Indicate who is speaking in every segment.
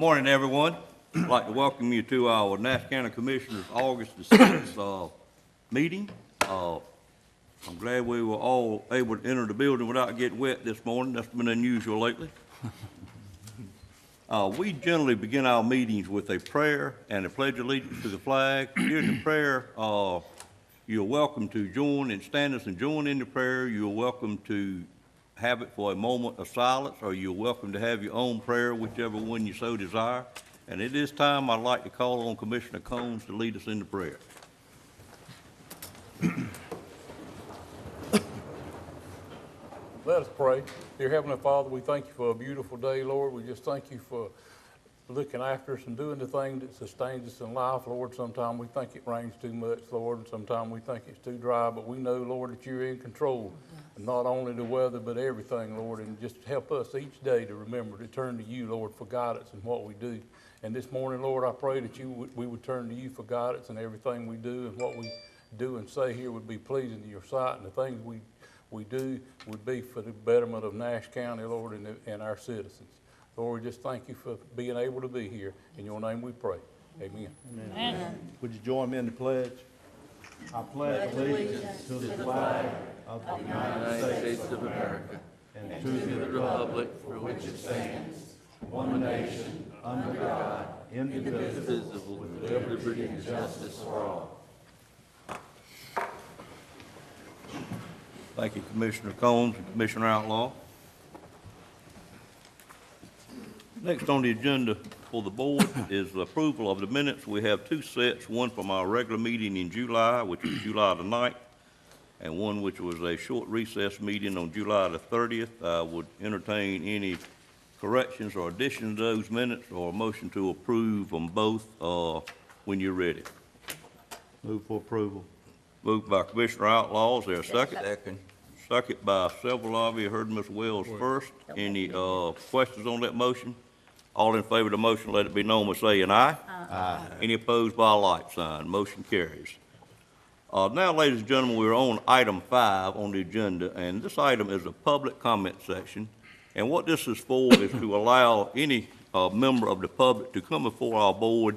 Speaker 1: Morning, everyone. I'd like to welcome you to our Nash County Commissioners August the 6th meeting. I'm glad we were all able to enter the building without getting wet this morning. That's been unusual lately. We generally begin our meetings with a prayer and a pledge of allegiance to the flag. During the prayer, you're welcome to join and stand us and join in the prayer. You're welcome to have it for a moment of silence, or you're welcome to have your own prayer, whichever one you so desire. And at this time, I'd like to call on Commissioner Combs to lead us in the prayer.
Speaker 2: Let us pray. Dear Heavenly Father, we thank you for a beautiful day, Lord. We just thank you for looking after us and doing the thing that sustains us in life, Lord. Sometimes we think it rains too much, Lord, and sometimes we think it's too dry, but we know, Lord, that you're in control. And not only the weather, but everything, Lord, and just help us each day to remember to turn to you, Lord, for guidance in what we do. And this morning, Lord, I pray that we would turn to you for guidance in everything we do, and what we do and say here would be pleasing to your sight, and the things we do would be for the betterment of Nash County, Lord, and our citizens. Lord, we just thank you for being able to be here. In your name we pray. Amen.
Speaker 3: Amen. Amen. Would you join me in the pledge? I pledge allegiance to the flag of the United States of America and to the republic for which it stands, one nation, under God, indivisible, with liberty and justice for all.
Speaker 1: Thank you, Commissioner Combs and Commissioner Outlaw. Next on the agenda for the board is the approval of the minutes. We have two sets, one from our regular meeting in July, which was July the 9th, and one which was a short recess meeting on July the 30th. I would entertain any corrections or additions to those minutes, or a motion to approve them both when you're ready.
Speaker 3: Move for approval.
Speaker 1: Moved by Commissioner Outlaw. Is there a second? Second. Second by several of you. Heard Ms. Wells first. Any questions on that motion? All in favor of the motion, let it be known by saying aye. Aye. Any opposed by a like sign? Motion carries. Now, ladies and gentlemen, we're on item 5 on the agenda, and this item is a public comment section. And what this is for is to allow any member of the public to come before our board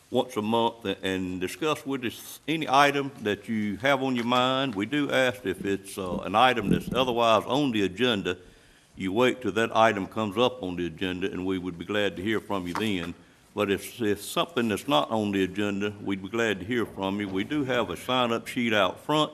Speaker 1: once a month and discuss with us any item that you have on your mind. We do ask if it's an item that's otherwise on the agenda, you wait till that item comes up on the agenda, and we would be glad to hear from you then. But if something that's not on the agenda, we'd be glad to hear from you. We do have a sign-up sheet out front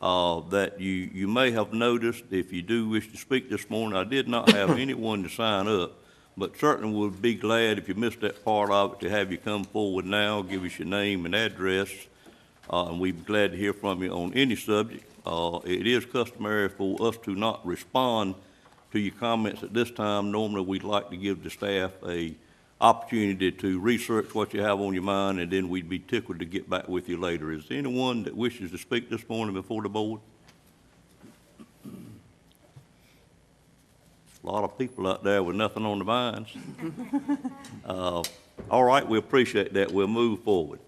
Speaker 1: that you may have noticed. If you do wish to speak this morning, I did not have anyone to sign up, but certainly would be glad, if you missed that part of it, to have you come forward now, give us your name and address, and we'd be glad to hear from you on any subject. It is customary for us to not respond to your comments at this time. Normally, we'd like to give the staff a opportunity to research what you have on your mind, and then we'd be tickled to get back with you later. Is there anyone that wishes to speak this morning before the board? A lot of people out there with nothing on their minds. All right, we appreciate that. We'll move forward.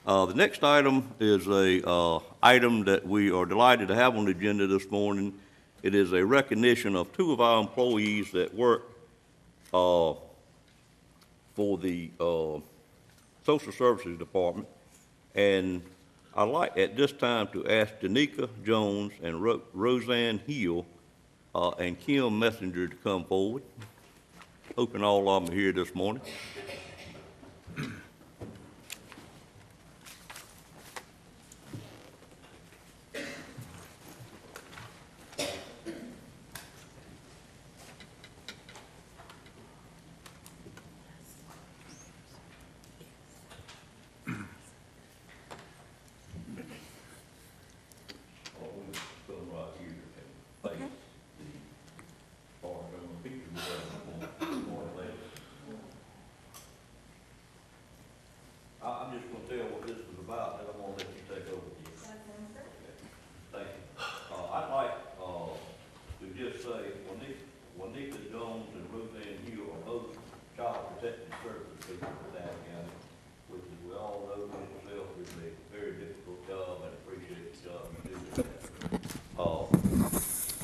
Speaker 1: The next item is a item that we are delighted to have on the agenda this morning. It is a recognition of two of our employees that work for the Social Services Department. And I'd like at this time to ask Danica Jones and Roseanne Hill and Kim Messenger to come forward. Hoping all of them are here this morning. I'm just going to tell what this is about, and I'm going to let you take over. Thank you. I'd like to just say Juanita Jones and Roseanne Hill are both child protective services people in Nash County, which, as we all know, in itself is a very difficult job, and appreciate the job you do.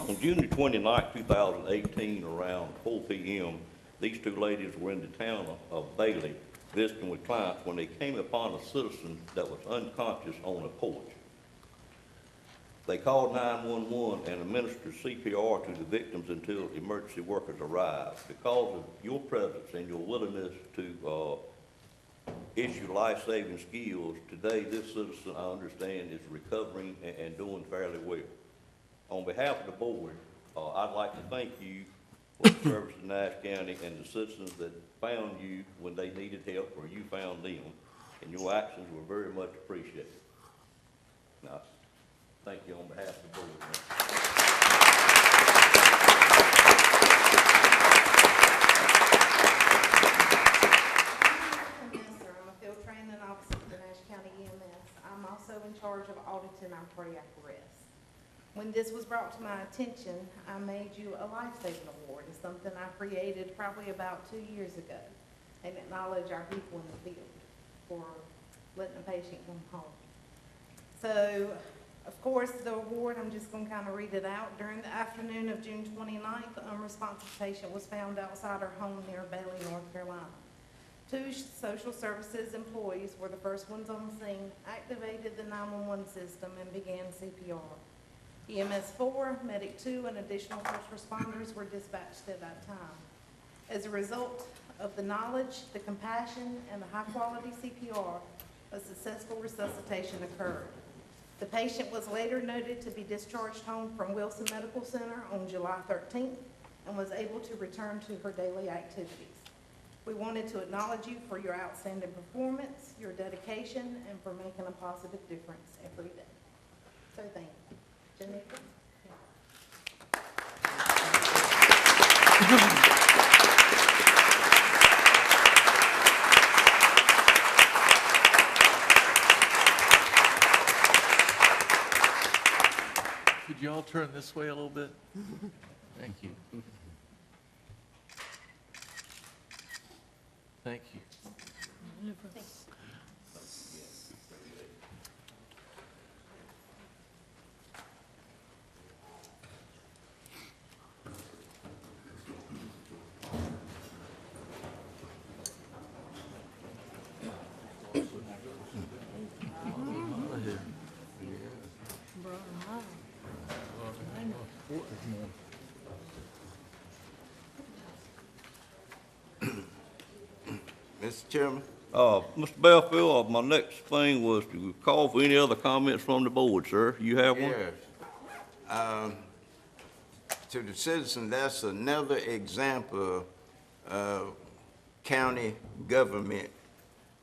Speaker 1: On June the 29th, 2018, around 4 p.m., these two ladies were in the town of Bailey visiting with clients when they came upon a citizen that was unconscious on a porch. They called 911 and administered CPR to the victims until emergency workers arrived. Because of your presence and your willingness to issue life-saving skills, today this citizen, I understand, is recovering and doing fairly well. On behalf of the board, I'd like to thank you for the service to Nash County and the citizens that found you when they needed help or you found them, and your actions were very much appreciated. Now, thank you on behalf of the board.
Speaker 4: Sir, I'm a field training officer for the Nash County EMS. I'm also in charge of auditing our cardiac arrest. When this was brought to my attention, I made you a life-saving award. It's something I created probably about 2 years ago, and acknowledge our people in the field for letting a patient come home. So, of course, the award, I'm just going to kind of read it out. During the afternoon of June 29th, an unresponsive patient was found outside her home near Bailey, North Carolina. 2 social services employees were the first ones on the scene, activated the 911 system, and began CPR. EMS 4, Medic 2, and additional first responders were dispatched at that time. As a result of the knowledge, the compassion, and the high-quality CPR, a successful resuscitation occurred. The patient was later noted to be discharged home from Wilson Medical Center on July 13th and was able to return to her daily activities. We wanted to acknowledge you for your outstanding performance, your dedication, and for making a positive difference every day. So thank you. Janika?
Speaker 5: Could you all turn this way a little bit? Thank you. Thank you.
Speaker 6: Mr. Chairman?
Speaker 1: Mr. Belfield, my next thing was to call for any other comments from the board, sir. You have one?
Speaker 6: Yes. To the citizen, that's another example of county government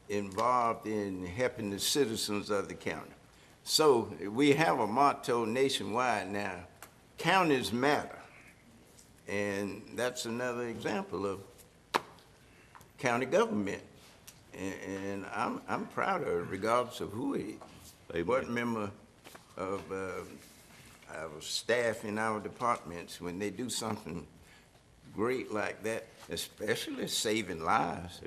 Speaker 6: involved in helping the citizens of the county. So we have a motto nationwide now, counties matter. And that's another example of county government. And I'm proud of it, regardless of who it is. What member of our staff in our departments, when they do something great like that, especially saving lives,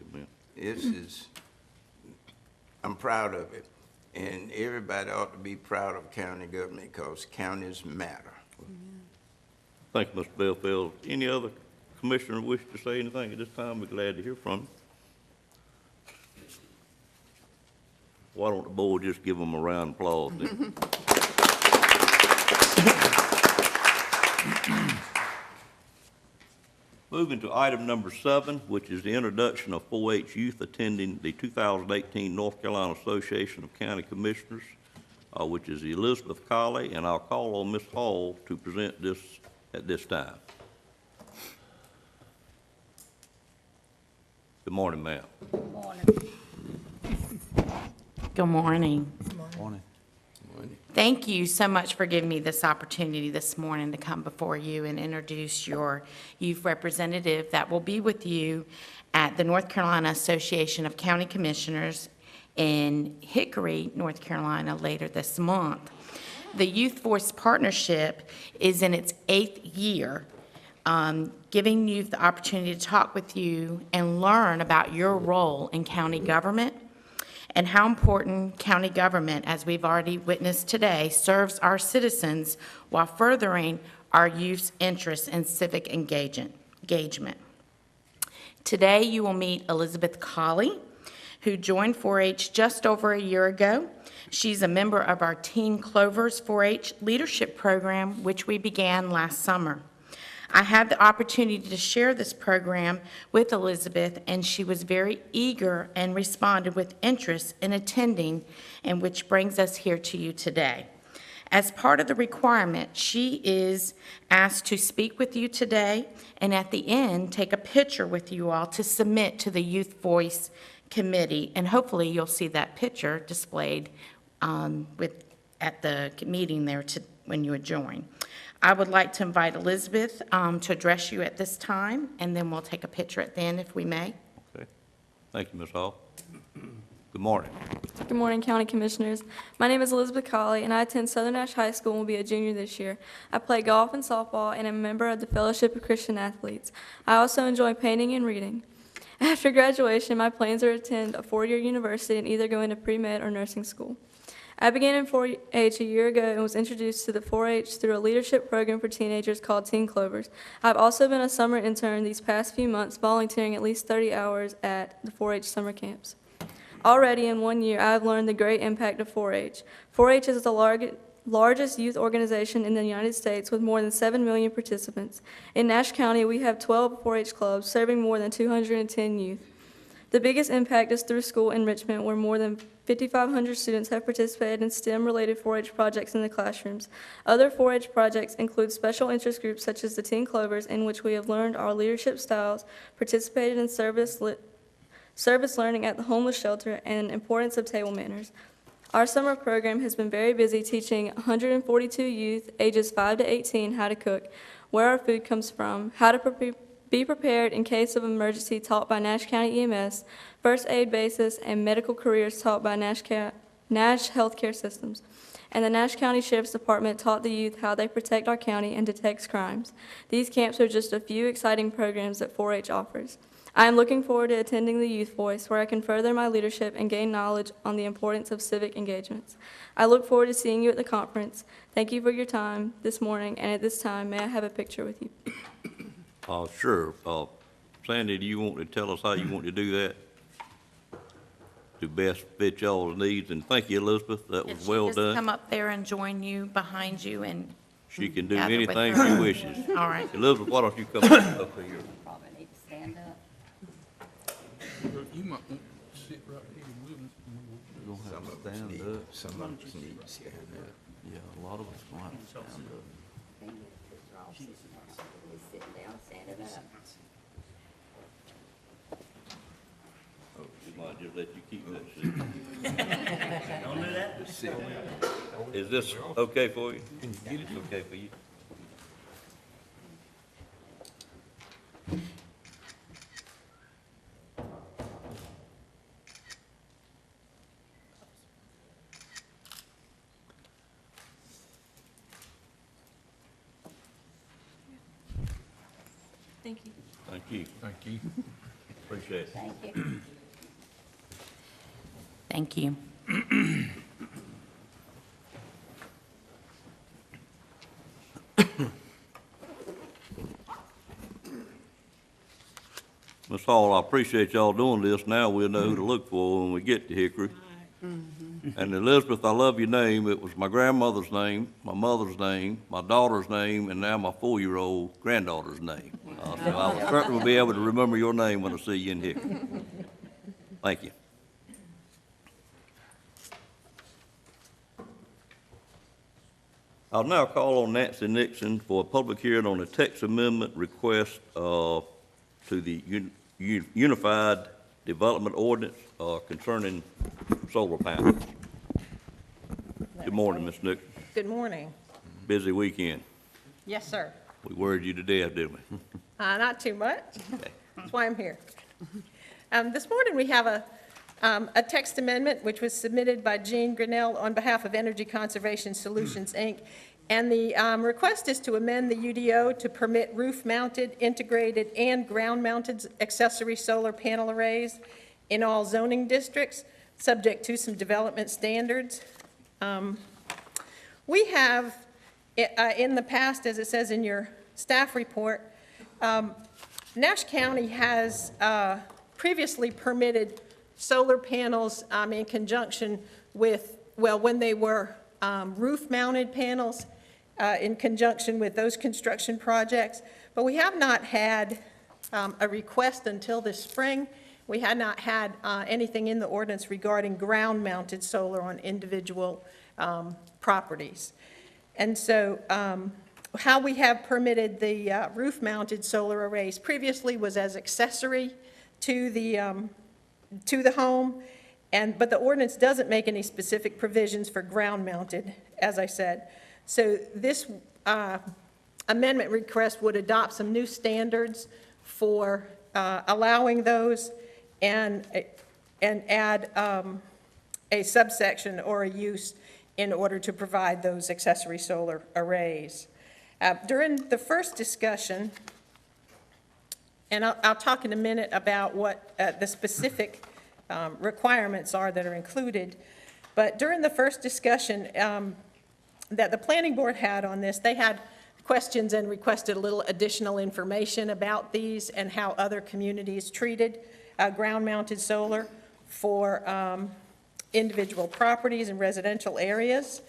Speaker 6: I'm proud of it. And everybody ought to be proud of county government because counties matter.
Speaker 1: Thank you, Mr. Belfield. Any other commissioner wish to say anything at this time? We're glad to hear from you. Why don't the board just give them a round of applause then? Moving to item number 7, which is the introduction of 4-H youth attending the 2018 North Carolina Association of County Commissioners, which is Elizabeth Colley, and I'll call on Ms. Hall to present this at this time. Good morning, ma'am.
Speaker 7: Good morning. Good morning.
Speaker 3: Morning.
Speaker 7: Thank you so much for giving me this opportunity this morning to come before you and introduce your youth representative that will be with you at the North Carolina Association of County Commissioners in Hickory, North Carolina, later this month. The Youth Voice Partnership is in its 8th year, giving youth the opportunity to talk with you and learn about your role in county government and how important county government, as we've already witnessed today, serves our citizens while furthering our youth's interests in civic engagement. Today, you will meet Elizabeth Colley, who joined 4-H just over a year ago. She's a member of our Teen Clovers 4-H leadership program, which we began last summer. I had the opportunity to share this program with Elizabeth, and she was very eager and responded with interest in attending, and which brings us here to you today. As part of the requirement, she is asked to speak with you today, and at the end, take a picture with you all to submit to the Youth Voice Committee, and hopefully you'll see that picture displayed at the meeting there when you join. I would like to invite Elizabeth to address you at this time, and then we'll take a picture at the end if we may.
Speaker 1: Okay. Thank you, Ms. Hall. Good morning.
Speaker 8: Good morning, County Commissioners. My name is Elizabeth Colley, and I attend Southern Nash High School and will be a junior this year. I play golf and softball and am a member of the Fellowship of Christian Athletes. I also enjoy painting and reading. After graduation, my plans are to attend a four-year university and either go into pre-med or nursing school. I began in 4-H a year ago and was introduced to the 4-H through a leadership program for teenagers called Teen Clovers. I've also been a summer intern these past few months, volunteering at least 30 hours at the 4-H summer camps. Already in 1 year, I have learned the great impact of 4-H. 4-H is the largest youth organization in the United States with more than 7 million participants. In Nash County, we have 12 4-H clubs serving more than 210 youth. The biggest impact is through school enrichment, where more than 5,500 students have participated in STEM-related 4-H projects in the classrooms. Other 4-H projects include special interest groups such as the Teen Clovers, in which we have learned our leadership styles, participated in service learning at the homeless shelter, and importance of table manners. Our summer program has been very busy teaching 142 youth ages 5 to 18 how to cook, where our food comes from, how to be prepared in case of emergency taught by Nash County EMS, first aid basis, and medical careers taught by Nash Healthcare Systems. And the Nash County Sheriff's Department taught the youth how they protect our county and detects crimes. These camps are just a few exciting programs that 4-H offers. I am looking forward to attending the Youth Voice, where I can further my leadership and gain knowledge on the importance of civic engagements. I look forward to seeing you at the conference. Thank you for your time this morning, and at this time, may I have a picture with you?
Speaker 1: Sure. Sandy, do you want to tell us how you want to do that to best fit y'all's needs? And thank you, Elizabeth. That was well
Speaker 7: If she just come
Speaker 1: done.
Speaker 7: up there and join you behind you and,
Speaker 1: She can do
Speaker 7: gather with
Speaker 1: anything
Speaker 7: her.
Speaker 1: she wishes.
Speaker 7: all right.
Speaker 1: Elizabeth, why don't you come up here?
Speaker 9: Probably need to stand up.
Speaker 2: You might want to sit right here.
Speaker 3: We're gonna have to stand up.
Speaker 6: Some of us need to stand up.
Speaker 3: Yeah, a lot of us gonna have to stand up.
Speaker 9: They're all sitting down, somebody's sitting down, standing up.
Speaker 1: She might just let you keep that seat. Don't do that.
Speaker 6: Just sit.
Speaker 1: Is this okay for you? It's okay for you?
Speaker 8: Thank you.
Speaker 1: Thank you.
Speaker 2: Thank you.
Speaker 1: Appreciate it.
Speaker 9: Thank you.
Speaker 7: Thank you.
Speaker 1: Ms. Hall, I appreciate y'all doing this. Now we'll know who to look for when we get to Hickory. And Elizabeth, I love your name. It was my grandmother's name, my mother's name, my daughter's name, and now my 4-year-old granddaughter's name. So I certainly will be able to remember your name when I see you in Hickory. Thank you. I'll now call on Nancy Nixon for a public hearing on a text amendment request to the Unified Development Ordinance concerning solar panels. Good morning, Ms. Nixon.
Speaker 10: Good morning.
Speaker 1: Busy weekend.
Speaker 10: Yes, sir.
Speaker 1: We worried you to death, didn't we?
Speaker 10: Not too much. That's why I'm here. This morning, we have a text amendment which was submitted by Jean Grinnell on behalf of Energy Conservation Solutions, Inc. And the request is to amend the UDO to permit roof-mounted, integrated, and ground-mounted accessory solar panel arrays in all zoning districts, subject to some development standards. We have, in the past, as it says in your staff report, Nash County has previously permitted solar panels in conjunction with, well, when they were roof-mounted panels, in conjunction with those construction projects, but we have not had a request until this spring. We had not had anything in the ordinance regarding ground-mounted solar on individual properties. And so how we have permitted the roof-mounted solar arrays previously was as accessory to the home, but the ordinance doesn't make any specific provisions for ground-mounted, as I said. So this amendment request would adopt some new standards for allowing those and add a subsection or a use in order to provide those accessory solar arrays. During the first discussion, and I'll talk in a minute about what the specific requirements are that are included, but during the first discussion that the planning board had on this, they had questions and requested a little additional information about these and how other communities treated ground-mounted solar for individual properties and residential areas.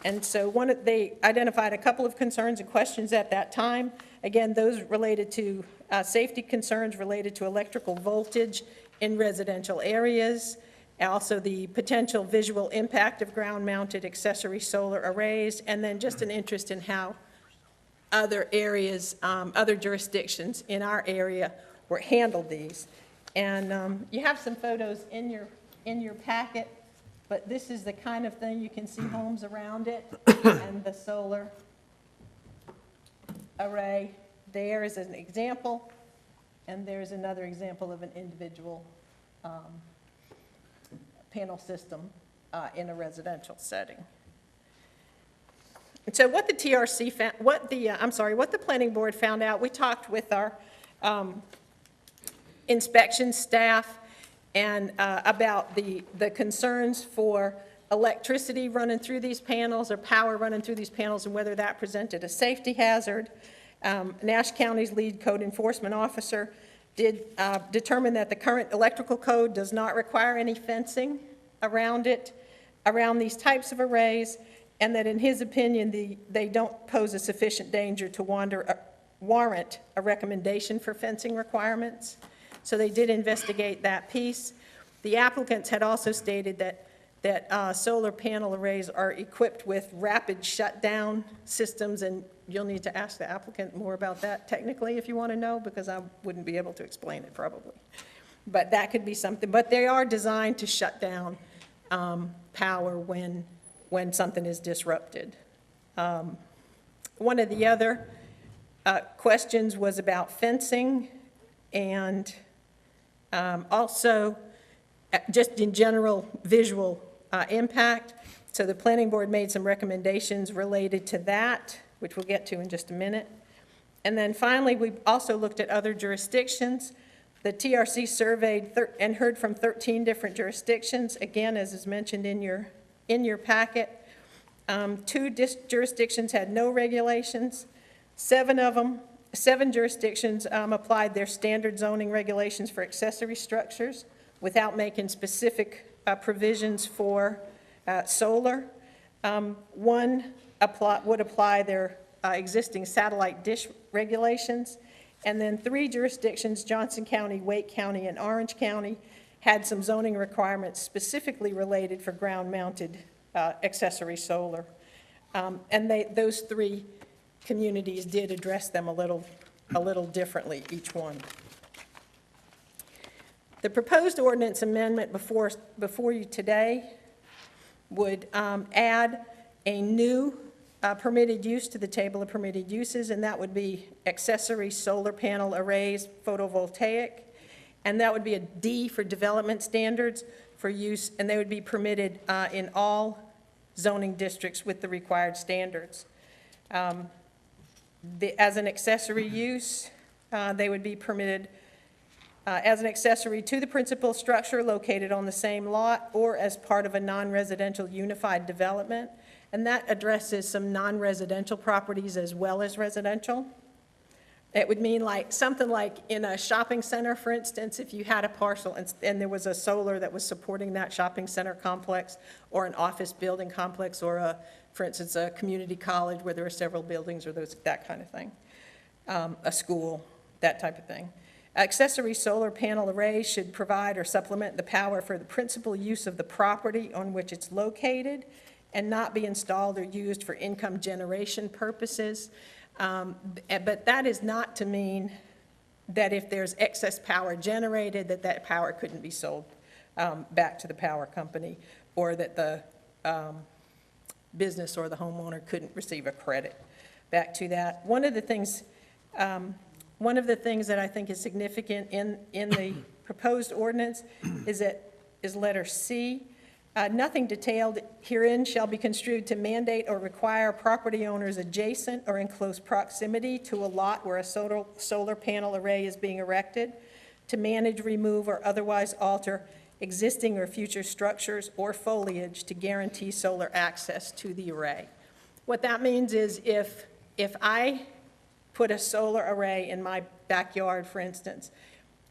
Speaker 10: And so they identified a couple of concerns and questions at that time. Again, those related to safety concerns related to electrical voltage in residential areas, also the potential visual impact of ground-mounted accessory solar arrays, and then just an interest in how other areas, other jurisdictions in our area handled these. And you have some photos in your packet, but this is the kind of thing you can see homes around it, and the solar array there is an example, and there's another example of an individual panel system in a residential setting. And so what the TRC found, what the planning board found out, we talked with our inspection staff and about the concerns for electricity running through these panels or power running through these panels and whether that presented a safety hazard. Nash County's lead code enforcement officer did determine that the current electrical code does not require any fencing around it, around these types of arrays, and that in his opinion, they don't pose a sufficient danger to warrant a recommendation for fencing requirements. So they did investigate that piece. The applicants had also stated that solar panel arrays are equipped with rapid shutdown systems, and you'll need to ask the applicant more about that technically if you want to know, because I wouldn't be able to explain it probably. But that could be something. But they are designed to shut down power when something is disrupted. One of the other questions was about fencing and also just in general visual impact. So the planning board made some recommendations related to that, which we'll get to in just a minute. And then finally, we also looked at other jurisdictions. The TRC surveyed and heard from 13 different jurisdictions, again, as is mentioned in your packet. 2 jurisdictions had no regulations. 7 jurisdictions applied their standard zoning regulations for accessory structures without making specific provisions for solar. 1 would apply their existing satellite dish regulations. And then 3 jurisdictions, Johnson County, Wake County, and Orange County, had some zoning requirements specifically related for ground-mounted accessory solar. And those 3 communities did address them a little differently, each one. The proposed ordinance amendment before you today would add a new permitted use to the table of permitted uses, and that would be accessory solar panel arrays, photovoltaic, and that would be a D for development standards for use, and they would be permitted in all zoning districts with the required standards. As an accessory use, they would be permitted as an accessory to the principal structure located on the same lot or as part of a non-residential unified development. And that addresses some non-residential properties as well as residential. It would mean like, something like in a shopping center, for instance, if you had a parcel and there was a solar that was supporting that shopping center complex, or an office building complex, or for instance, a community college where there are several buildings, or that kind of thing. A school, that type of thing. Accessory solar panel arrays should provide or supplement the power for the principal use of the property on which it's located, and not be installed or used for income generation purposes. But that is not to mean that if there's excess power generated, that power couldn't be sold back to the power company, or that the business or the homeowner couldn't receive a credit back to that. One of the things that I think is significant in the proposed ordinance is letter C. Nothing detailed herein shall be construed to mandate or require property owners adjacent or in close proximity to a lot where a solar panel array is being erected to manage, remove, or otherwise alter existing or future structures or foliage to guarantee solar access to the array. What that means is if I put a solar array in my backyard, for instance,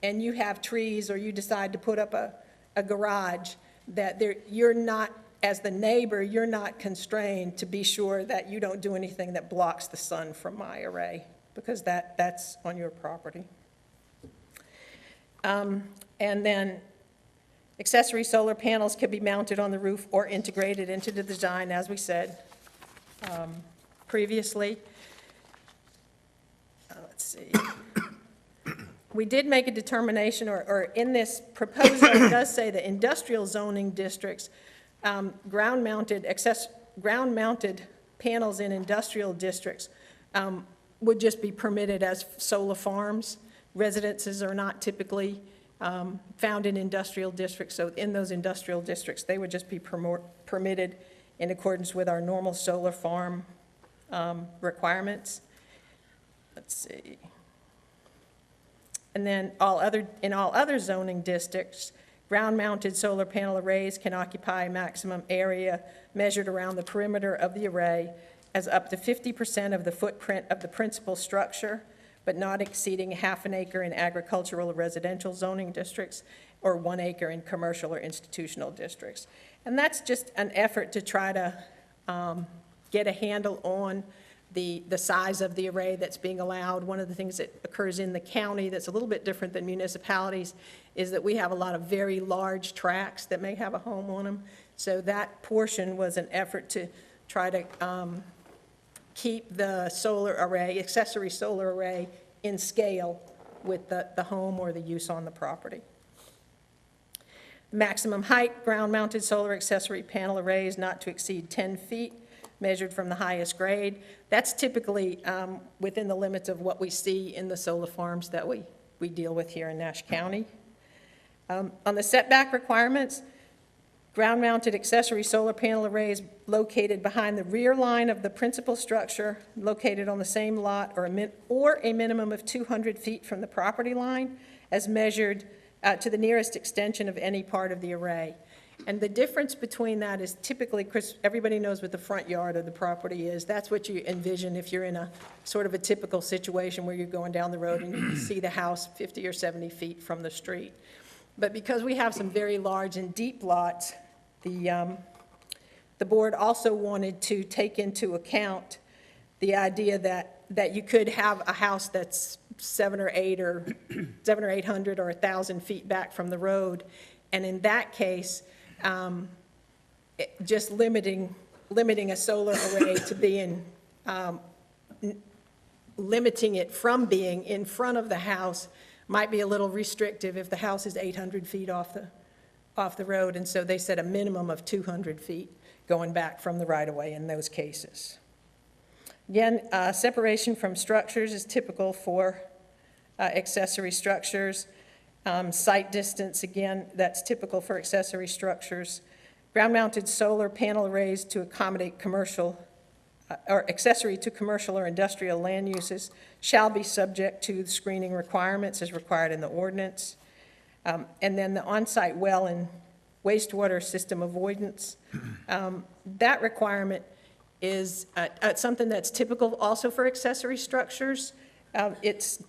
Speaker 10: and you have trees, or you decide to put up a garage, that you're not, as the neighbor, you're not constrained to be sure that you don't do anything that blocks the sun from my array, because that's on your property. And then accessory solar panels can be mounted on the roof or integrated into the design, as we said previously. Let's see. We did make a determination, or in this proposal, it does say that industrial zoning districts, ground-mounted panels in industrial districts would just be permitted as solar farms. Residences are not typically found in industrial districts, so in those industrial districts, they would just be permitted in accordance with our normal solar farm requirements. Let's see. And then in all other zoning districts, ground-mounted solar panel arrays can occupy a maximum area measured around the perimeter of the array as up to 50% of the footprint of the principal structure, but not exceeding half an acre in agricultural or residential zoning districts, or 1 acre in commercial or institutional districts. And that's just an effort to try to get a handle on the size of the array that's being allowed. One of the things that occurs in the county that's a little bit different than municipalities is that we have a lot of very large tracts that may have a home on them. So that portion was an effort to try to keep the solar array, accessory solar array, in scale with the home or the use on the property. Maximum height, ground-mounted solar accessory panel arrays not to exceed 10 feet, measured from the highest grade. That's typically within the limits of what we see in the solar farms that we deal with here in Nash County. On the setback requirements, ground-mounted accessory solar panel arrays located behind the rear line of the principal structure, located on the same lot, or a minimum of 200 feet from the property line, as measured to the nearest extension of any part of the array. And the difference between that is typically, Chris, everybody knows what the front yard of the property is. That's what you envision if you're in a sort of a typical situation where you're going down the road and you can see the house 50 or 70 feet from the street. But because we have some very large and deep lots, the board also wanted to take into account the idea that you could have a house that's 700 or 800 or 1,000 feet back from the road, and in that case, just limiting a solar array to being, limiting it from being in front of the house might be a little restrictive if the house is 800 feet off the road, and so they said a minimum of 200 feet going back from the right-of-way in those cases. Again, separation from structures is typical for accessory structures. Site distance, again, that's typical for accessory structures. Ground-mounted solar panel arrays to accommodate commercial or accessory to commercial or industrial land uses shall be subject to the screening requirements as required in the ordinance. And then the on-site well and wastewater system avoidance, that requirement is something that's typical also for accessory structures. It's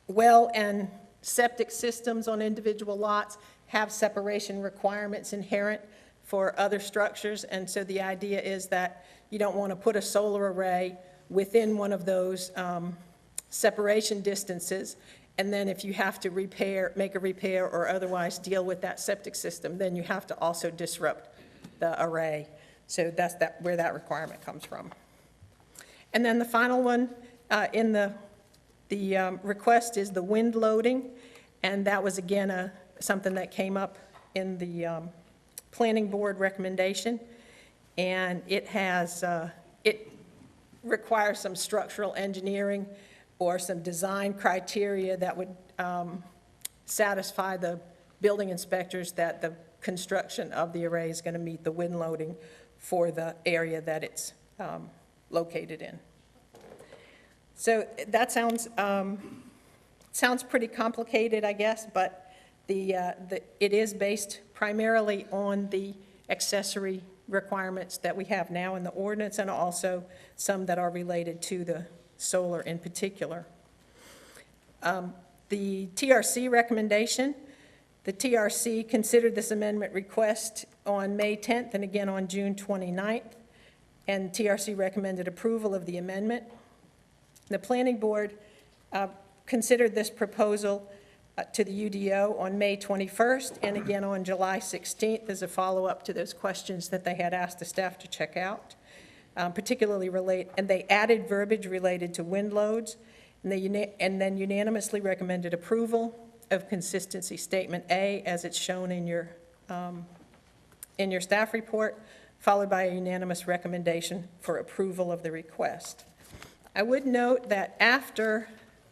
Speaker 10: well and septic systems on individual lots have separation requirements inherent for other structures, and so the idea is that you don't want to put a solar array within one of those separation distances, and then if you have to make a repair or otherwise deal with that septic system, then you have to also disrupt the array. So that's where that requirement comes from. And then the final one in the request is the wind loading, and that was again something that came up in the planning board recommendation, and it requires some structural engineering or some design criteria that would satisfy the building inspectors that the construction of the array is going to meet the wind loading for the area that it's located in. So that sounds pretty complicated, I guess, but it is based primarily on the accessory requirements that we have now in the ordinance, and also some that are related to the solar in particular. The TRC recommendation, the TRC considered this amendment request on May 10th and again on June 29th, and TRC recommended approval of the amendment. The planning board considered this proposal to the UDO on May 21st and again on July 16th as a follow-up to those questions that they had asked the staff to check out, and they added verbiage related to wind loads, and then unanimously recommended approval of consistency statement A as it's shown in your staff report, followed by a unanimous recommendation for approval of the request. I would note that after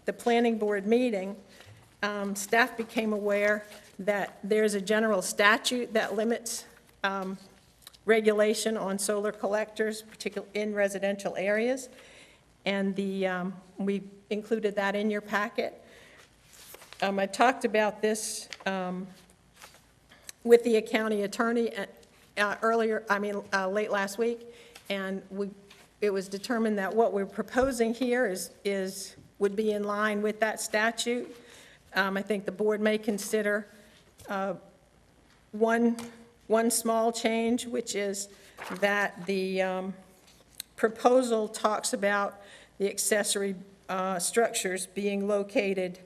Speaker 10: the planning board meeting, staff became aware that there's a general statute that limits regulation on solar collectors, particularly in residential areas, and we included that in your packet. I talked about this with the county attorney late last week, and it was determined that what we're proposing here would be in line with that statute. I think the board may consider one small change, which is that the proposal talks about the accessory structures being located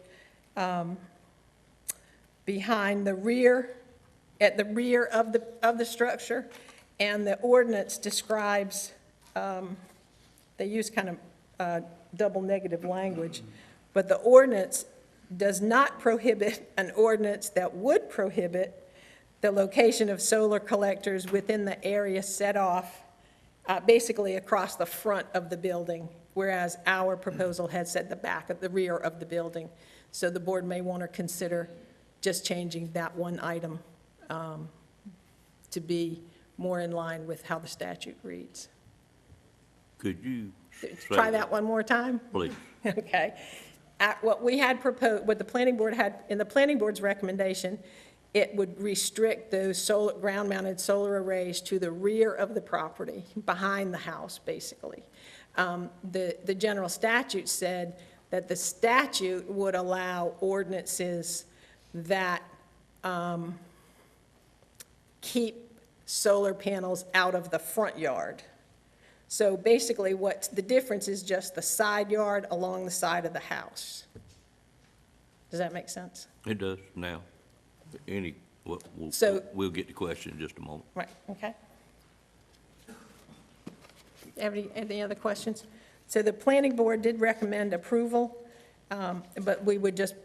Speaker 10: behind at the rear of the structure, and the ordinance describes, they use kind of double negative language, but the ordinance does not prohibit an ordinance that would prohibit the location of solar collectors within the area set off basically across the front of the building, whereas our proposal had said the rear of the building. So the board may want to consider just changing that one item to be more in line with how the statute reads.
Speaker 1: Could you
Speaker 10: Try that one more time?
Speaker 1: please?
Speaker 10: Okay. What we had proposed, what the planning board had, in the planning board's recommendation, it would restrict those ground-mounted solar arrays to the rear of the property, behind the house, basically. The general statute said that the statute would allow ordinances that keep solar panels out of the front yard. So basically, the difference is just the side yard along the side of the house. Does that make sense?
Speaker 1: It does now. We'll get to question in just a moment.
Speaker 10: Right, okay. Any other questions? So the planning board did recommend approval, but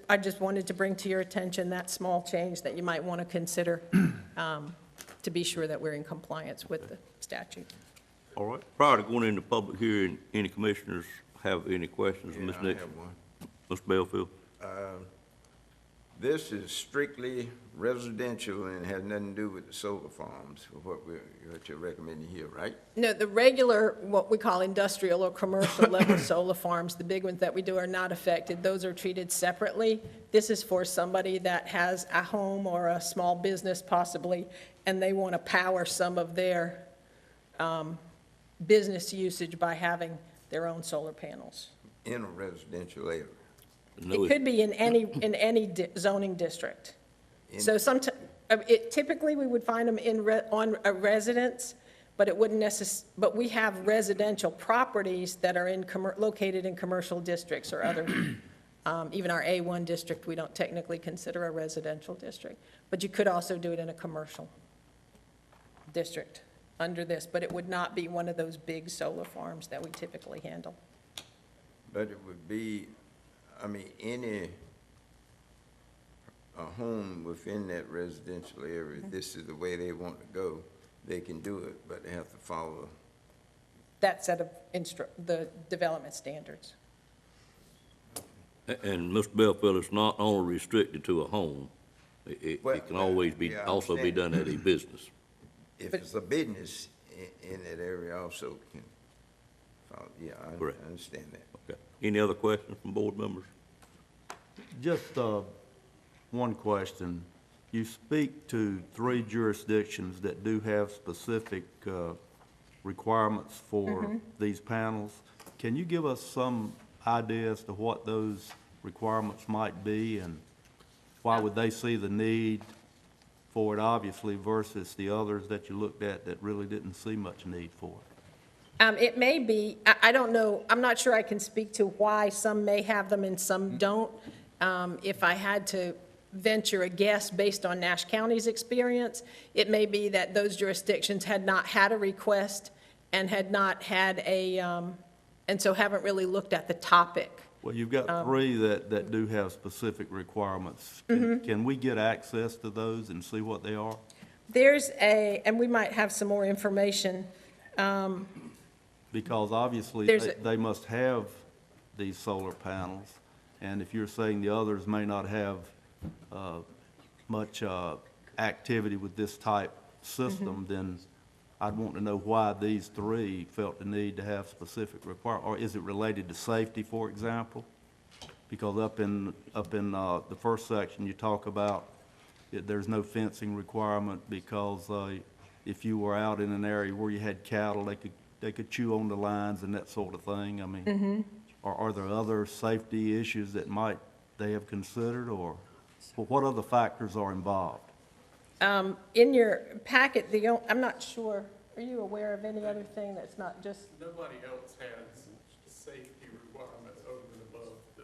Speaker 10: I just wanted to bring to your attention that small change that you might want to consider to be sure that we're in compliance with the statute.
Speaker 1: All right. Prior to going into public hearing, any commissioners have any questions?
Speaker 6: Yeah,
Speaker 1: Ms.
Speaker 6: I
Speaker 1: Nick?
Speaker 6: have one.
Speaker 1: Mr. Belfield?
Speaker 6: This is strictly residential and has nothing to do with the solar farms, what you're recommending here, right?
Speaker 10: No, the regular, what we call industrial or commercial level solar farms, the big ones that we do are not affected. Those are treated separately. This is for somebody that has a home or a small business possibly, and they want to power some of their business usage by having their own solar panels.
Speaker 6: in a residential area.
Speaker 1: No,
Speaker 10: It could be in any zoning district. So typically, we would find them on a residence, but it wouldn't but we have residential properties that are located in commercial districts or other, even our A1 district, we don't technically consider a residential district. But you could also do it in a commercial district under this, but it would not be one of those big solar farms that we typically handle.
Speaker 6: But it would be, I mean, a home within that residential area, this is the way they want to go, they can do it, but they have to follow.
Speaker 10: That set of the development standards.
Speaker 1: and Mr. Belfield, it's not only restricted to a home. It can always be,
Speaker 6: Yeah, I
Speaker 1: also be done
Speaker 6: understand.
Speaker 1: at a business.
Speaker 6: If it's a business in that area also can follow, yeah, I
Speaker 1: Correct.
Speaker 6: understand that.
Speaker 1: Okay. Any other questions from board members?
Speaker 3: Just one question. You speak to 3 jurisdictions that do have specific requirements for these panels. Can you give us some idea as to what those requirements might be, and why would they see the need for it, obviously, versus the others that you looked at that really didn't see much need for it?
Speaker 10: It may be, I don't know, I'm not sure I can speak to why some may have them and some don't. If I had to venture a guess based on Nash County's experience, it may be that those jurisdictions had not had a request and had not had and so haven't really looked at the topic.
Speaker 3: Well, you've got 3 that do have specific requirements. Can we get access to those and see what they are?
Speaker 10: And we might have some more information.
Speaker 3: Because obviously, they must have these solar panels, and if you're saying the others may not have much activity with this type system, then I'd want to know why these 3 felt the need to have specific requirements. Or is it related to safety, for example? Because up in the first section, you talk about there's no fencing requirement because if you were out in an area where you had cattle, they could chew on the lines and that sort of thing. I mean, are there other safety issues that they have considered, or what other factors are involved?
Speaker 10: In your packet, I'm not sure, are you aware of any other thing that's not just,
Speaker 2: Nobody else has safety requirements over and above the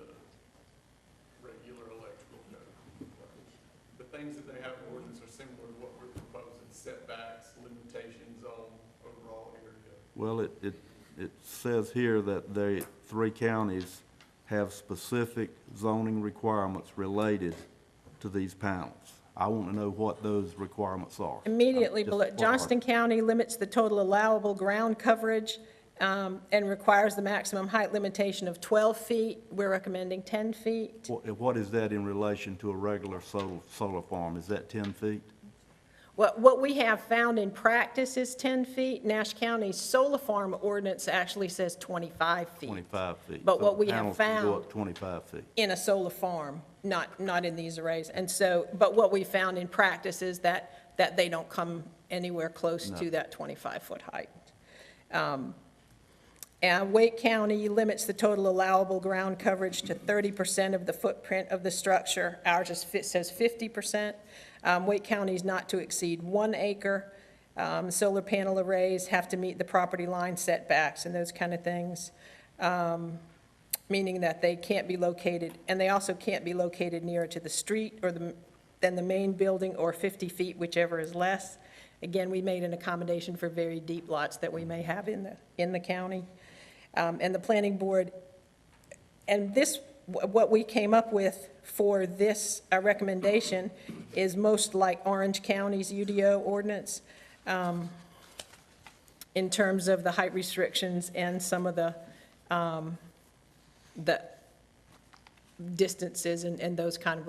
Speaker 2: regular electrical code. The things that they have in ordinance are similar to what we're proposing, setbacks, limitations on overall area.
Speaker 3: Well, it says here that 3 counties have specific zoning requirements related to these panels. I want to know what those requirements are.
Speaker 10: immediately
Speaker 3: Just
Speaker 10: below,
Speaker 3: what are-
Speaker 10: Johnston County limits the total allowable ground coverage and requires the maximum height limitation of 12 feet. We're recommending 10 feet.
Speaker 3: What is that in relation to a regular solar farm? Is that 10 feet?
Speaker 10: What we have found in practice is 10 feet. Nash County's solar farm ordinance actually says 25 feet.
Speaker 3: 25 feet.
Speaker 10: But
Speaker 3: So
Speaker 10: what we
Speaker 3: the
Speaker 10: have
Speaker 3: panels can go
Speaker 10: found-
Speaker 3: up 25 feet.
Speaker 10: In a solar farm, not in these arrays. And so, but what we found in practice is that they don't come anywhere close to that 25-foot height. And Wake County limits the total allowable ground coverage to 30% of the footprint of the structure. Ours says 50%. Wake County is not to exceed 1 acre. Solar panel arrays have to meet the property line setbacks and those kind of things, meaning that they can't be located, and they also can't be located nearer to the street than the main building, or 50 feet, whichever is less. Again, we made an accommodation for very deep lots that we may have in the county. And the planning board, and what we came up with for this recommendation is most like Orange County's UDO ordinance in terms of the height restrictions and some of the distances and those kind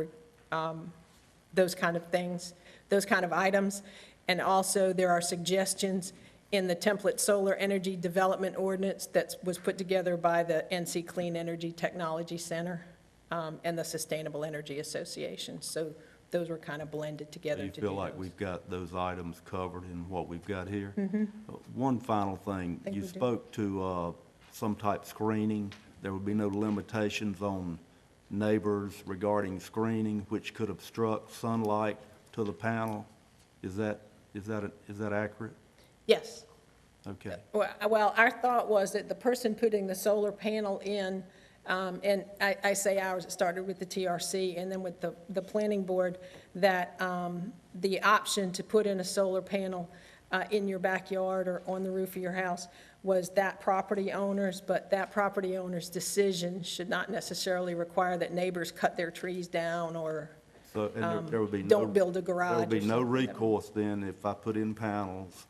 Speaker 10: of things, those kind of items. And also, there are suggestions in the template solar energy development ordinance that was put together by the NC Clean Energy Technology Center and the Sustainable Energy Association. So those were kind of blended together
Speaker 3: Do you
Speaker 10: to
Speaker 3: feel
Speaker 10: do
Speaker 3: like
Speaker 10: those.
Speaker 3: we've got those items covered in what we've got here? One final thing,
Speaker 10: think
Speaker 3: you
Speaker 10: we do.
Speaker 3: spoke to some type screening there would be no limitations on neighbors regarding screening which could obstruct sunlight to the panel. Is that accurate?
Speaker 10: Yes.
Speaker 3: Okay.
Speaker 10: Well, our thought was that the person putting the solar panel in, and I say ours, it started with the TRC and then with the planning board, that the option to put in a solar panel in your backyard or on the roof of your house was that property owner's, but that property owner's decision should not necessarily require that neighbors cut their trees down or
Speaker 3: So, and there would be no.
Speaker 10: don't build a garage.
Speaker 3: There would be
Speaker 10: or
Speaker 3: no
Speaker 10: something.
Speaker 3: recourse then if I put in panels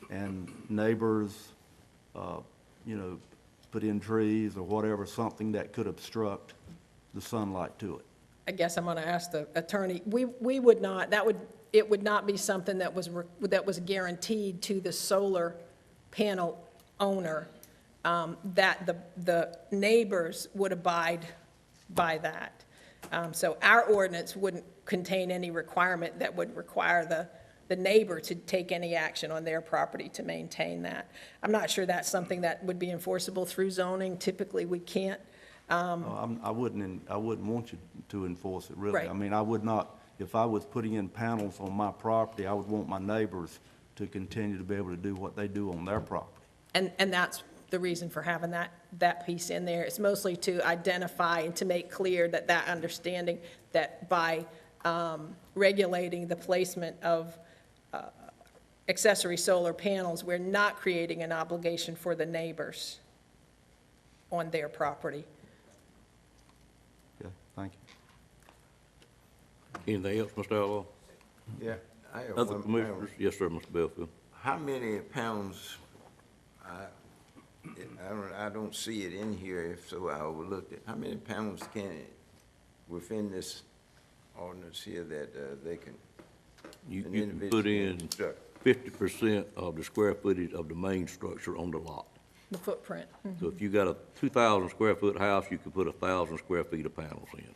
Speaker 3: and neighbors, put in trees or whatever, something that could obstruct the sunlight to it.
Speaker 10: I guess I'm going to ask the attorney. We would not, it would not be something that was guaranteed to the solar panel owner, that the neighbors would abide by that. So our ordinance wouldn't contain any requirement that would require the neighbor to take any action on their property to maintain that. I'm not sure that's something that would be enforceable through zoning. Typically, we can't.
Speaker 3: I wouldn't want you to enforce it, really.
Speaker 10: Right.
Speaker 3: I mean, I would not, if I was putting in panels on my property, I would want my neighbors to continue to be able to do what they do on their property.
Speaker 10: And that's the reason for having that piece in there. It's mostly to identify and to make clear that understanding that by regulating the placement of accessory solar panels, we're not creating an obligation for the neighbors on their property.
Speaker 3: Okay, thank you.
Speaker 1: Anything else, Mr. Outlaw?
Speaker 6: Yeah, I have
Speaker 1: Other
Speaker 6: one.
Speaker 1: commissioners? Yes, sir, Mr. Belfield.
Speaker 6: How many pounds, I don't see it in here, if so I overlooked it. How many pounds can, within this ordinance here, that they can?
Speaker 1: You
Speaker 6: an
Speaker 1: can
Speaker 6: individual
Speaker 1: put in
Speaker 6: construct?
Speaker 1: 50% of the square footage of the main structure on the lot.
Speaker 10: The footprint.
Speaker 1: So if you got a 2,000 square foot house, you could put 1,000 square feet of panels in.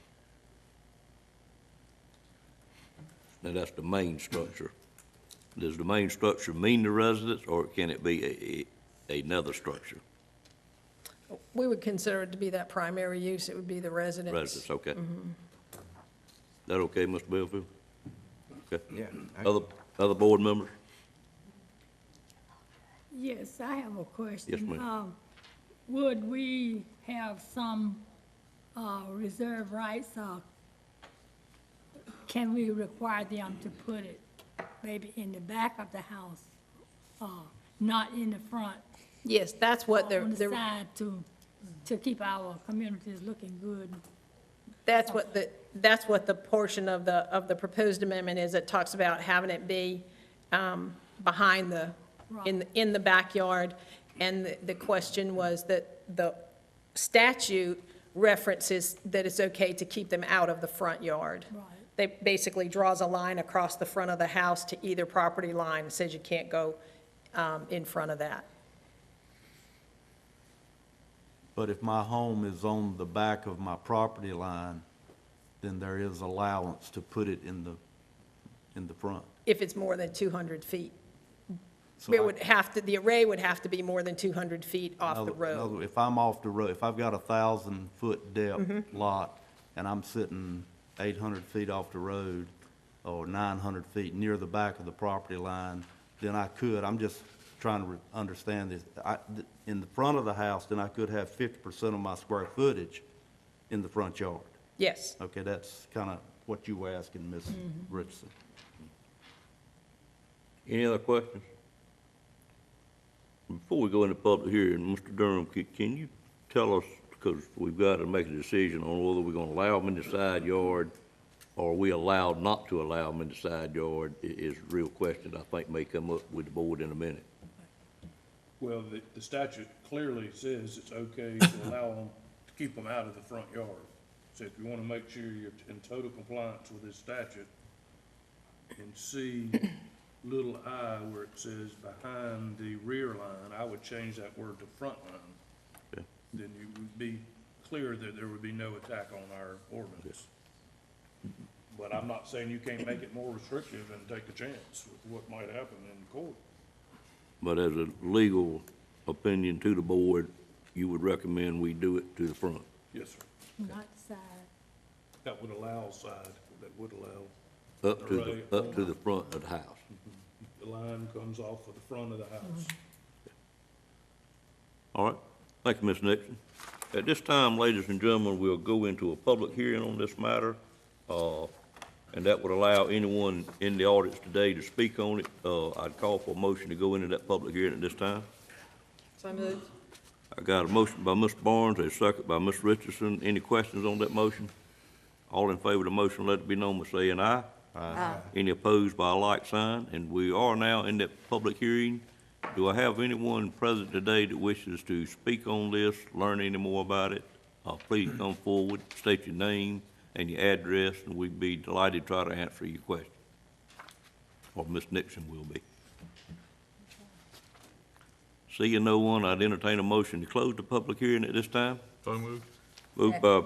Speaker 1: Now, that's the main structure. Does the main structure mean the residence, or can it be another structure?
Speaker 10: We would consider it to be that primary use. It would be the residence.
Speaker 1: Residence, okay. That okay, Mr. Belfield? Okay.
Speaker 6: Yeah.
Speaker 1: Other board members?
Speaker 11: Yes, I have a question.
Speaker 1: Yes, ma'am.
Speaker 11: Would we have some reserve rights, or can we require them to put it maybe in the back of the house, not in the front?
Speaker 10: Yes, that's what
Speaker 11: On the side to keep our communities looking good.
Speaker 10: that's what the portion of the proposed amendment is. It talks about having it be behind in the backyard. And the question was that the statute references that it's okay to keep them out of the front yard.
Speaker 11: Right.
Speaker 10: They basically draws a line across the front of the house to either property line and says you can't go in front of that.
Speaker 3: But if my home is on the back of my property line, then there is allowance to put it in the front.
Speaker 10: If it's more than 200 feet.
Speaker 3: So
Speaker 10: It would have to, the array would have to be more than 200 feet off the
Speaker 3: in other
Speaker 10: road.
Speaker 3: words, if I'm off the road, if I've got 1,000-foot depth lot and I'm sitting 800 feet off the road or 900 feet near the back of the property line, then I could, I'm just trying to understand this. In the front of the house, then I could have 50% of my square footage in the front yard.
Speaker 10: Yes.
Speaker 3: Okay, that's kind of what you were asking, Ms. Richardson.
Speaker 1: Any other questions? Before we go into public hearing, Mr. Durham, can you tell us, because we've got to make a decision on whether we're going to allow them in the side yard, or are we allowed not to allow them in the side yard, is a real question I think may come up with the board in a minute.
Speaker 12: Well, the statute clearly says it's okay to allow them, to keep them out of the front yard. So if you want to make sure you're in total compliance with this statute, and see little I where it says behind the rear line, I would change that word to front line.
Speaker 1: Okay.
Speaker 12: Then you would be clear that there would be no attack on our ordinance. But I'm not saying you can't make it more restrictive and take a chance with what might happen in court.
Speaker 1: But as a legal opinion to the board, you would recommend we do it to the front.
Speaker 12: Yes, sir.
Speaker 11: Not side.
Speaker 12: That would allow side, that would allow,
Speaker 1: Up to the front of the house.
Speaker 12: the line comes off of the front of the house.
Speaker 1: All right, thank you, Ms. Nixon. At this time, ladies and gentlemen, we'll go into a public hearing on this matter, and that would allow anyone in the audience today to speak on it. I'd call for a motion to go into that public hearing at this time.
Speaker 10: So moved.
Speaker 1: I got a motion by Mr. Barnes, a second by Ms. Richardson. Any questions on that motion? All in favor of the motion, let it be known by saying aye. Aye. Any opposed by a like sign? And we are now in that public hearing. Do I have anyone present today that wishes to speak on this, learn any more about it? Please come forward, state your name and your address, and we'd be delighted to try to answer your question. Or Ms. Nixon will be. Seeing no one, I'd entertain a motion to close the public hearing at this time.
Speaker 5: So moved.
Speaker 1: Moved by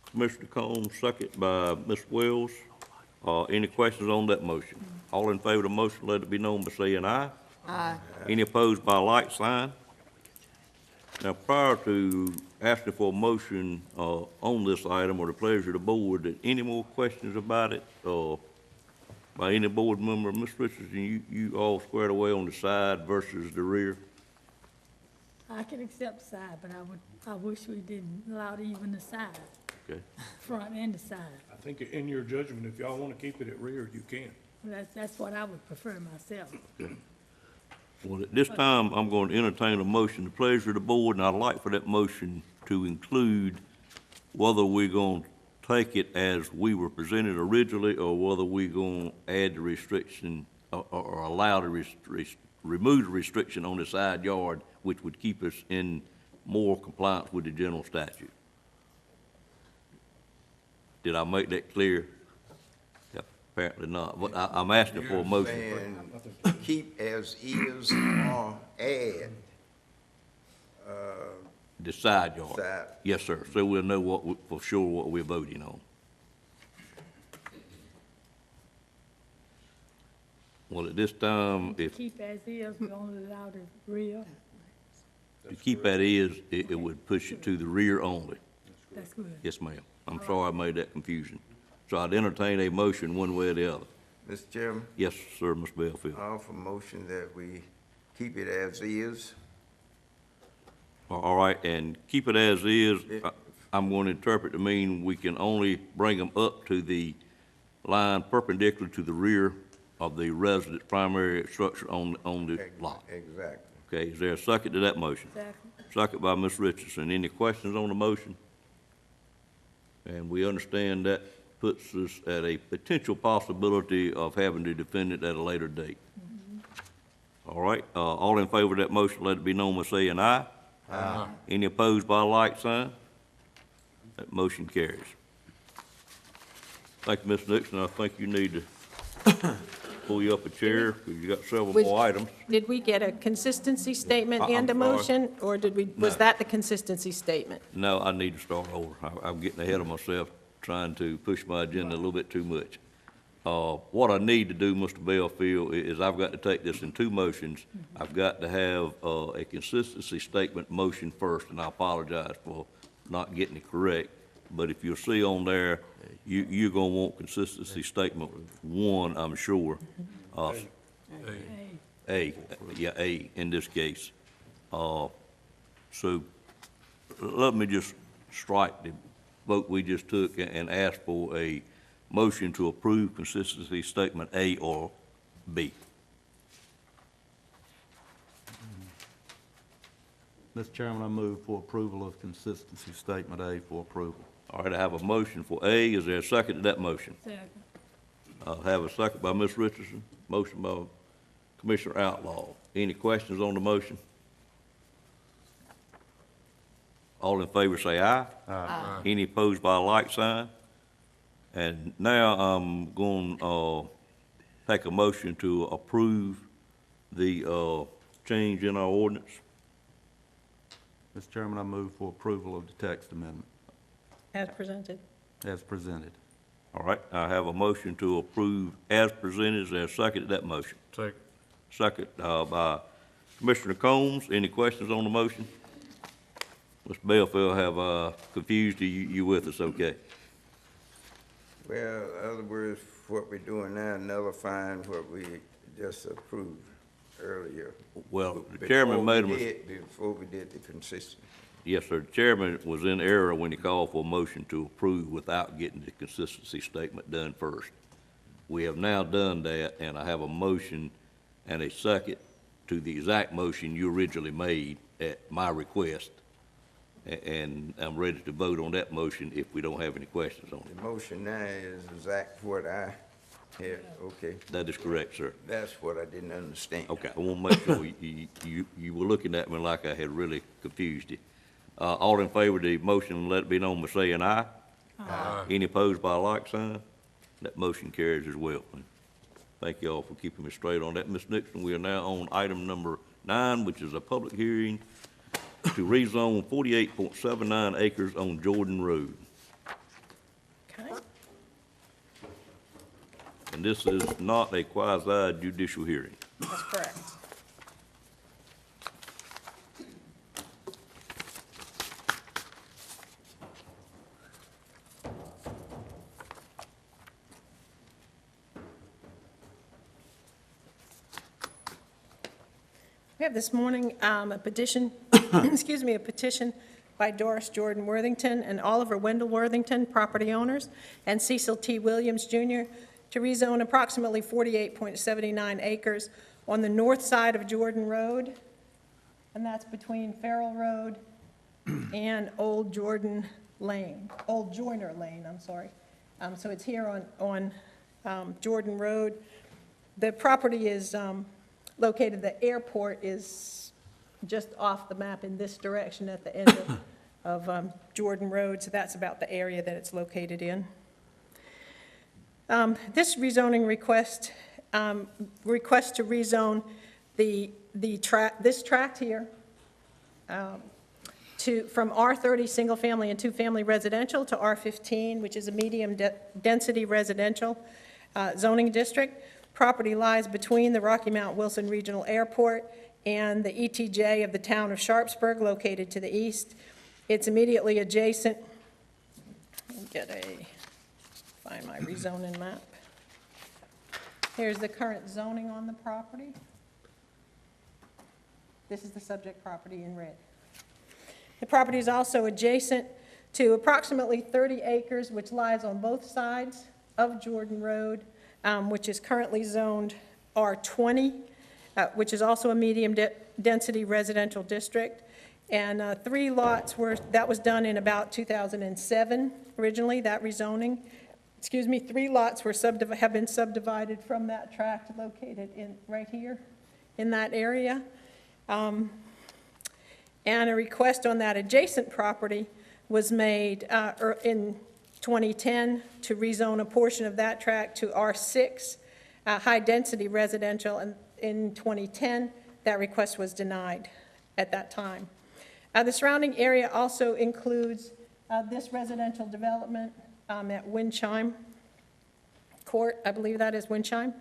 Speaker 1: Commissioner Combs, second by Ms. Wells. Any questions on that motion? All in favor of the motion, let it be known by saying aye.
Speaker 10: Aye.
Speaker 1: Any opposed by a like sign? Now, prior to asking for a motion on this item or the pleasure of the board, any more questions about it by any board member? Ms. Richardson, you all squared away on the side versus the rear?
Speaker 11: I can accept side, but I wish we didn't allow even the side,
Speaker 1: Okay.
Speaker 11: front and the side.
Speaker 12: I think in your judgment, if y'all want to keep it at rear, you can.
Speaker 11: That's what I would prefer myself.
Speaker 1: Well, at this time, I'm going to entertain a motion, the pleasure of the board, and I'd like for that motion to include whether we're going to take it as we were presented originally, or whether we're going to add the restriction, or allow the remove the restriction on the side yard, which would keep us in more compliance with the general statute. Did I make that clear? Apparently not, but I'm asking for a motion.
Speaker 6: Saying keep as is or add,
Speaker 1: The side yard.
Speaker 6: side.
Speaker 1: Yes, sir, so we'll know for sure what we're voting on. Well, at this time, if
Speaker 11: Keep as is, we only allow the rear.
Speaker 1: to keep that is, it would push it to the rear only.
Speaker 11: That's good.
Speaker 1: Yes, ma'am. I'm sorry I made that confusion. So I'd entertain a motion one way or the other.
Speaker 6: Mr. Chairman,
Speaker 1: Yes, sir, Ms. Belfield.
Speaker 6: I offer motion that we keep it as is.
Speaker 1: All right, and keep it as is. I'm going to interpret to mean we can only bring them up to the line perpendicular to the rear of the resident's primary structure on the lot.
Speaker 6: Exactly.
Speaker 1: Okay, is there a second to that motion?
Speaker 11: Exactly.
Speaker 1: Second by Ms. Richardson. Any questions on the motion? And we understand that puts us at a potential possibility of having to defend it at a later date. All right, all in favor of that motion, let it be known by saying aye. Aye. Any opposed by a like sign? That motion carries. Thank you, Ms. Nixon. I think you need to pull you up a chair, because you got several more items.
Speaker 10: Did we get a consistency statement and a
Speaker 1: I'm sorry.
Speaker 10: motion, or was
Speaker 1: No.
Speaker 10: that the consistency statement?
Speaker 1: No, I need to start over. I'm getting ahead of myself, trying to push my agenda a little bit too much. What I need to do, Mr. Belfield, is I've got to take this in two motions. I've got to have a consistency statement motion first, and I apologize for not getting it correct. But if you'll see on there, you're gonna want consistency statement one, I'm sure.
Speaker 11: Hey,
Speaker 1: A in this case. So let me just strike the vote we just took and ask for a motion to approve consistency statement A or B.
Speaker 3: Mr. Chairman, I move for approval of consistency statement A for approval.
Speaker 1: All right, I have a motion for A. Is there a second to that motion?
Speaker 11: second.
Speaker 1: I have a second by Ms. Richardson, motion by Commissioner Outlaw. Any questions on the motion? All in favor say aye. Aye. Any opposed by a like sign? And now I'm going to take a motion to approve the change in our ordinance.
Speaker 3: Mr. Chairman, I move for approval of the text amendment
Speaker 10: As presented.
Speaker 3: as presented.
Speaker 1: All right, I have a motion to approve as presented. Is there a second to that motion?
Speaker 5: Second.
Speaker 1: Second by Commissioner Combs. Any questions on the motion? Mr. Belfield have confused you, you with us, okay?
Speaker 6: Well, in other words, what we're doing now, nullifying what we just approved earlier.
Speaker 1: Well, the chairman made a
Speaker 6: Before we did the consistency.
Speaker 1: Yes, sir. The chairman was in error when he called for a motion to approve without getting the consistency statement done first. We have now done that, and I have a motion and a second to the exact motion you originally made at my request. And I'm ready to vote on that motion if we don't have any questions on it.
Speaker 6: The motion now is exact what I had, okay.
Speaker 1: That is correct, sir.
Speaker 6: That's what I didn't understand.
Speaker 1: Okay, I want to make sure you were looking at me like I had really confused you. All in favor of the motion, let it be known by saying aye. Aye. Any opposed by a like sign? That motion carries as well. Thank you all for keeping me straight on that. Ms. Nixon, we are now on item number 9, which is a public hearing to rezone 48.79 acres on Jordan Road.
Speaker 10: Okay.
Speaker 1: And this is not a quasi judicial hearing.
Speaker 10: That's correct. We have this morning a petition, excuse me, a petition by Doris Jordan Worthington and Oliver Wendell Worthington, property owners, and Cecil T. Williams, Jr., to rezone approximately 48.79 acres on the north side of Jordan Road, and that's between Farrell Road and Old Jordan Lane, Old Joyner Lane, I'm sorry. So it's here on Jordan Road. The property is located, the airport is just off the map in this direction at the end of Jordan Road, so that's about the area that it's located in. This rezoning request to rezone this tract here from R30 single-family and two-family residential to R15, which is a medium-density residential zoning district. Property lies between the Rocky Mount Wilson Regional Airport and the ETJ of the town of Sharpsburg, located to the east. It's immediately adjacent. Find my rezoning map. Here's the current zoning on the property. This is the subject property in red. The property is also adjacent to approximately 30 acres, which lies on both sides of Jordan Road, which is currently zoned R20, which is also a medium-density residential district. And 3 lots that was done in about 2007 originally, that rezoning. 3 lots have been subdivided from that tract located right here in that area. And a request on that adjacent property was made in 2010 to rezone a portion of that tract to R6, high-density residential, and in 2010, that request was denied at that time. The surrounding area also includes this residential development at Windchime Court, I believe that is Windchime,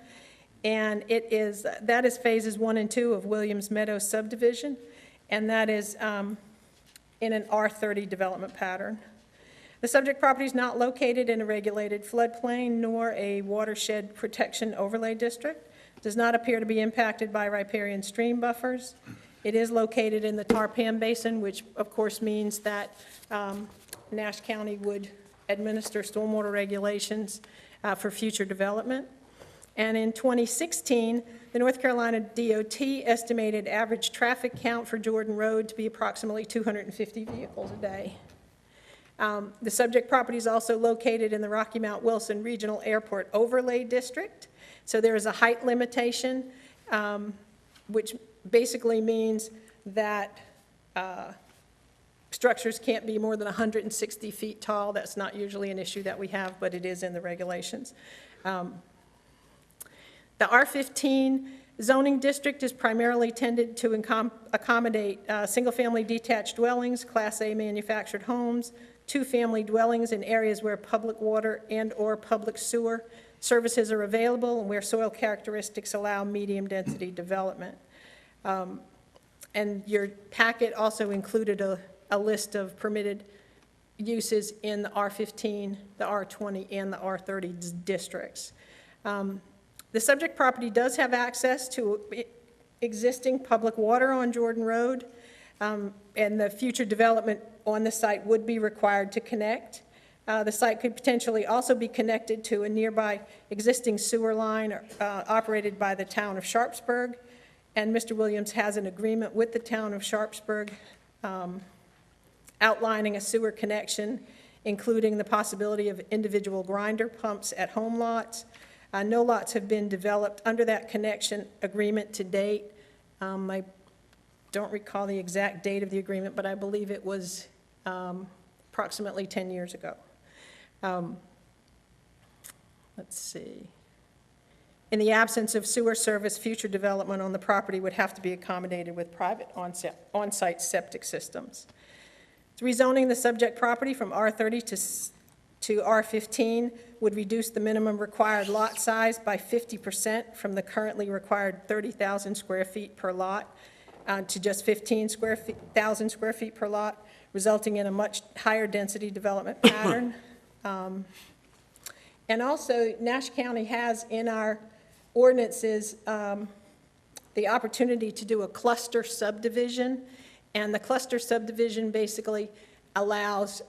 Speaker 10: and that is phases 1 and 2 of Williams Meadows subdivision, and that is in an R30 development pattern. The subject property is not located in a regulated floodplain nor a watershed protection overlay district. Does not appear to be impacted by riparian stream buffers. It is located in the Tarpon Basin, which of course means that Nash County would administer stormwater regulations for future development. And in 2016, the North Carolina DOT estimated average traffic count for Jordan Road to be approximately 250 vehicles a day. The subject property is also located in the Rocky Mount Wilson Regional Airport Overlay District. So there is a height limitation, which basically means that structures can't be more than 160 feet tall. That's not usually an issue that we have, but it is in the regulations. The R15 zoning district is primarily tended to accommodate single-family detached dwellings, Class A manufactured homes, 2-family dwellings in areas where public water and/or public sewer services are available and where soil characteristics allow medium-density development. And your packet also included a a list of permitted uses in the R15, the R20, and the R30 districts. The subject property does have access to existing public water on Jordan Road, and the future development on the site would be required to connect. The site could potentially also be connected to a nearby existing sewer line operated by the town of Sharpsburg, and Mr. Williams has an agreement with the town of Sharpsburg outlining a sewer connection, including the possibility of individual grinder pumps at home lots. No lots have been developed under that connection agreement to date. I don't recall the exact date of the agreement, but I believe it was approximately 10 years ago. Let's see. In the absence of sewer service, future development on the property would have to be accommodated with private on-site septic systems. Rezoning the subject property from R30 to R15 would reduce the minimum required lot size by 50% from the currently required 30,000 square feet per lot to just 15,000 square feet per lot, resulting in a much higher density development pattern. And also, Nash County has in our ordinances the opportunity to do a cluster subdivision. And the cluster subdivision basically allows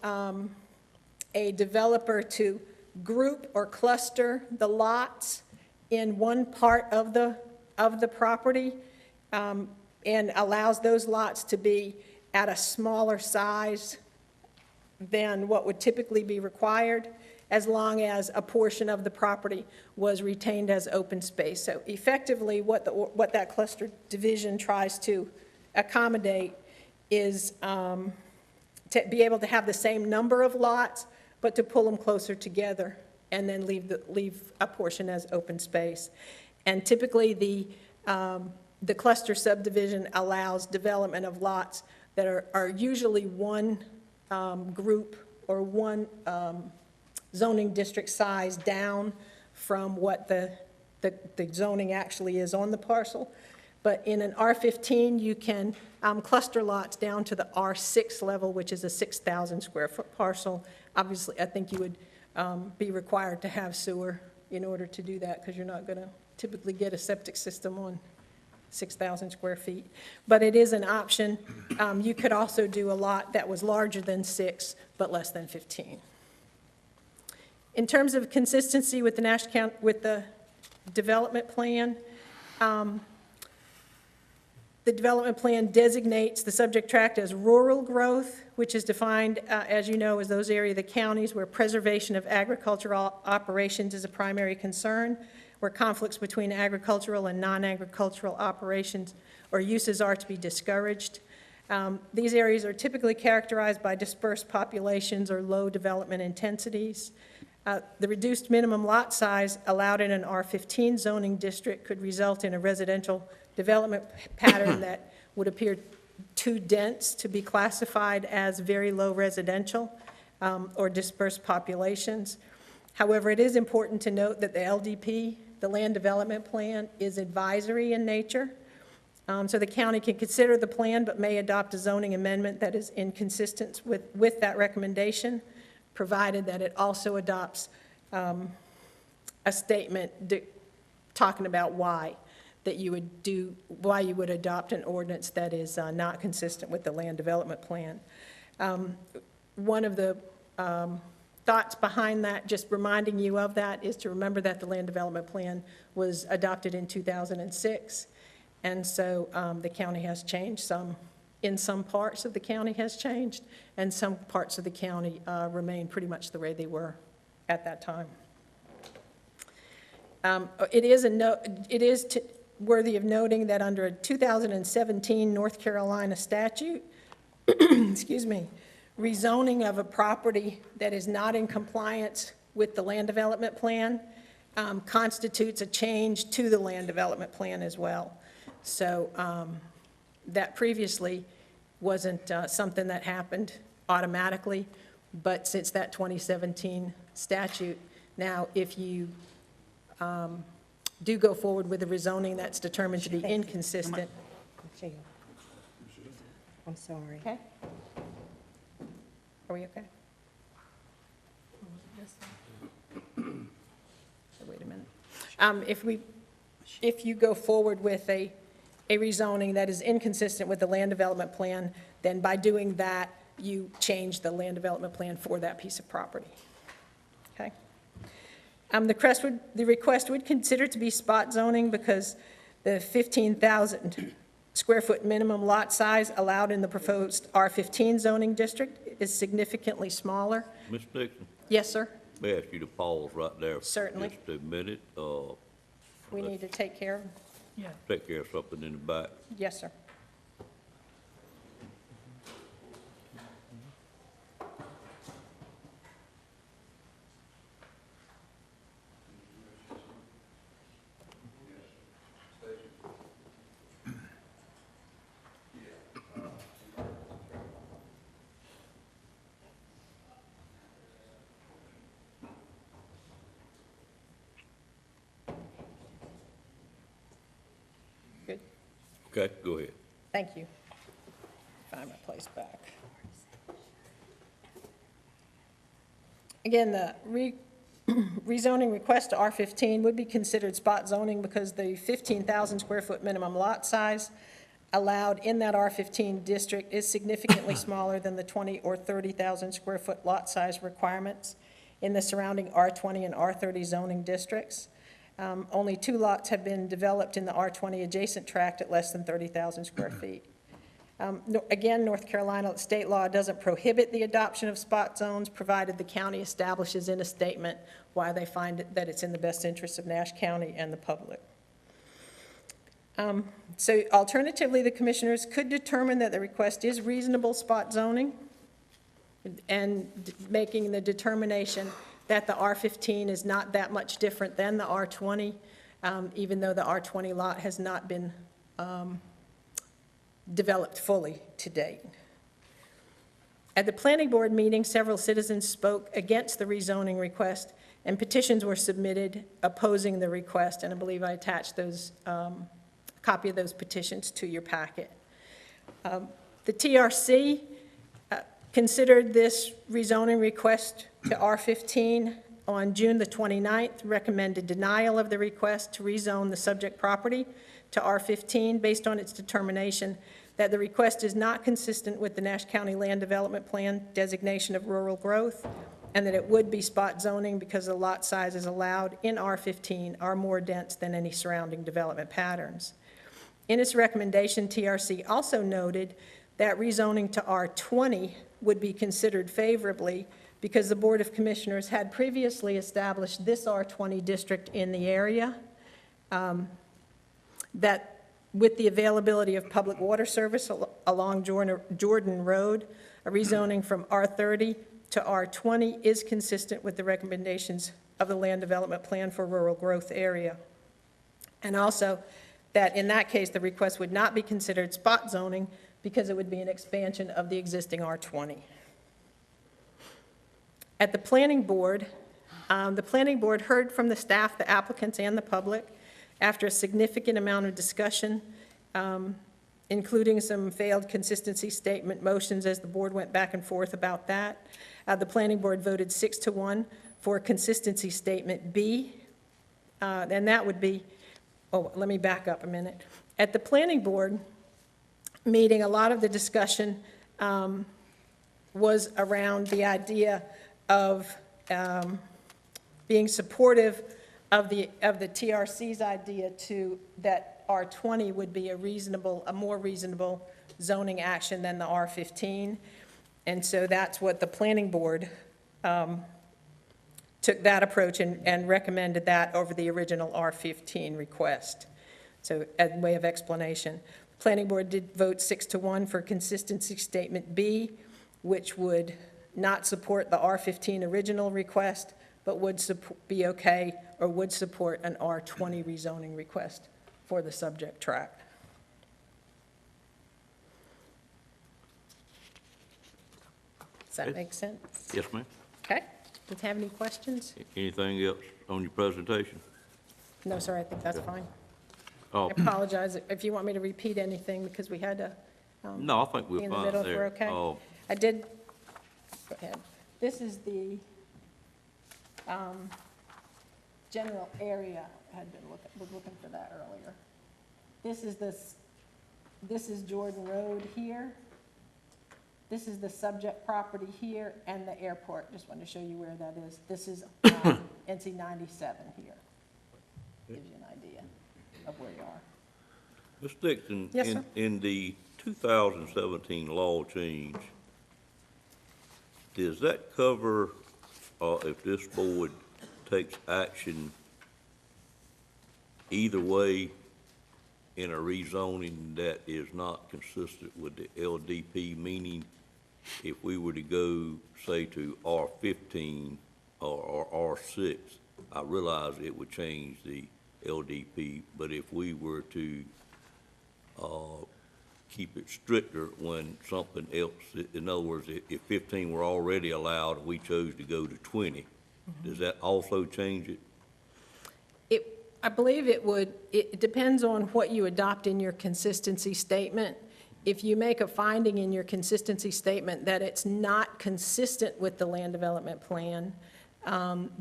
Speaker 10: a developer to group or cluster the lots in one part of the property and allows those lots to be at a smaller size than what would typically be required, as long as a portion of the property was retained as open space. So effectively, what that cluster division tries to accommodate is to be able to have the same number of lots, but to pull them closer together and then leave a portion as open space. And typically, the cluster subdivision allows development of lots that are usually one group or one zoning district size down from what the zoning actually is on the parcel. But in an R15, you can cluster lots down to the R6 level, which is a 6,000 square foot parcel. Obviously, I think you would be required to have sewer in order to do that, because you're not going to typically get a septic system on 6,000 square feet. But it is an option. You could also do a lot that was larger than 6, but less than 15. In terms of consistency with the Nash County, with the development plan, the development plan designates the subject tract as rural growth, which is defined, as you know, as those areas of the counties where preservation of agricultural operations is a primary concern, where conflicts between agricultural and non-agricultural operations or uses are to be discouraged. These areas are typically characterized by dispersed populations or low development intensities. The reduced minimum lot size allowed in an R15 zoning district could result in a residential development pattern that would appear too dense to be classified as very low residential or dispersed populations. However, it is important to note that the LDP, the Land Development Plan, is advisory in nature. So the county can consider the plan but may adopt a zoning amendment that is inconsistent with that recommendation, provided that it also adopts a statement talking about why you would adopt an ordinance that is not consistent with the land development plan. One of the thoughts behind that, just reminding you of that, is to remember that the land development plan was adopted in 2006, and so the county has changed in some parts of the county has changed, and some parts of the county remain pretty much the way they were at that time. It is worthy of noting that under a 2017 North Carolina statute, excuse me, rezoning of a property that is not in compliance with the land development plan constitutes a change to the land development plan as well. So that previously wasn't something that happened automatically, but since that 2017 statute, now if you do go forward with a rezoning that's determined to be inconsistent.
Speaker 9: I'm sorry.
Speaker 10: Okay. Are we okay? Wait a minute. If you go forward with a rezoning that is inconsistent with the land development plan, then by doing that, you change the land development plan for that piece of property. Okay? The request would consider to be spot zoning because the 15,000 square foot minimum lot size allowed in the proposed R15 zoning district is significantly smaller.
Speaker 1: Ms. Dixon,
Speaker 10: Yes, sir?
Speaker 1: may I ask you to pause right there? for
Speaker 10: Certainly.
Speaker 1: Just a minute,
Speaker 10: We need to take care of,
Speaker 11: Yeah.
Speaker 1: take care of something in the back.
Speaker 10: yes, sir. Good,
Speaker 1: Okay, go ahead.
Speaker 10: thank you. Find my place back. Again, the rezoning request to R15 would be considered spot zoning because the 15,000 square foot minimum lot size allowed in that R15 district is significantly smaller than the 20 or 30,000 square foot lot size requirements in the surrounding R20 and R30 zoning districts. Only 2 lots have been developed in the R20 adjacent tract at less than 30,000 square feet. Again, North Carolina state law doesn't prohibit the adoption of spot zones, provided the county establishes in a statement why they find that it's in the best interest of Nash County and the public. So alternatively, the commissioners could determine that the request is reasonable spot zoning and making the determination that the R15 is not that much different than the R20, even though the R20 lot has not been developed fully to date. At the planning board meeting, several citizens spoke against the rezoning request, and petitions were submitted opposing the request, and I believe I attached those, copy of those petitions to your packet. The TRC considered this rezoning request to R15 on June the 29th, recommended denial of the request to rezone the subject property to R15 based on its determination that the request is not consistent with the Nash County Land Development Plan designation of rural growth, and that it would be spot zoning because the lot sizes allowed in R15 are more dense than any surrounding development patterns. In its recommendation, TRC also noted that rezoning to R20 would be considered favorably because the Board of Commissioners had previously established this R20 district in the area, that with the availability of public water service along Jordan Road, a rezoning from R30 to R20 is consistent with the recommendations of the Land Development Plan for Rural Growth Area. And also that in that case, the request would not be considered spot zoning because it would be an expansion of the existing R20. At the planning board heard from the staff, the applicants, and the public after a significant amount of discussion, including some failed consistency statement motions as the board went back and forth about that. The planning board voted 6-1 for consistency statement B, and that would be, let me back up a minute. At the planning board meeting, a lot of the discussion was around the idea of being supportive of the TRC's idea that R20 would be a more reasonable zoning action than the R15. And so that's what the planning board took that approach and recommended that over the original R15 request. So as a way of explanation, the planning board did vote 6-1 for consistency statement B, which would not support the R15 original request, but would be okay or would support an R20 rezoning request for the subject tract. Does that make sense?
Speaker 1: Yes, ma'am.
Speaker 10: Okay. Does you have any questions?
Speaker 1: Anything else on your presentation?
Speaker 10: No, sir, I think that's fine.
Speaker 1: Oh,
Speaker 10: I apologize if you want me to repeat anything because we had to
Speaker 1: no, I think
Speaker 10: be
Speaker 1: we're
Speaker 10: in the
Speaker 1: fine
Speaker 10: middle if
Speaker 1: there.
Speaker 10: we're okay.
Speaker 1: Oh,
Speaker 10: I did, go ahead. This is the general area. I had been looking for that earlier. This is Jordan Road here. This is the subject property here and the airport. Just wanted to show you where that is. This is NC 97 here. Gives you an idea of where you are.
Speaker 1: Ms. Dixon?
Speaker 10: Yes, sir.
Speaker 1: In the 2017 law change, does that cover, if this board takes action either way in a rezoning that is not consistent with the LDP, meaning if we were to go, say, to R15 or R6, I realize it would change the LDP, but if we were to keep it stricter when something else, in other words, if 15 were already allowed and we chose to go to 20, does that also change it?
Speaker 10: I believe it would. It depends on what you adopt in your consistency statement. If you make a finding in your consistency statement that it's not consistent with the land development plan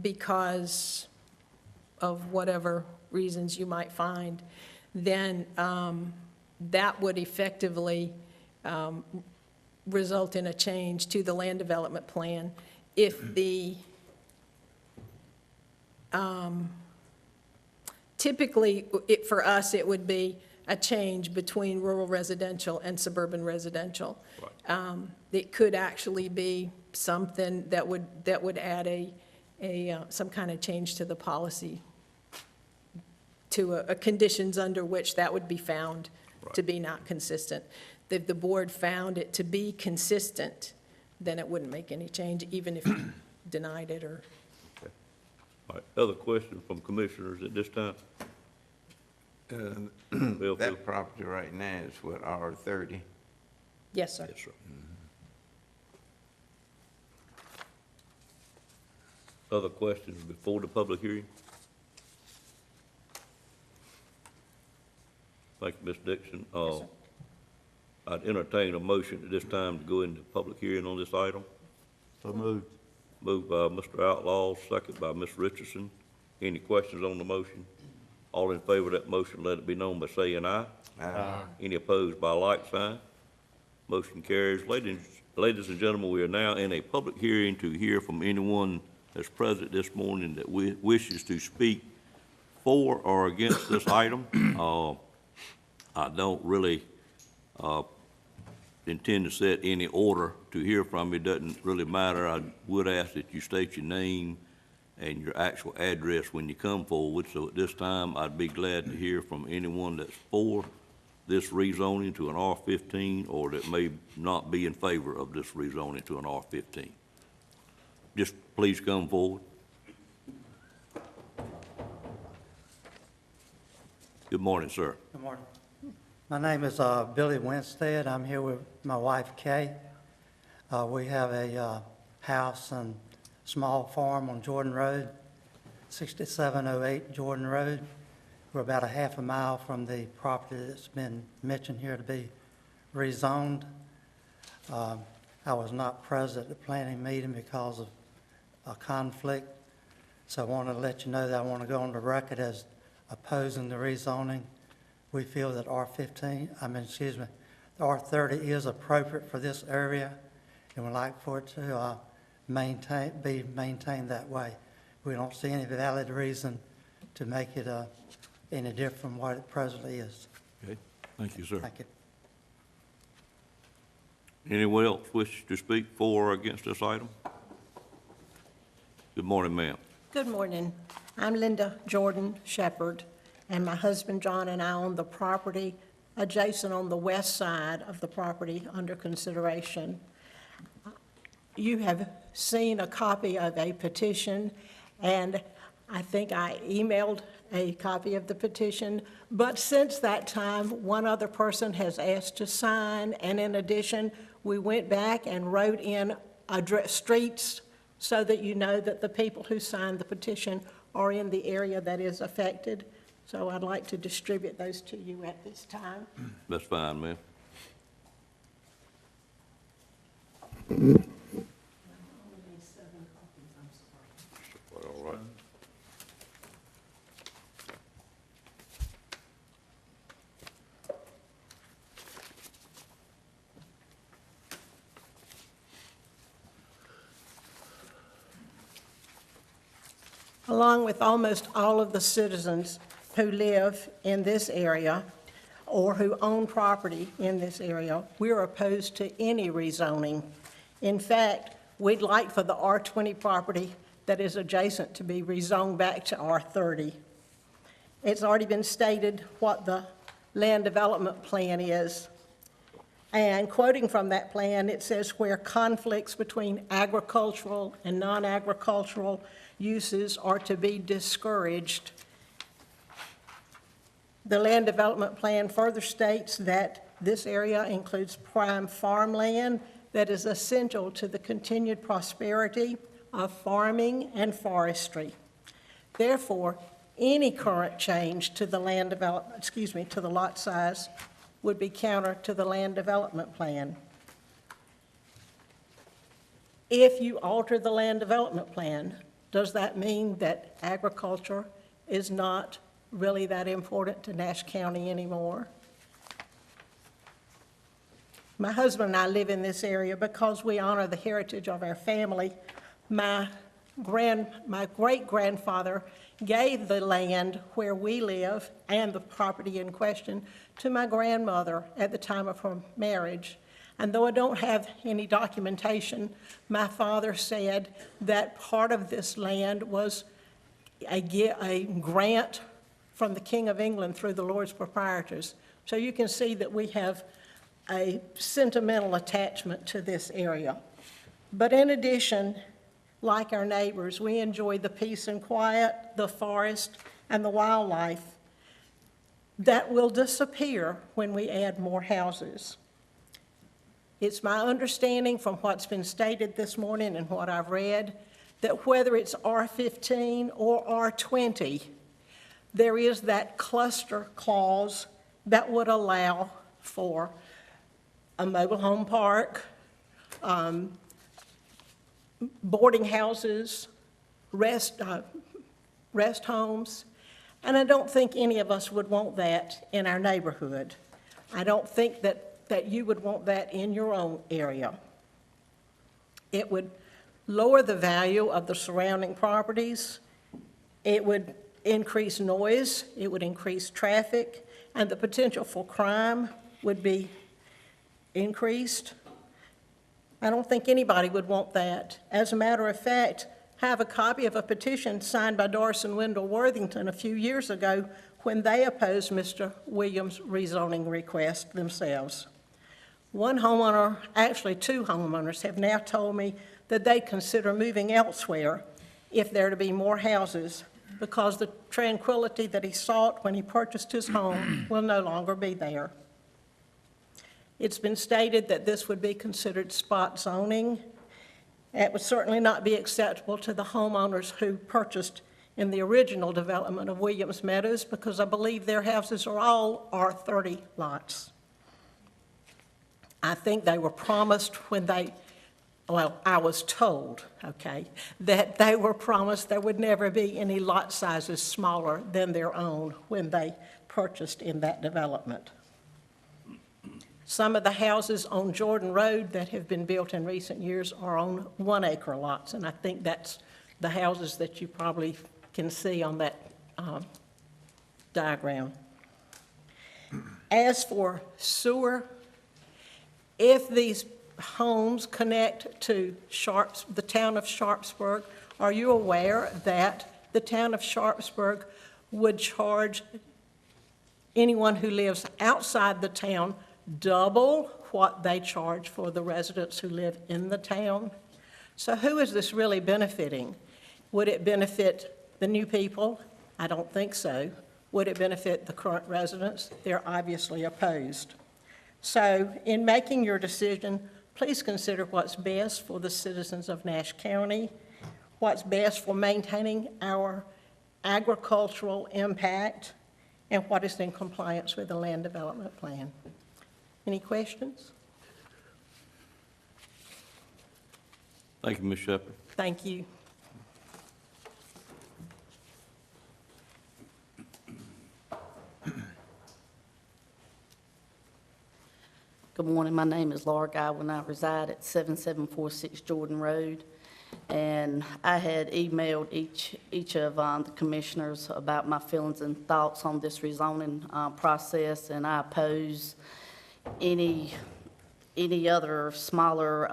Speaker 10: because of whatever reasons you might find, then that would effectively result in a change to the land development plan. If the typically, for us, it would be a change between rural residential and suburban residential.
Speaker 1: Right.
Speaker 10: It could actually be something that would add some kind of change to the policy, to a conditions under which that would be found to be not consistent. If the board found it to be consistent, then it wouldn't make any change, even if you denied it or.
Speaker 1: All right, other questions from commissioners at this time?
Speaker 6: That property right now is what, R30?
Speaker 10: Yes, sir.
Speaker 1: Yes, sir. Other questions before the public hearing? Thank you, Ms. Dixon.
Speaker 10: Yes, sir.
Speaker 1: I'd entertain a motion at this time to go into public hearing on this item.
Speaker 3: So moved.
Speaker 1: Moved by Mr. Outlaw, second by Ms. Richardson. Any questions on the motion? All in favor of that motion, let it be known by saying aye.
Speaker 6: Aye.
Speaker 1: Any opposed by like sign? Motion carries. Ladies and gentlemen, we are now in a public hearing to hear from anyone that's present this morning that wishes to speak for or against this item. I don't really intend to set any order to hear from you. It doesn't really matter. I would ask that you state your name and your actual address when you come forward. So at this time, I'd be glad to hear from anyone that's for this rezoning to an R15 or that may not be in favor of this rezoning to an R15. Just please come forward. Good morning, sir.
Speaker 13: Good morning. My name is Billy Winstead. I'm here with my wife, Kay. We have a house and small farm on Jordan Road, 6708 Jordan Road. We're about a half a mile from the property that's been mentioned here to be rezoned. I was not present at the planning meeting because of a conflict, so I want to let you know that I want to go on the record as opposing the rezoning. We feel that the R30 is appropriate for this area, and would like for it to be maintained that way. We don't see any valid reason to make it any different from what it presently is.
Speaker 1: Okay, thank you, sir.
Speaker 13: Thank you.
Speaker 1: Anyone else wish to speak for or against this item? Good morning, ma'am.
Speaker 14: Good morning. I'm Linda Jordan Shepherd, and my husband John and I own the property adjacent on the west side of the property under consideration. You have seen a copy of a petition, and I think I emailed a copy of the petition, but since that time, one other person has asked to sign, and in addition, we went back and wrote in streets so that you know that the people who signed the petition are in the area that is affected. So I'd like to distribute those to you at this time.
Speaker 1: That's fine, ma'am.
Speaker 14: along with almost all of the citizens who live in this area or who own property in this area, we're opposed to any rezoning. In fact, we'd like for the R20 property that is adjacent to be rezoned back to R30. It's already been stated what the land development plan is. And quoting from that plan, it says where conflicts between agricultural and non-agricultural uses are to be discouraged. The land development plan further states that this area includes prime farmland that is essential to the continued prosperity of farming and forestry. Therefore, any current change to the land development, to the lot size would be counter to the land development plan. If you alter the land development plan, does that mean that agriculture is not really that important to Nash County anymore? My husband and I live in this area because we honor the heritage of our family. My great-grandfather gave the land where we live and the property in question to my grandmother at the time of her marriage. And though I don't have any documentation, my father said that part of this land was a grant from the King of England through the Lord's proprietors. So you can see that we have a sentimental attachment to this area. But in addition, like our neighbors, we enjoy the peace and quiet, the forest, and the wildlife that will disappear when we add more houses. It's my understanding from what's been stated this morning and what I've read that whether it's R15 or R20, there is that cluster clause that would allow for a mobile home park, boarding houses, rest homes, and I don't think any of us would want that in our neighborhood. I don't think that you would want that in your own area. It would lower the value of the surrounding properties. It would increase noise. It would increase traffic, and the potential for crime would be increased. I don't think anybody would want that. As a matter of fact, I have a copy of a petition signed by Doris and Wendell Worthington a few years ago when they opposed Mr. Williams' rezoning request themselves. One homeowner, actually two homeowners, have now told me that they consider moving elsewhere if there are to be more houses because the tranquility that he sought when he purchased his home will no longer be there. It's been stated that this would be considered spot zoning. It would certainly not be acceptable to the homeowners who purchased in the original development of Williams Meadows because I believe their houses are all R30 lots. I think they were promised when they, well, I was told, okay, that they were promised there would never be any lot sizes smaller than their own when they purchased in that development. Some of the houses on Jordan Road that have been built in recent years are on 1 acre lots, and I think that's the houses that you probably can see on that diagram. As for sewer, if these homes connect to the town of Sharpsburg, are you aware that the town of Sharpsburg would charge anyone who lives outside the town double what they charge for the residents who live in the town? So who is this really benefiting? Would it benefit the new people? I don't think so. Would it benefit the current residents? They're obviously opposed. So in making your decision, please consider what's best for the citizens of Nash County, what's best for maintaining our agricultural impact, and what is in compliance with the land development plan. Any questions?
Speaker 1: Thank you, Ms. Shepherd.
Speaker 14: Thank you.
Speaker 9: Good morning, my name is Laura Godwin. I reside at 7746 Jordan Road.
Speaker 15: And I had emailed each of the commissioners about my feelings and thoughts on this rezoning process, and I oppose any other smaller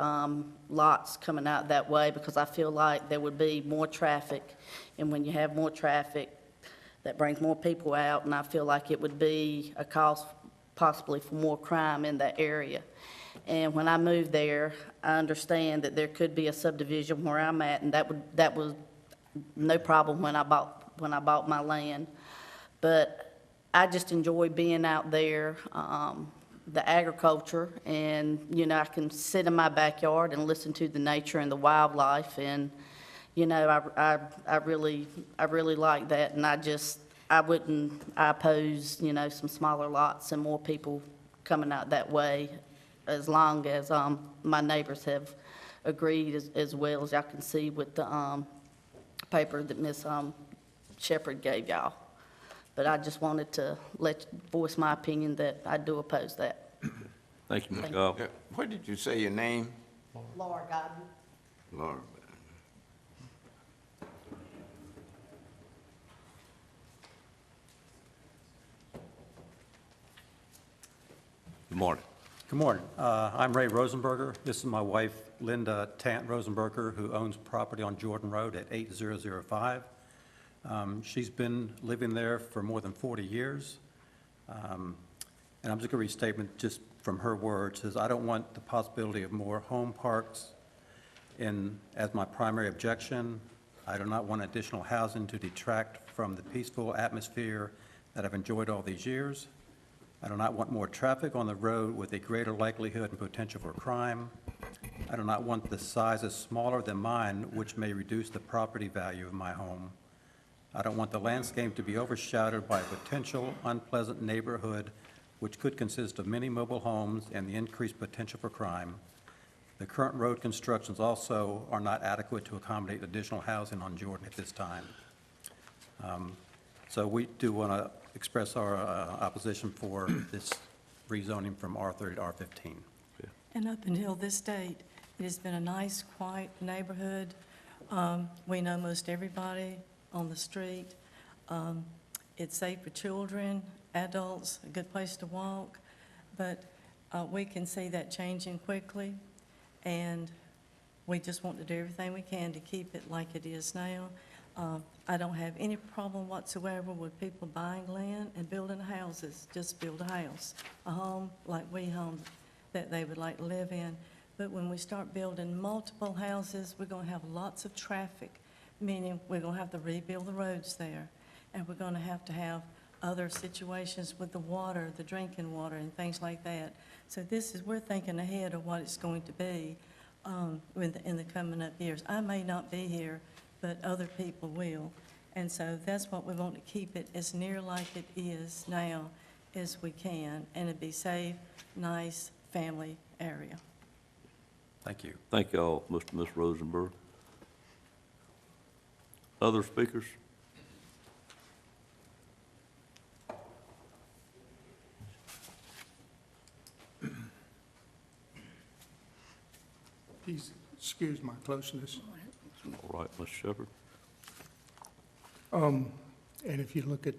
Speaker 15: lots coming out that way, because I feel like there would be more traffic, and when you have more traffic, that brings more people out, and I feel like it would be a cause possibly for more crime in that area. And when I moved there, I understand that there could be a subdivision where I'm at, and that was no problem when I bought my land. But I just enjoy being out there, the agriculture, and, you know, I can sit in my backyard and listen to the nature and the wildlife, and, you know, I really like that, and I oppose, you know, some smaller lots and more people coming out that way, as long as, my neighbors have agreed as well, as y'all can see with the, paper that Ms. Shepherd gave y'all. But I just wanted to voice my opinion that I do oppose that.
Speaker 1: Thank you, Ms. Goff.
Speaker 6: What did you say your name?
Speaker 15: Laura Godden.
Speaker 6: Laura.
Speaker 1: Good morning.
Speaker 16: Good morning. I'm Ray Rosenberger. This is my wife, Linda Tant Rosenberger, who owns property on Jordan Road at 8005. She's been living there for more than 40 years. And I'm just going to read a statement just from her words. Says, I don't want the possibility of more home parks as my primary objection. I do not want additional housing to detract from the peaceful atmosphere that I've enjoyed all these years. I do not want more traffic on the road with a greater likelihood and potential for crime. I do not want the sizes smaller than mine, which may reduce the property value of my home. I don't want the landscape to be overshadowed by a potential unpleasant neighborhood, which could consist of many mobile homes and the increased potential for crime. The current road constructions also are not adequate to accommodate additional housing on Jordan at this time. So we do want to express our opposition for this rezoning from R30 to R15.
Speaker 17: And up until this date, it has been a nice, quiet neighborhood. We know most everybody on the street. It's safe for children, adults, a good place to walk. But we can see that changing quickly, and we just want to do everything we can to keep it like it is now. I don't have any problem whatsoever with people buying land and building houses. Just build a house, a home like we home that they would like to live in. But when we start building multiple houses, we're going to have lots of traffic, meaning we're going to have to rebuild the roads there. And we're going to have other situations with the water, the drinking water and things like that. So we're thinking ahead of what it's going to be in the coming up years. I may not be here, but other people will. And so that's what we want to keep it as near like it is now as we can, and it'd be safe, nice, family area.
Speaker 16: Thank you.
Speaker 1: Thank you all, Mr. and Ms. Rosenberg. Other speakers?
Speaker 18: Please excuse my closeness.
Speaker 1: All right, Ms. Shepherd.
Speaker 18: And if you look at,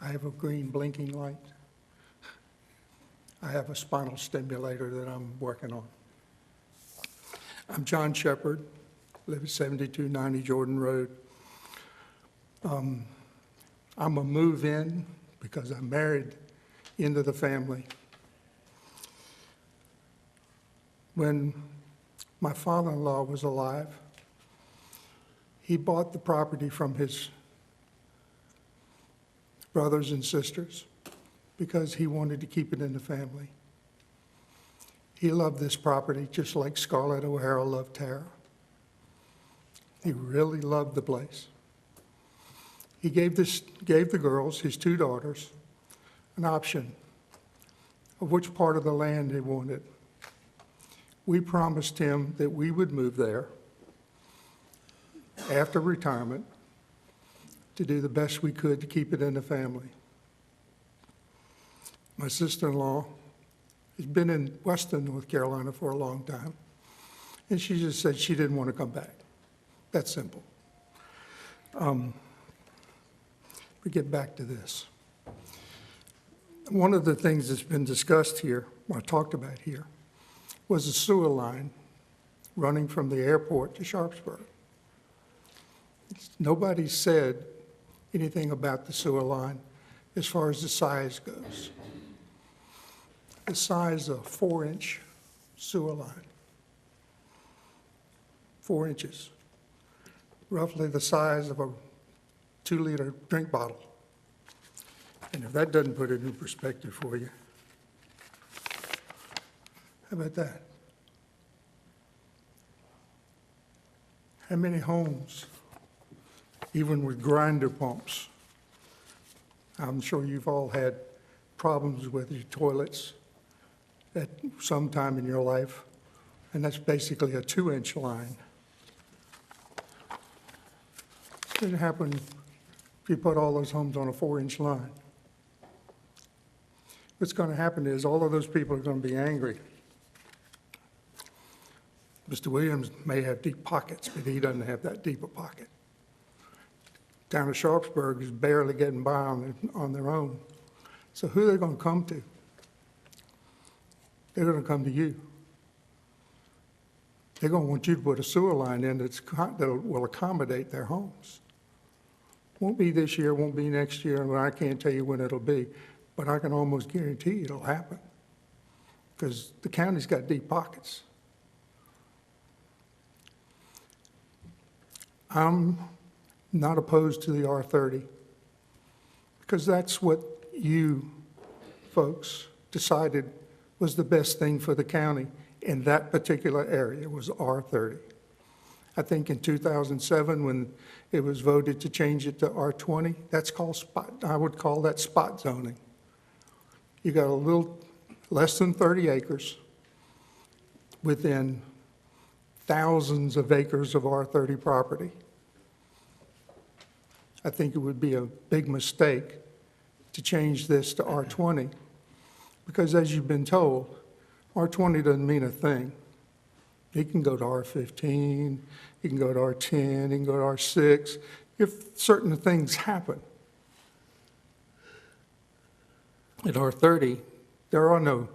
Speaker 18: I have a green blinking light. I have a spinal stimulator that I'm working on. I'm John Shepherd, live at 7290 Jordan Road. I'm a move-in because I'm married into the family. When my father-in-law was alive, he bought the property from his brothers and sisters because he wanted to keep it in the family. He loved this property just like Scarlett O'Hara loved Tara. He really loved the place. He gave the girls, his two daughters, an option of which part of the land they wanted. We promised him that we would move there after retirement to do the best we could to keep it in the family. My sister-in-law has been in Weston, North Carolina for a long time, and she just said she didn't want to come back. That simple. We get back to this. One of the things that's been discussed here, or talked about here, was a sewer line running from the airport to Sharpsburg. Nobody said anything about the sewer line as far as the size goes. The size of a 4-inch sewer line. 4 inches. Roughly the size of a 2-liter drink bottle. And if that doesn't put it in perspective for you, how about that? How many homes, even with grinder pumps, I'm sure you've all had problems with your toilets at some time in your life, and that's basically a 2-inch line. What's going to happen if you put all those homes on a 4-inch line? What's going to happen is all of those people are going to be angry. Mr. Williams may have deep pockets, but he doesn't have that deep a pocket. Town of Sharpsburg is barely getting by on their own. So who are they going to come to? They're going to come to you. They're going to want you to put a sewer line in that will accommodate their homes. Won't be this year, won't be next year, and I can't tell you when it'll be, but I can almost guarantee it'll happen because the county's got deep pockets. I'm not opposed to the R30 because that's what you folks decided was the best thing for the county in that particular area was R30. I think in 2007 when it was voted to change it to R20, that's called spot, I would call that spot zoning. You got a little less than 30 acres within thousands of acres of R30 property. I think it would be a big mistake to change this to R20 because as you've been told, R20 doesn't mean a thing. It can go to R15, it can go to R10, it can go to R6 if certain things happen. At R30, there are no,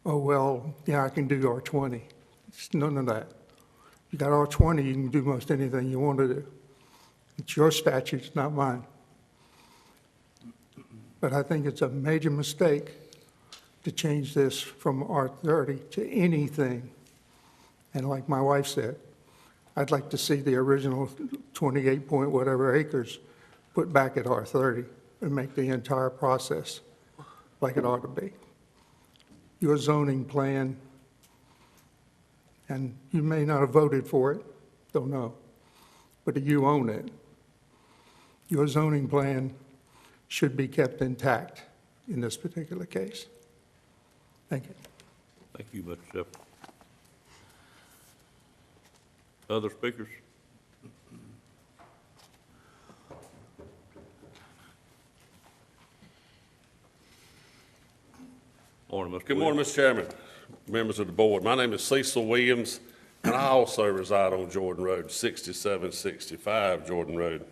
Speaker 18: oh, well, yeah, I can do R20. It's none of that. You got R20, you can do most anything you want to do. It's your statutes, not mine. But I think it's a major mistake to change this from R30 to anything. And like my wife said, I'd like to see the original 28 point whatever acres put back at R30 and make the entire process like it ought to be. Your zoning plan, and you may not have voted for it, don't know, but you own it. Your zoning plan should be kept intact in this particular case. Thank you.
Speaker 1: Thank you, Mr. Shepherd. Other speakers? Morning, Mr.
Speaker 19: Good morning, Mr. Chairman, members of the board. My name is Cecil Williams, and I also reside on Jordan Road, 6765 Jordan Road.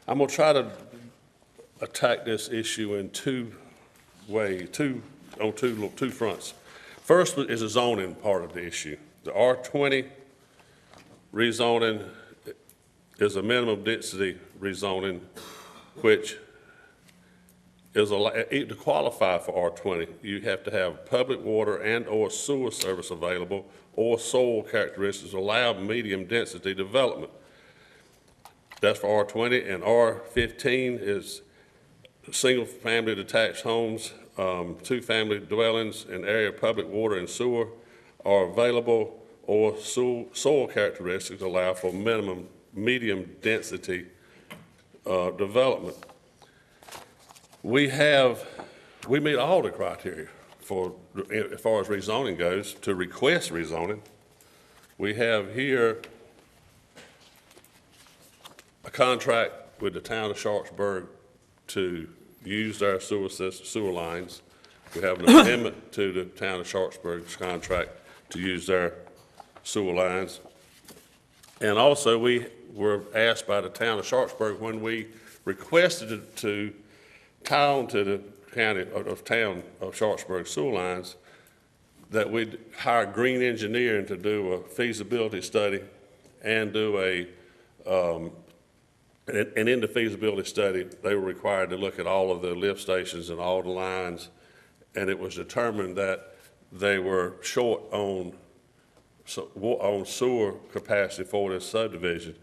Speaker 19: I'm going to try to attack this issue in two fronts. First is the zoning part of the issue. The R20 rezoning is a minimum density rezoning, which is to qualify for R20, you have to have public water and or sewer service available or soil characteristics allow medium density development. That's for R20, and R15 is single family detached homes, 2-family dwellings, and area public water and sewer are available or soil characteristics allow for medium density development. We meet all the criteria for, as far as rezoning goes, to request rezoning. We have here a contract with the town of Sharpsburg to use their sewer lines. We have an amendment to the town of Sharpsburg's contract to use their sewer lines. And also, we were asked by the town of Sharpsburg when we requested it to tie on to the county of town of Sharpsburg sewer lines, that we'd hire green engineering to do a feasibility study and do and in the feasibility study, they were required to look at all of the lift stations and all the lines, and it was determined that they were short on sewer capacity for this subdivision,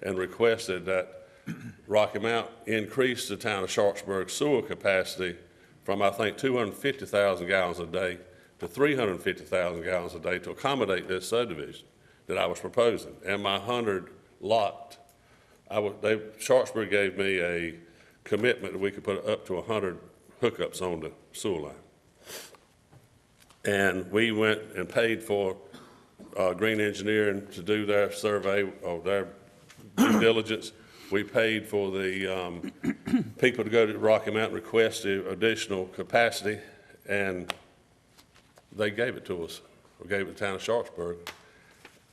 Speaker 19: and requested that Rocky Mount increase the town of Sharpsburg sewer capacity from, I think, 250,000 gallons a day to 350,000 gallons a day to accommodate this subdivision that I was proposing. And my 100 lot, Sharpsburg gave me a commitment that we could put up to 100 hookups on the sewer line. And we went and paid for Green Engineering to do their survey of their due diligence. We paid for the people to go to Rocky Mountain, request the additional capacity, and they gave it to us, or gave it to the town of Sharpsburg.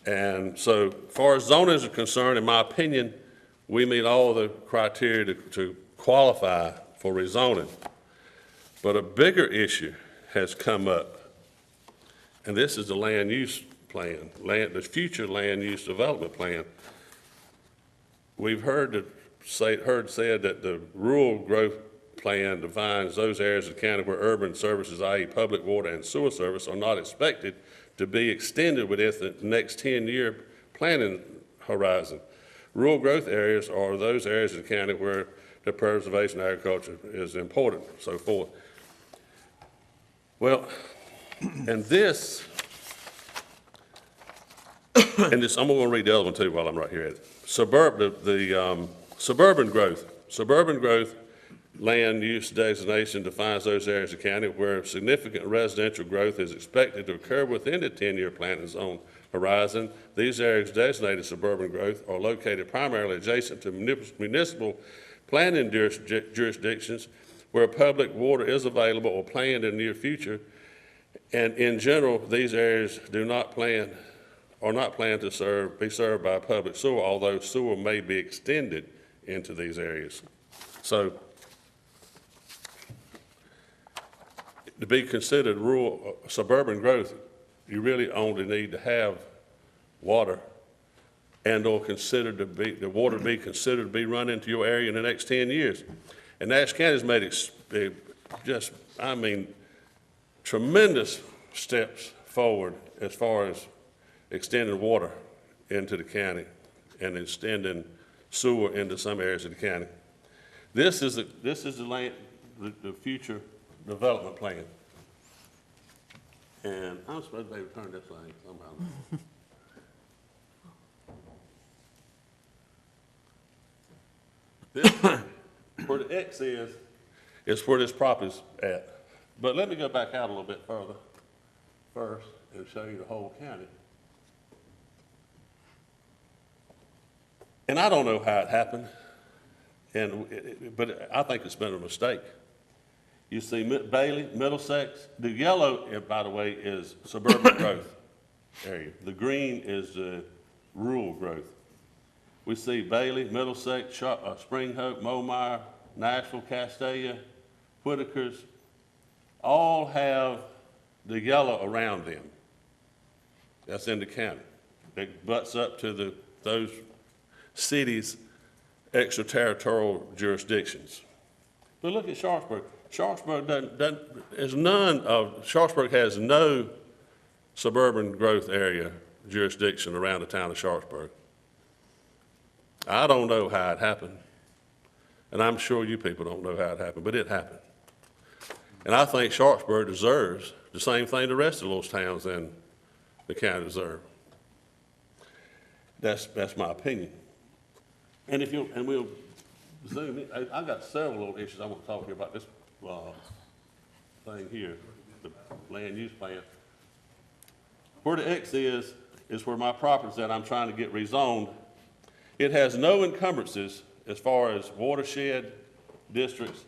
Speaker 19: And so, as far as zoning is concerned, in my opinion, we meet all the criteria to qualify for rezoning. But a bigger issue has come up, and this is the land use plan, the future land use development plan. We've heard said that the rural growth plan defines those areas of the county where urban services, i.e. public water and sewer service, are not expected to be extended within the next 10-year planning horizon. Rural growth areas are those areas of the county where the preservation of agriculture is important, so forth. Well, and this, I'm going to read the other one too while I'm right here at it. Suburban growth land use designation defines those areas of the county where significant residential growth is expected to occur within the 10-year planning zone horizon. These areas designated suburban growth are located primarily adjacent to municipal planning jurisdictions where public water is available or planned in the near future. And in general, these areas are not planned to be served by public sewer, although sewer may be extended into these areas. So, to be considered rural, suburban growth, you really only need to have water and/or the water be considered to be run into your area in the next 10 years. And Nash County's made tremendous steps forward as far as extending water into the county and extending sewer into some areas of the county. This is the future development plan. And I'm supposed to be able to turn this thing somehow. Where the X is where this property's at. But let me go back out a little bit further first and show you the whole county. And I don't know how it happened, but I think it's been a mistake. You see Bailey, Middlesex. The yellow, by the way, is suburban growth area. The green is the rural growth. We see Bailey, Middlesex, Spring Hope, Momire, Nashville, Castalia, Whitakers, all have the yellow around them. That's in the county. It butts up to those cities' extraterritorial jurisdictions. But look at Sharpsburg. Sharpsburg Sharpsburg has no suburban growth area jurisdiction around the town of Sharpsburg. I don't know how it happened, and I'm sure you people don't know how it happened, but it happened. And I think Sharpsburg deserves the same thing the rest of those towns in the county deserve. That's my opinion. And we'll zoom in. I've got several little issues I want to talk to you about this thing here, the land use plan. Where the X is where my property's at. I'm trying to get rezoned. It has no encumbrances as far as watershed districts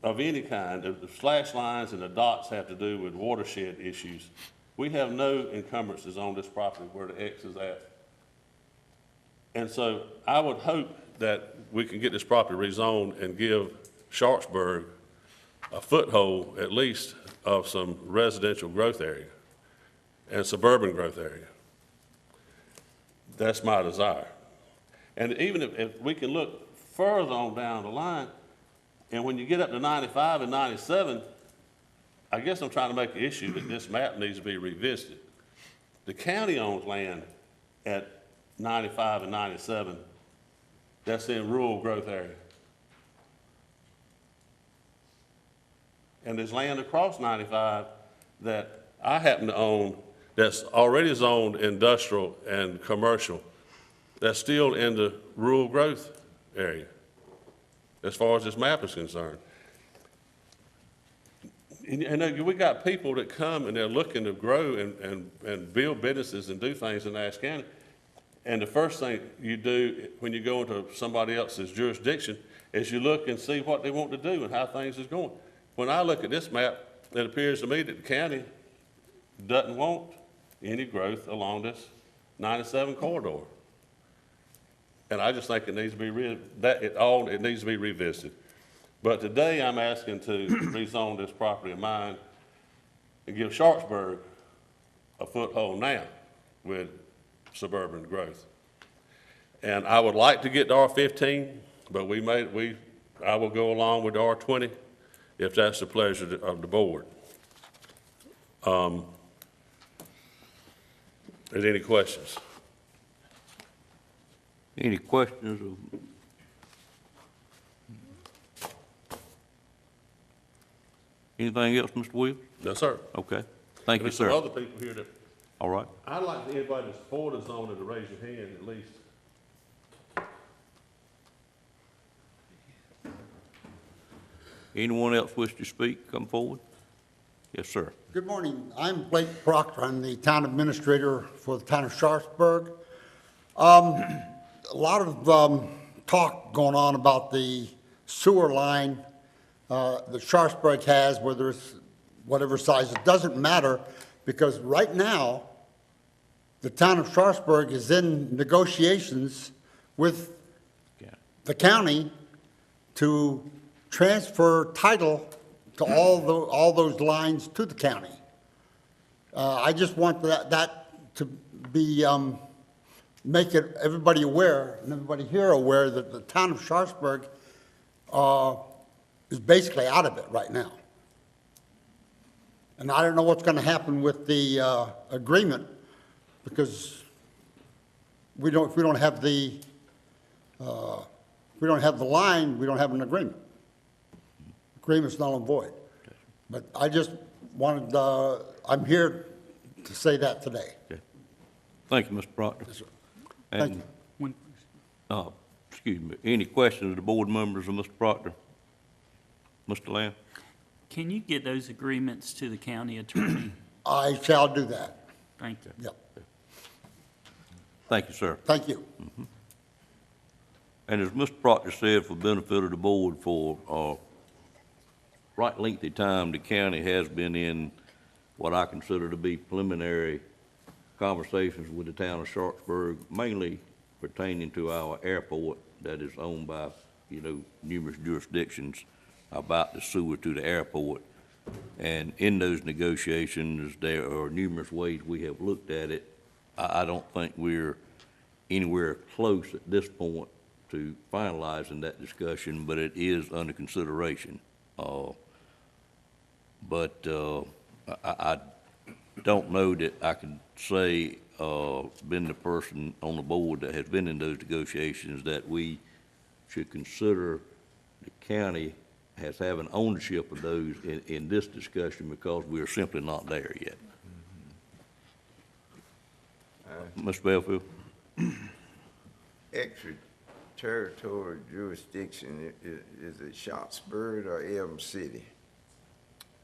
Speaker 19: of any kind. The slash lines and the dots have to do with watershed issues. We have no encumbrances on this property where the X is at. And so I would hope that we can get this property rezoned and give Sharpsburg a foothold, at least, of some residential growth area and suburban growth area. That's my desire. And even if we can look further on down the line, and when you get up to 95 and 97, I guess I'm trying to make the issue that this map needs to be revisited. The county owns land at 95 and 97 that's in rural growth area. And there's land across 95 that I happen to own that's already zoned industrial and commercial, that's still in the rural growth area, as far as this map is concerned. And we got people that come and they're looking to grow and build businesses and do things in Nash County. And the first thing you do when you go into somebody else's jurisdiction is you look and see what they want to do and how things is going. When I look at this map, it appears to me that the county doesn't want any growth along this 97 corridor. And I just think it needs to be it needs to be revisited. But today I'm asking to rezone this property of mine and give Sharpsburg a foothold now with suburban growth. And I would like to get to R15, but I will go along with R20 if that's the pleasure of the board. Is there any questions?
Speaker 1: Any questions? Anything else, Mr. Williams?
Speaker 19: No, sir.
Speaker 1: Okay. Thank you,
Speaker 19: There's
Speaker 1: sir.
Speaker 19: some other people here that,
Speaker 1: All right.
Speaker 19: I'd like anybody to support the zoning to raise your hand at least.
Speaker 1: Anyone else wish to speak, come forward? Yes, sir.
Speaker 20: Good morning. I'm Blake Proctor. I'm the town administrator for the town of Sharpsburg. A lot of talk going on about the sewer line that Sharpsburg has, whether it's whatever size. It doesn't matter because right now, the town of Sharpsburg is in negotiations with the county to transfer title to all those lines to the county. I just want that to be, make everybody aware, and everybody here aware that the town of Sharpsburg is basically out of it right now. And I don't know what's gonna happen with the agreement, because if we don't have the line, we don't have an agreement. Agreement's null and void. But I just wanted, I'm here to say that today.
Speaker 1: Okay. Thank you, Mr. Proctor.
Speaker 20: Yes, sir.
Speaker 1: And,
Speaker 20: Thank you.
Speaker 1: excuse me, any questions of the board members of Mr. Proctor? Mr. Lamb?
Speaker 21: Can you get those agreements to the county attorney?
Speaker 20: I shall do that.
Speaker 21: Thank you.
Speaker 20: Yep.
Speaker 1: Thank you, sir.
Speaker 20: Thank you.
Speaker 1: Mm-hmm. And as Mr. Proctor said, for benefit of the board, for right lengthy time, the county has been in what I consider to be preliminary conversations with the town of Sharpsburg, mainly pertaining to our airport that is owned by, numerous jurisdictions about the sewer to the airport. And in those negotiations, there are numerous ways we have looked at it. I don't think we're anywhere close at this point to finalizing that discussion, but it is under consideration. But I don't know that I can say, being the person on the board that has been in those negotiations, that we should consider the county as having ownership of those in this discussion, because we are simply not there yet. Mr. Belfield?
Speaker 6: Extraterritorial jurisdiction, is it Sharpsburg or Elm City?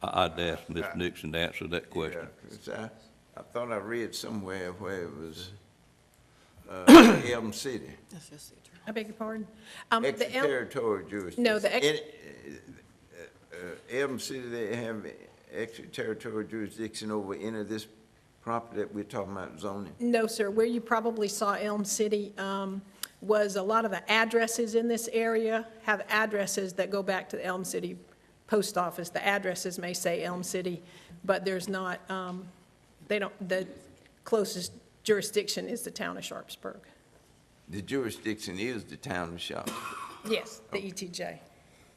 Speaker 1: I'd ask Ms. Nixon to answer that question.
Speaker 6: Yeah, 'cause I thought I read somewhere where it was Elm City.
Speaker 10: I beg your pardon?
Speaker 6: Extraterritorial jurisdiction.
Speaker 10: No,
Speaker 6: Elm City, they have extraterritorial jurisdiction over any of this property that we're talking about zoning?
Speaker 10: No, sir. Where you probably saw Elm City, was a lot of the addresses in this area have addresses that go back to the Elm City Post Office. The addresses may say Elm City, but there's not, the closest jurisdiction is the town of Sharpsburg.
Speaker 6: The jurisdiction is the town of Sharpsburg.
Speaker 10: Yes, the ETJ.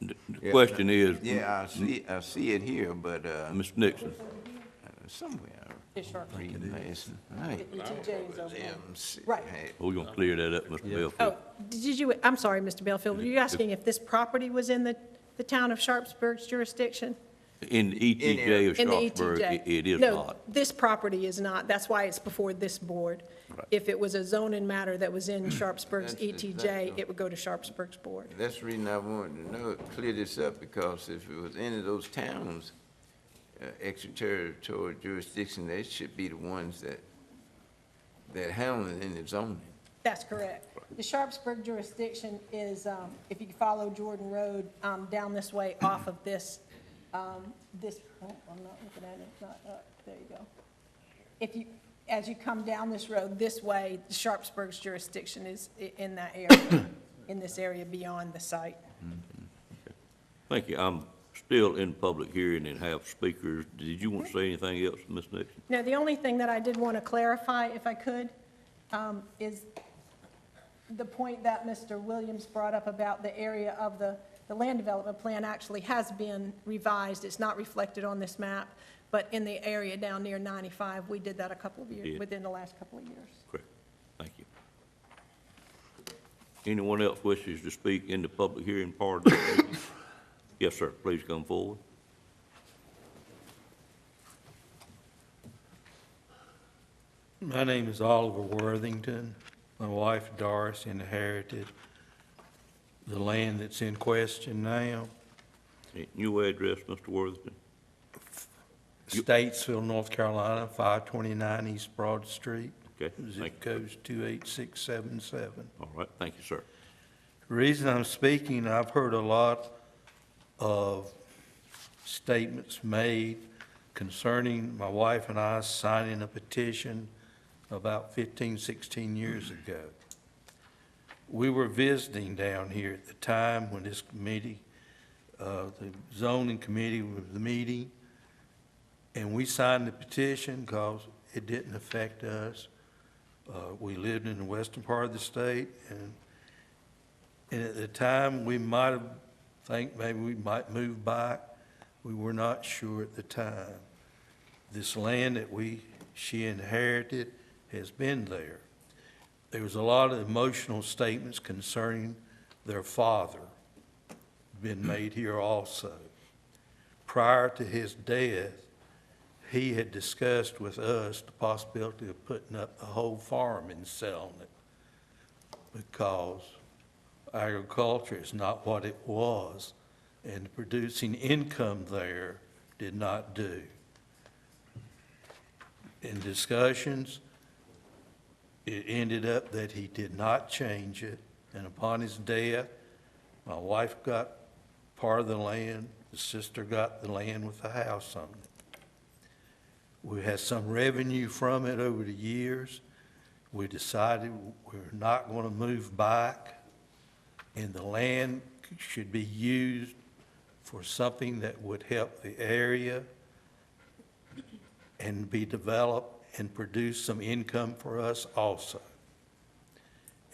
Speaker 1: The question is,
Speaker 6: Yeah, I see it here, but,
Speaker 1: Mr. Nixon,
Speaker 6: somewhere.
Speaker 10: It's Sharpsburg.
Speaker 6: Reading last night.
Speaker 10: The ETJ is over there.
Speaker 6: MC.
Speaker 10: Right.
Speaker 1: we're gonna clear that up, Mr. Belfield.
Speaker 10: Oh, I'm sorry, Mr. Belfield, were you asking if this property was in the town of Sharpsburg's jurisdiction?
Speaker 1: In the ETJ of
Speaker 10: In the
Speaker 1: Sharpsburg,
Speaker 10: ETJ?
Speaker 1: it is
Speaker 10: No,
Speaker 1: not.
Speaker 10: this property is not. That's why it's before this board.
Speaker 1: Right.
Speaker 10: If it was a zoning matter that was in Sharpsburg's
Speaker 6: That's
Speaker 10: ETJ, it would go to Sharpsburg's board.
Speaker 6: That's the reason I wanted to know, clear this up, because if it was any of those towns, extraterritorial jurisdiction, they should be the ones that handle it in the zoning.
Speaker 10: That's correct. The Sharpsburg jurisdiction is, if you follow Jordan Road, down this way off of this, oh, I'm not looking at it, it's not up, there you go. As you come down this road this way, Sharpsburg's jurisdiction is in that area, in this area beyond the site.
Speaker 1: Thank you. I'm still in public hearing and have speakers. Did you want to say anything else, Ms. Nixon?
Speaker 10: Now, the only thing that I did want to clarify, if I could, is the point that Mr. Williams brought up about the area of the land development plan actually has been revised. It's not reflected on this map, but in the area down near 95, we did that a couple of years, within the last couple of years.
Speaker 1: Great. Thank you. Anyone else wishes to speak in the public hearing part of the meeting? Yes, sir. Please come forward.
Speaker 4: My name is Oliver Worthington. My wife Doris inherited the land that's in question now.
Speaker 1: New address, Mr. Worthington?
Speaker 4: Statesville, North Carolina, 529 East Broad Street.
Speaker 1: Okay, thank you.
Speaker 4: Zip code's 28677.
Speaker 1: All right, thank you, sir.
Speaker 4: The reason I'm speaking, I've heard a lot of statements made concerning my wife and I signing a petition about 15, 16 years ago. We were visiting down here at the time when this committee, the zoning committee was meeting, and we signed the petition because it didn't affect us. We lived in the western part of the state, and at the time, we might have think maybe we might move back. We were not sure at the time. This land that she inherited has been there. There was a lot of emotional statements concerning their father been made here also. Prior to his death, he had discussed with us the possibility of putting up the whole farm and selling it because agriculture is not what it was, and producing income there did not do. In discussions, it ended up that he did not change it, and upon his death, my wife got part of the land, the sister got the land with the house on it. We had some revenue from it over the years. We decided we're not going to move back, and the land should be used for something that would help the area and be developed and produce some income for us also.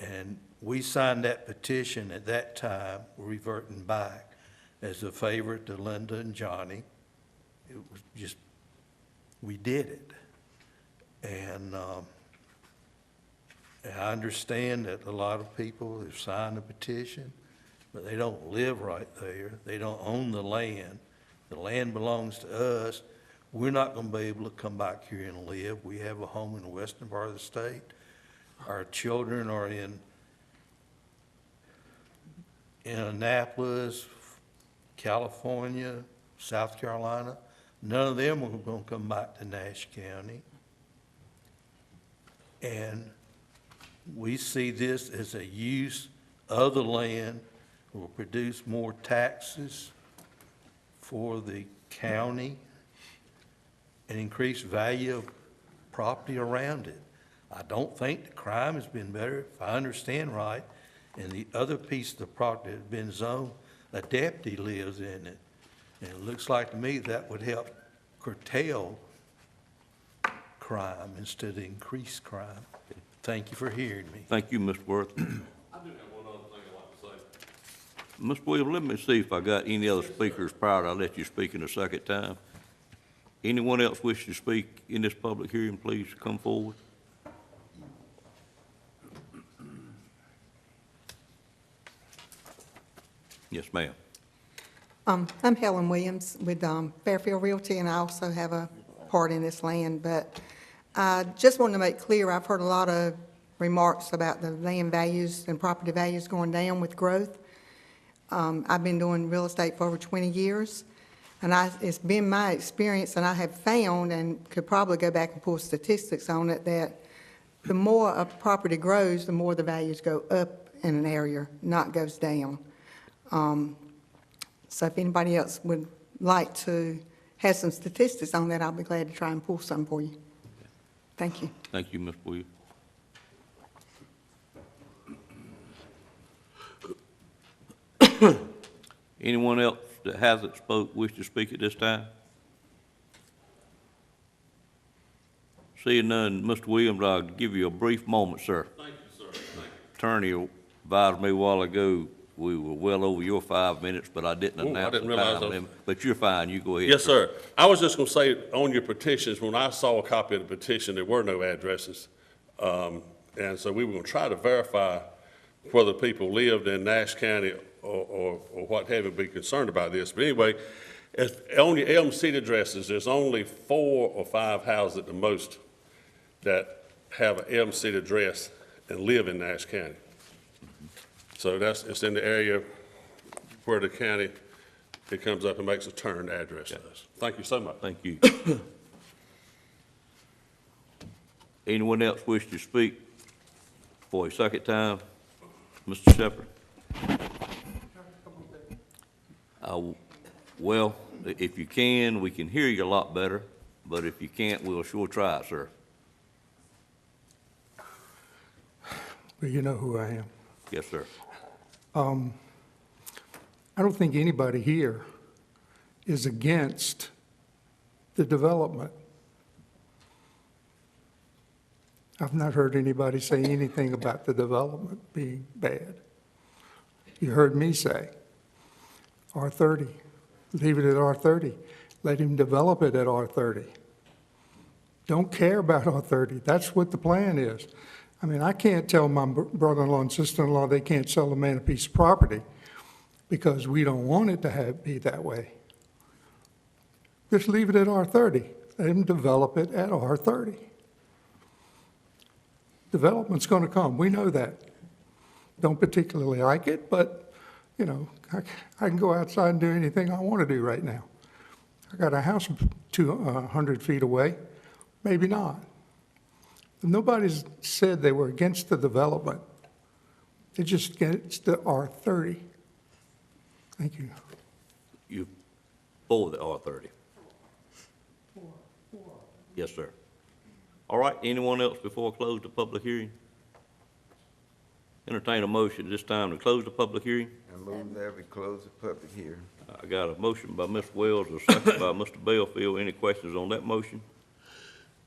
Speaker 4: And we signed that petition at that time, reverting back as a favor to Linda and Johnny. It was just, we did it. And I understand that a lot of people have signed the petition, but they don't live right there. They don't own the land. The land belongs to us. We're not going to be able to come back here and live. We have a home in the western part of the state. Our children are in Annapolis, California, South Carolina. None of them are going to come back to Nash County. And we see this as a use of the land, will produce more taxes for the county and increase value of property around it. I don't think the crime has been better. If I understand right, And the other piece of the property that's been zoned, a deputy lives in it. And it looks like to me that would help curtail crime instead of increase crime. Thank you for hearing me.
Speaker 1: Thank you, Mr. Worth.
Speaker 19: I do have one other thing I'd like to say.
Speaker 1: Mr. Williams, let me see if I got any other speakers prior to I let you speak in a second time. Anyone else wish to speak in this public hearing, please come forward. Yes, ma'am.
Speaker 8: I'm Helen Williams with Fairfield Realty, and I also have a part in this land. But I just wanted to make clear, I've heard a lot of remarks about the land values and property values going down with growth. I've been doing real estate for over 20 years, and it's been my experience, and I have found, and could probably go back and pull statistics on it, that the more a property grows, the more the values go up in an area, not goes down. So if anybody else would like to have some statistics on that, I'll be glad to try and pull some for you. Thank you.
Speaker 1: Thank you, Ms. Williams. Anyone else that hasn't wish to speak at this time? Seeing none, Mr. Williams, I'll give you a brief moment, sir.
Speaker 19: Thank you, sir. Thank you.
Speaker 1: Attorney advised me a while ago we were well over your 5 minutes, but I didn't announce the
Speaker 19: didn't realize
Speaker 1: time
Speaker 19: I-
Speaker 1: limit. But you're fine, you go ahead.
Speaker 19: Yes, sir. I was just going to say, on your petitions, when I saw a copy of the petition, there were no addresses. And so we were going to try to verify whether people lived in Nash County or what have you, be concerned about this. But anyway, on your Elm City addresses, there's only 4 or 5 houses at the most that have an Elm City address and live in Nash County. So it's in the area where the county, it comes up and makes a turn to address us. Thank you so much.
Speaker 1: Thank you. Anyone else wish to speak for a second time? Mr. Shepherd? Well, if you can, we can hear you a lot better, but if you can't, we'll sure try it, sir.
Speaker 18: Well, you know who I am.
Speaker 1: Yes, sir.
Speaker 18: I don't think anybody here is against the development. I've not heard anybody say anything about the development being bad. You heard me say R30, leave it at R30. Let him develop it at R30. Don't care about R30. That's what the plan is. I mean, I can't tell my brother-in-law and sister-in-law they can't sell a man a piece of property because we don't want it to be that way. Just leave it at R30. Let him develop it at R30. Development's going to come. We know that. Don't particularly like it, but, you know, I can go outside and do anything I want to do right now. I got a house 200 feet away. Maybe not. Nobody's said they were against the development. They're just against the R30. Thank you.
Speaker 1: You for the R30? Yes, sir. All right, anyone else before I close the public hearing? Entertain a motion at this time to close the public hearing.
Speaker 6: I move that we close the public hearing.
Speaker 1: I got a motion by Mr. Wells, a second by Mr. Belfield. Any questions on that motion?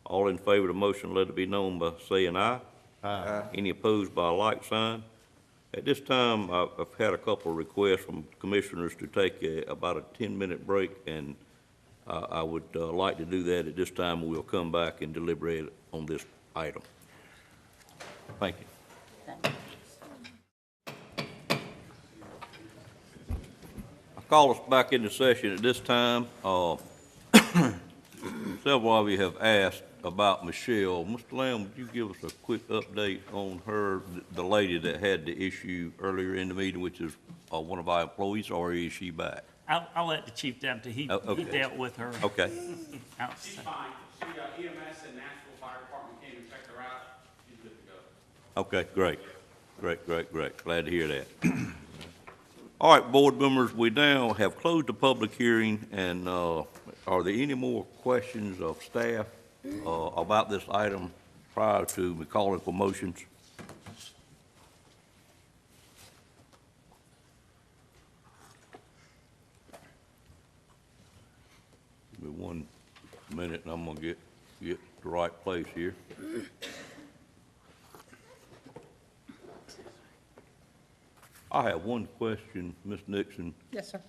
Speaker 1: All in favor of the motion, let it be known by saying aye.
Speaker 6: Aye.
Speaker 1: Any opposed by a like sign? At this time, I've had a couple of requests from commissioners to take about a 10-minute break, and I would like to do that at this time. We'll come back and deliberate on this item. Thank you. I call us back into session at this time. Several of you have asked about Michelle. Mr. Lamb, would you give us a quick update on her, the lady that had the issue earlier in the meeting, which is one of our employees, or is she back?
Speaker 21: I'll let the chief deputy, he
Speaker 1: Okay.
Speaker 21: dealt with her.
Speaker 1: Okay.
Speaker 21: She's
Speaker 22: fine. EMS and Nashville Fire Department came and checked her out. She's good to go.
Speaker 1: Okay, great. Great. Glad to hear that. All right, board members, we now have closed the public hearing, and are there any more questions of staff about this item prior to me calling for motions? a minute, and I'm gonna get the right place here. I have one question, Ms. Nixon.
Speaker 10: Yes, sir.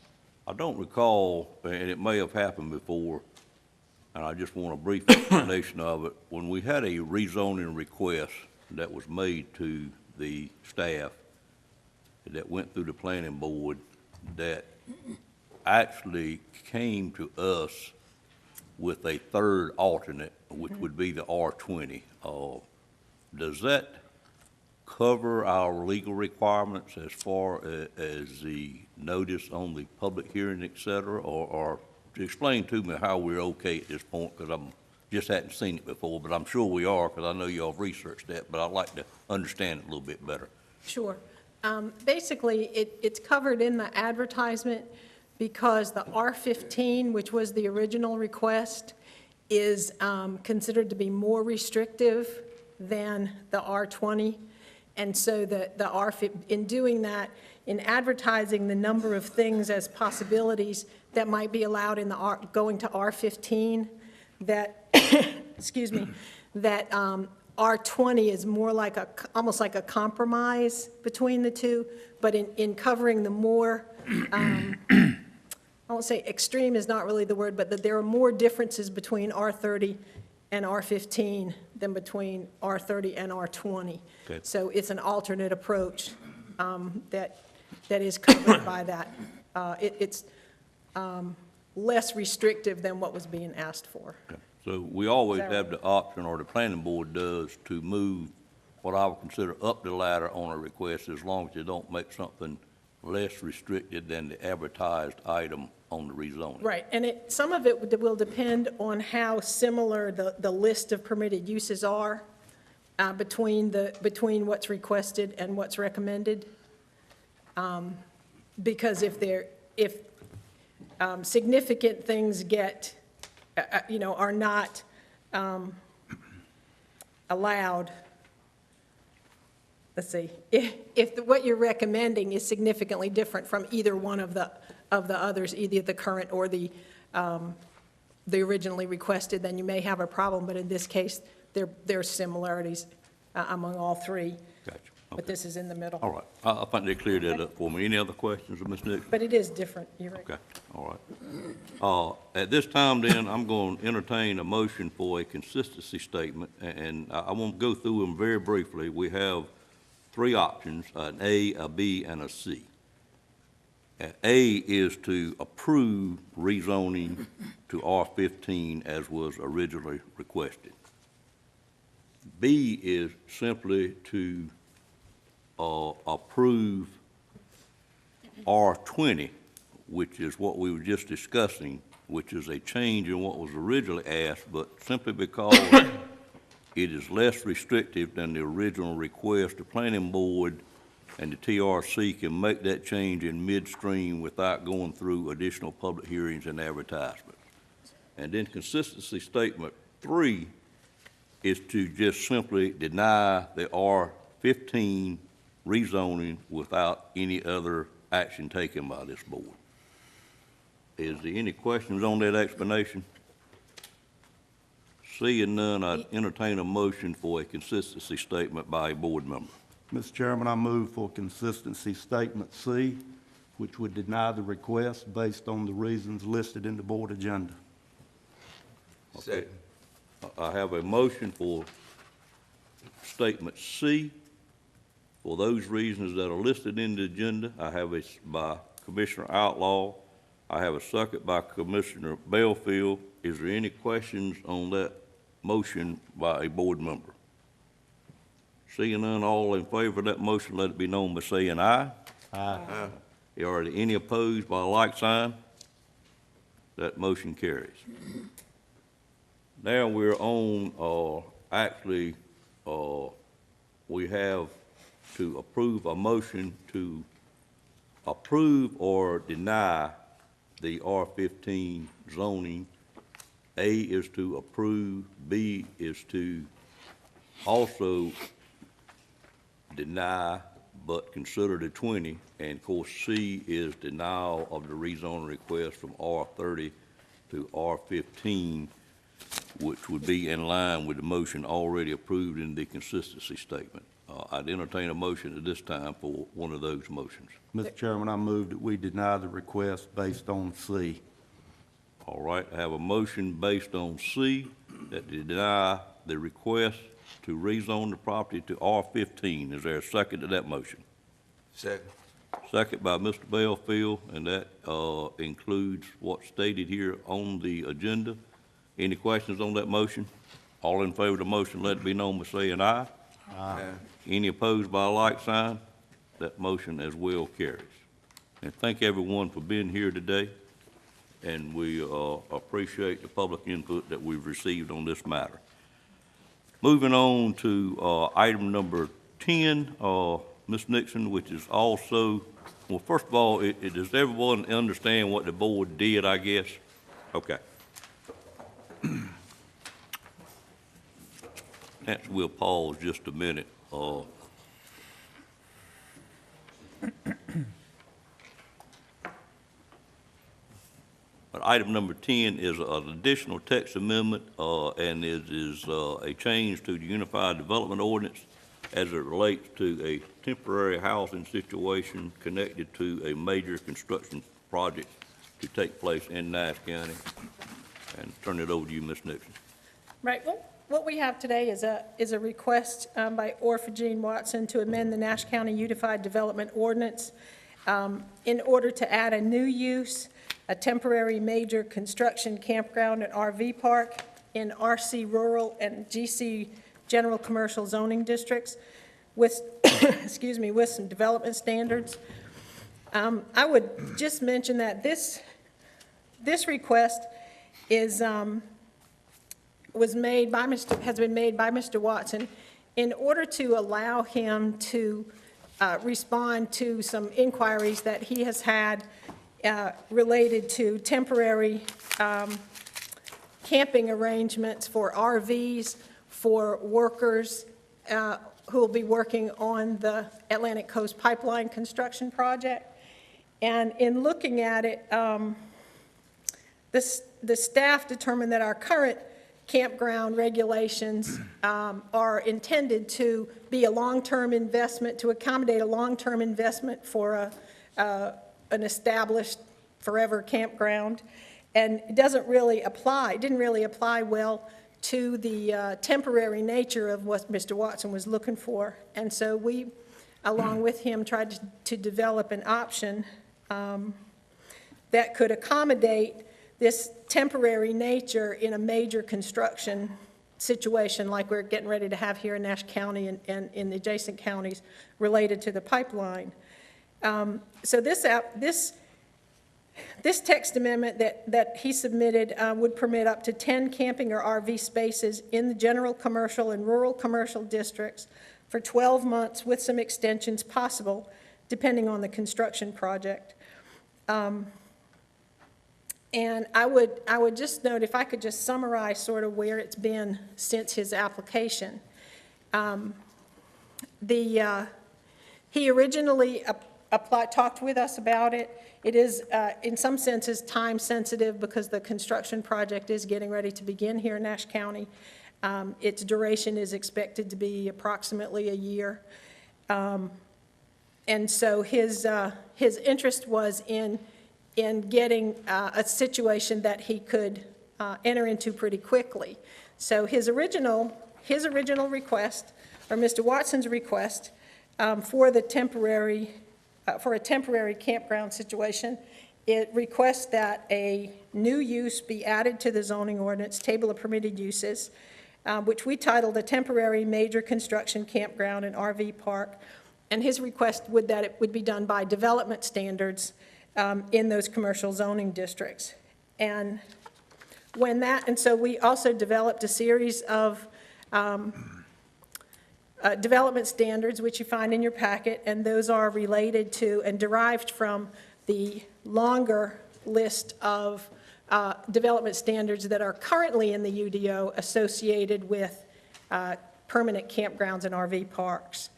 Speaker 1: I don't recall, and it may have happened before, and I just want a brief explanation of it. When we had a rezoning request that was made to the staff that went through the planning board, that actually came to us with a third alternate, which would be the R20. Does that cover our legal requirements as far as the notice on the public hearing, et cetera? Or explain to me how we're okay at this point, because I'm just hadn't seen it before, but I'm sure we are, because I know y'all have researched that, but I'd like to understand it a little bit better.
Speaker 10: Sure. Basically, it's covered in the advertisement because the R15, which was the original request, is considered to be more restrictive than the R20. And so in doing that, in advertising the number of things as possibilities that might be allowed in the going to R15, that, excuse me, that R20 is more like almost like a compromise between the two, but in covering the more, I won't say extreme is not really the word, but that there are more differences between R30 and R15 than between R30 and R20.
Speaker 1: Okay.
Speaker 10: So it's an alternate approach that is covered by that. It's less restrictive than what was being asked for.
Speaker 1: Okay. So we always
Speaker 10: Is that
Speaker 1: have the option, or the planning board does, to move what I would consider up the ladder on a request, as long as you don't make something less restricted than the advertised item on the rezoning.
Speaker 10: Right, and some of it will depend on how similar the list of permitted uses are between what's requested and what's recommended. Because if significant things get, are not allowed, let's see, if what you're recommending is significantly different from either one of the others, either the current or the originally requested, then you may have a problem. But in this case, there are similarities among all three.
Speaker 1: Gotcha.
Speaker 10: But this is in the middle.
Speaker 1: All right. I think they cleared that up for me. Any other questions of Ms. Nixon?
Speaker 10: But it is different, you're right.
Speaker 1: Okay, all right. At this time then, I'm going to entertain a motion for a consistency statement, and I want to go through them very briefly. We have three options, an A, a B, and a C. A is to approve rezoning to R15 as was originally requested. B is simply to approve R20, which is what we were just discussing, which is a change in what was originally asked, but simply because it is less restrictive than the original request, the planning board and the TRC can make that change in midstream without going through additional public hearings and advertisements. And then consistency statement 3 is to just simply deny the R15 rezoning without any other action taken by this board. Is there any questions on that explanation? Seeing none, I entertain a motion for a consistency statement by a board member.
Speaker 3: Mr. Chairman, I move for consistency statement C, which would deny the request based on the reasons listed in the board agenda.
Speaker 1: Okay. I have a motion for statement C. For those reasons that are listed in the agenda, I have a by Commissioner Outlaw. I have a second by Commissioner Belfield. Is there any questions on that motion by a board member? Seeing none, all in favor of that motion, let it be known by saying aye.
Speaker 3: Aye.
Speaker 1: Are there any opposed by a like sign? That motion carries. Now we're on, we have to approve a motion to approve or deny the R15 zoning. A is to approve, B is to also deny but consider the 20, and of course C is denial of the rezoning request from R30 to R15. which would be in line with the motion already approved in the consistency statement. I'd entertain a motion at this time for one of those motions.
Speaker 3: Mr. Chairman, I move that we deny the request based on C.
Speaker 1: All right, I have a motion based on C that deny the request to rezone the property to R15. Is there a second to that motion?
Speaker 6: Second.
Speaker 1: Second by Mr. Bellfield, and that includes what's stated here on the agenda. Any questions on that motion? All in favor of the motion, let it be known by saying aye.
Speaker 6: Aye.
Speaker 1: Any opposed by a like sign? That motion as well carries. And thank everyone for being here today, and we appreciate the public input that we've received on this matter. Moving on to item number 10, Ms. Nixon, which is also, well, first of all, does everyone understand what the board did, I guess? Okay. Next, we'll pause just a minute. But item number 10 is an additional text amendment, and it is a change to the Unified Development Ordinance as it relates to a temporary housing situation connected to a major construction project to take place in Nash County. And turn it over to you, Ms. Nixon.
Speaker 10: Right, well, what we have today is a request by Orpha Jean Watson to amend the Nash County Unified Development Ordinance in order to add a new use, a temporary major construction campground and RV park in RC Rural and GC General Commercial zoning districts with, excuse me, with some development standards. I would just mention that this request is, has been made by Mr. Watson in order to allow him to respond to some inquiries that he has had related to temporary camping arrangements for RVs, for workers who will be working on the Atlantic Coast Pipeline construction project. And in looking at it, the staff determined that our current campground regulations are intended to be a long-term investment, to accommodate a long-term investment for an established forever campground, and it didn't really apply well to the temporary nature of what Mr. Watson was looking for. And so we, along with him, tried to develop an option that could accommodate this temporary nature in a major construction situation like we're getting ready to have here in Nash County and in the adjacent counties related to the pipeline. So this text amendment that he submitted would permit up to 10 camping or RV spaces in the general commercial and rural commercial districts for 12 months with some extensions possible depending on the construction project. And I would just note, if I could just summarize sort of where it's been since his application. He originally talked with us about it. It is, in some senses, time sensitive because the construction project is getting ready to begin here in Nash County. Its duration is expected to be approximately a year. And so his interest was in getting a situation that he could enter into pretty quickly. So his original request, or Mr. Watson's request, for a temporary campground situation, it requests that a new use be added to the zoning ordinance table of permitted uses, which we titled a temporary major construction campground and RV park. And his request would that it would be done by development standards in those commercial zoning districts. And so we also developed a series of development standards, which you find in your packet, and those are related to and derived from the longer list of development standards that are currently in the UDO associated with permanent campgrounds and RV parks.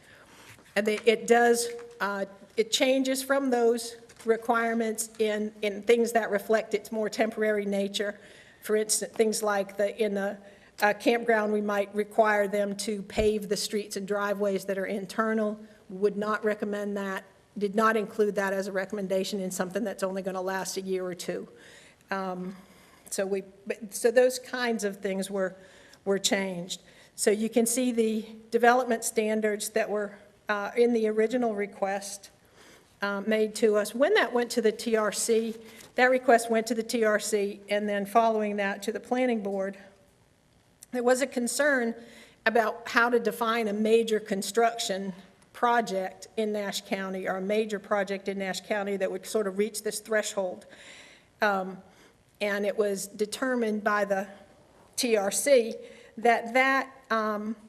Speaker 10: And it changes from those requirements in things that reflect its more temporary nature. For instance, things like in the campground, we might require them to pave the streets and driveways that are internal. Would not recommend that, did not include that as a recommendation in something that's only going to last a year or two. So those kinds of things were changed. So you can see the development standards that were in the original request made to us. When that went to the TRC, that request went to the TRC, and then following that to the planning board, there was a concern about how to define a major construction project in Nash County, or a major project in Nash County that would sort of reach this threshold. And it was determined by the TRC that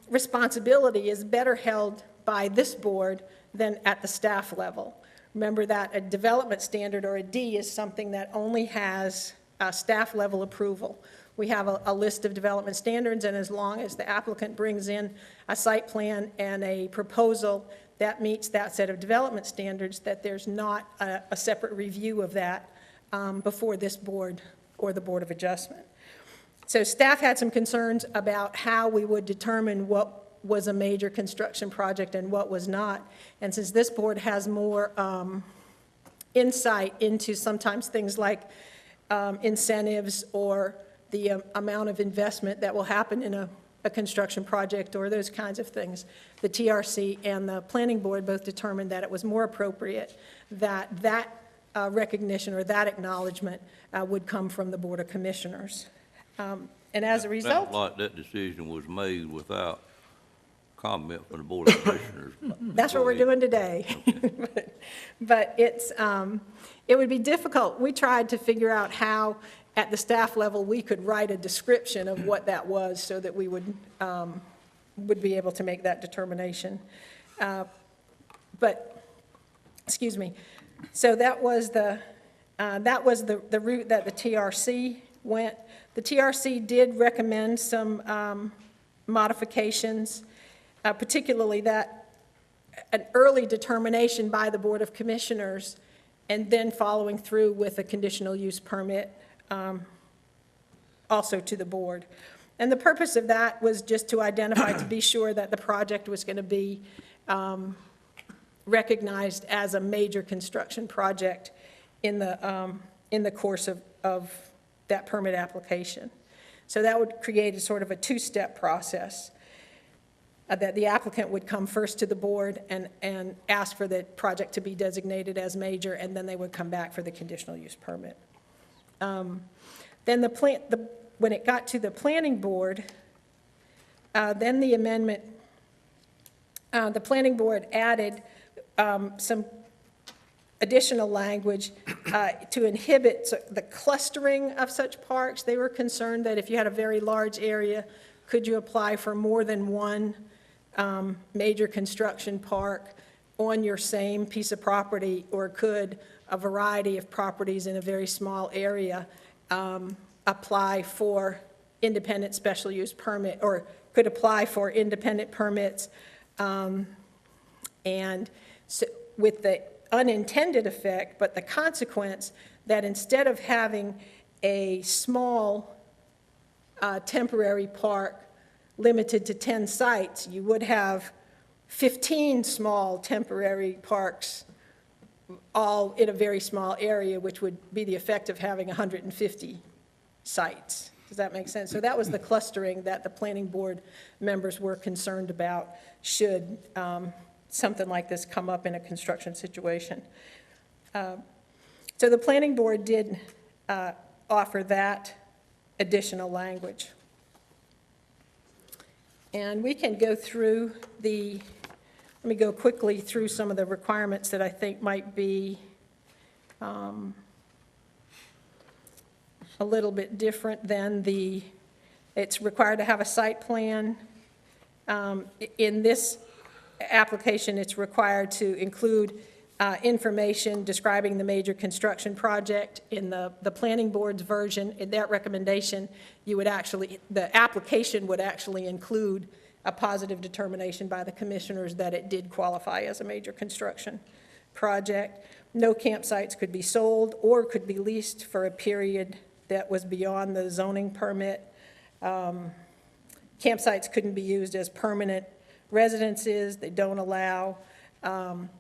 Speaker 10: responsibility is better held by this board than at the staff level. Remember that a development standard, or a D, is something that only has staff level approval. We have a list of development standards, and as long as the applicant brings in a site plan and a proposal that meets that set of development standards, that there's not a separate review of that before this board or the Board of Adjustment. So staff had some concerns about how we would determine what was a major construction project and what was not. And since this board has more insight into sometimes things like incentives or the amount of investment that will happen in a construction project or those kinds of things, the TRC and the planning board both determined that it was more appropriate that recognition or that acknowledgement would come from the Board of Commissioners. And as a result...
Speaker 1: Sounds like that decision was made without comment from the Board of Commissioners.
Speaker 10: That's what we're doing today.
Speaker 1: Okay.
Speaker 10: But it would be difficult. We tried to figure out how, at the staff level, we could write a description of what that was so that we would be able to make that determination. But, excuse me, so that was the route that the TRC went. The TRC did recommend some modifications, particularly that an early determination by the Board of Commissioners and then following through with a conditional use permit also to the board. And the purpose of that was just to identify, to be sure that the project was going to be recognized as a major construction project in the course of that permit application. So that would create a sort of a two-step process, that the applicant would come first to the board and ask for the project to be designated as major, and then they would come back for the conditional use permit. Then when it got to the planning board, then the amendment, the planning board added some additional language to inhibit the clustering of such parks. They were concerned that if you had a very large area, could you apply for more than one major construction park on your same piece of property, or could a variety of properties in a very small area apply for independent special use permit, or could apply for independent permits, and so with the unintended effect, but the consequence that instead of having a small temporary park limited to 10 sites, you would have 15 small temporary parks all in a very small area, which would be the effect of having 150 sites. Does that make sense? So that was the clustering that the planning board members were concerned about should something like this come up in a construction situation. So the planning board did offer that additional language. And we can go through let me go quickly through some of the requirements that I think might be a little bit different than it's required to have a site plan. In this application, it's required to include information describing the major construction project. In the planning board's version, in that recommendation, the application would actually include a positive determination by the commissioners that it did qualify as a major construction project. No campsites could be sold or could be leased for a period that was beyond the zoning permit. Campsites couldn't be used as permanent residences. They don't allow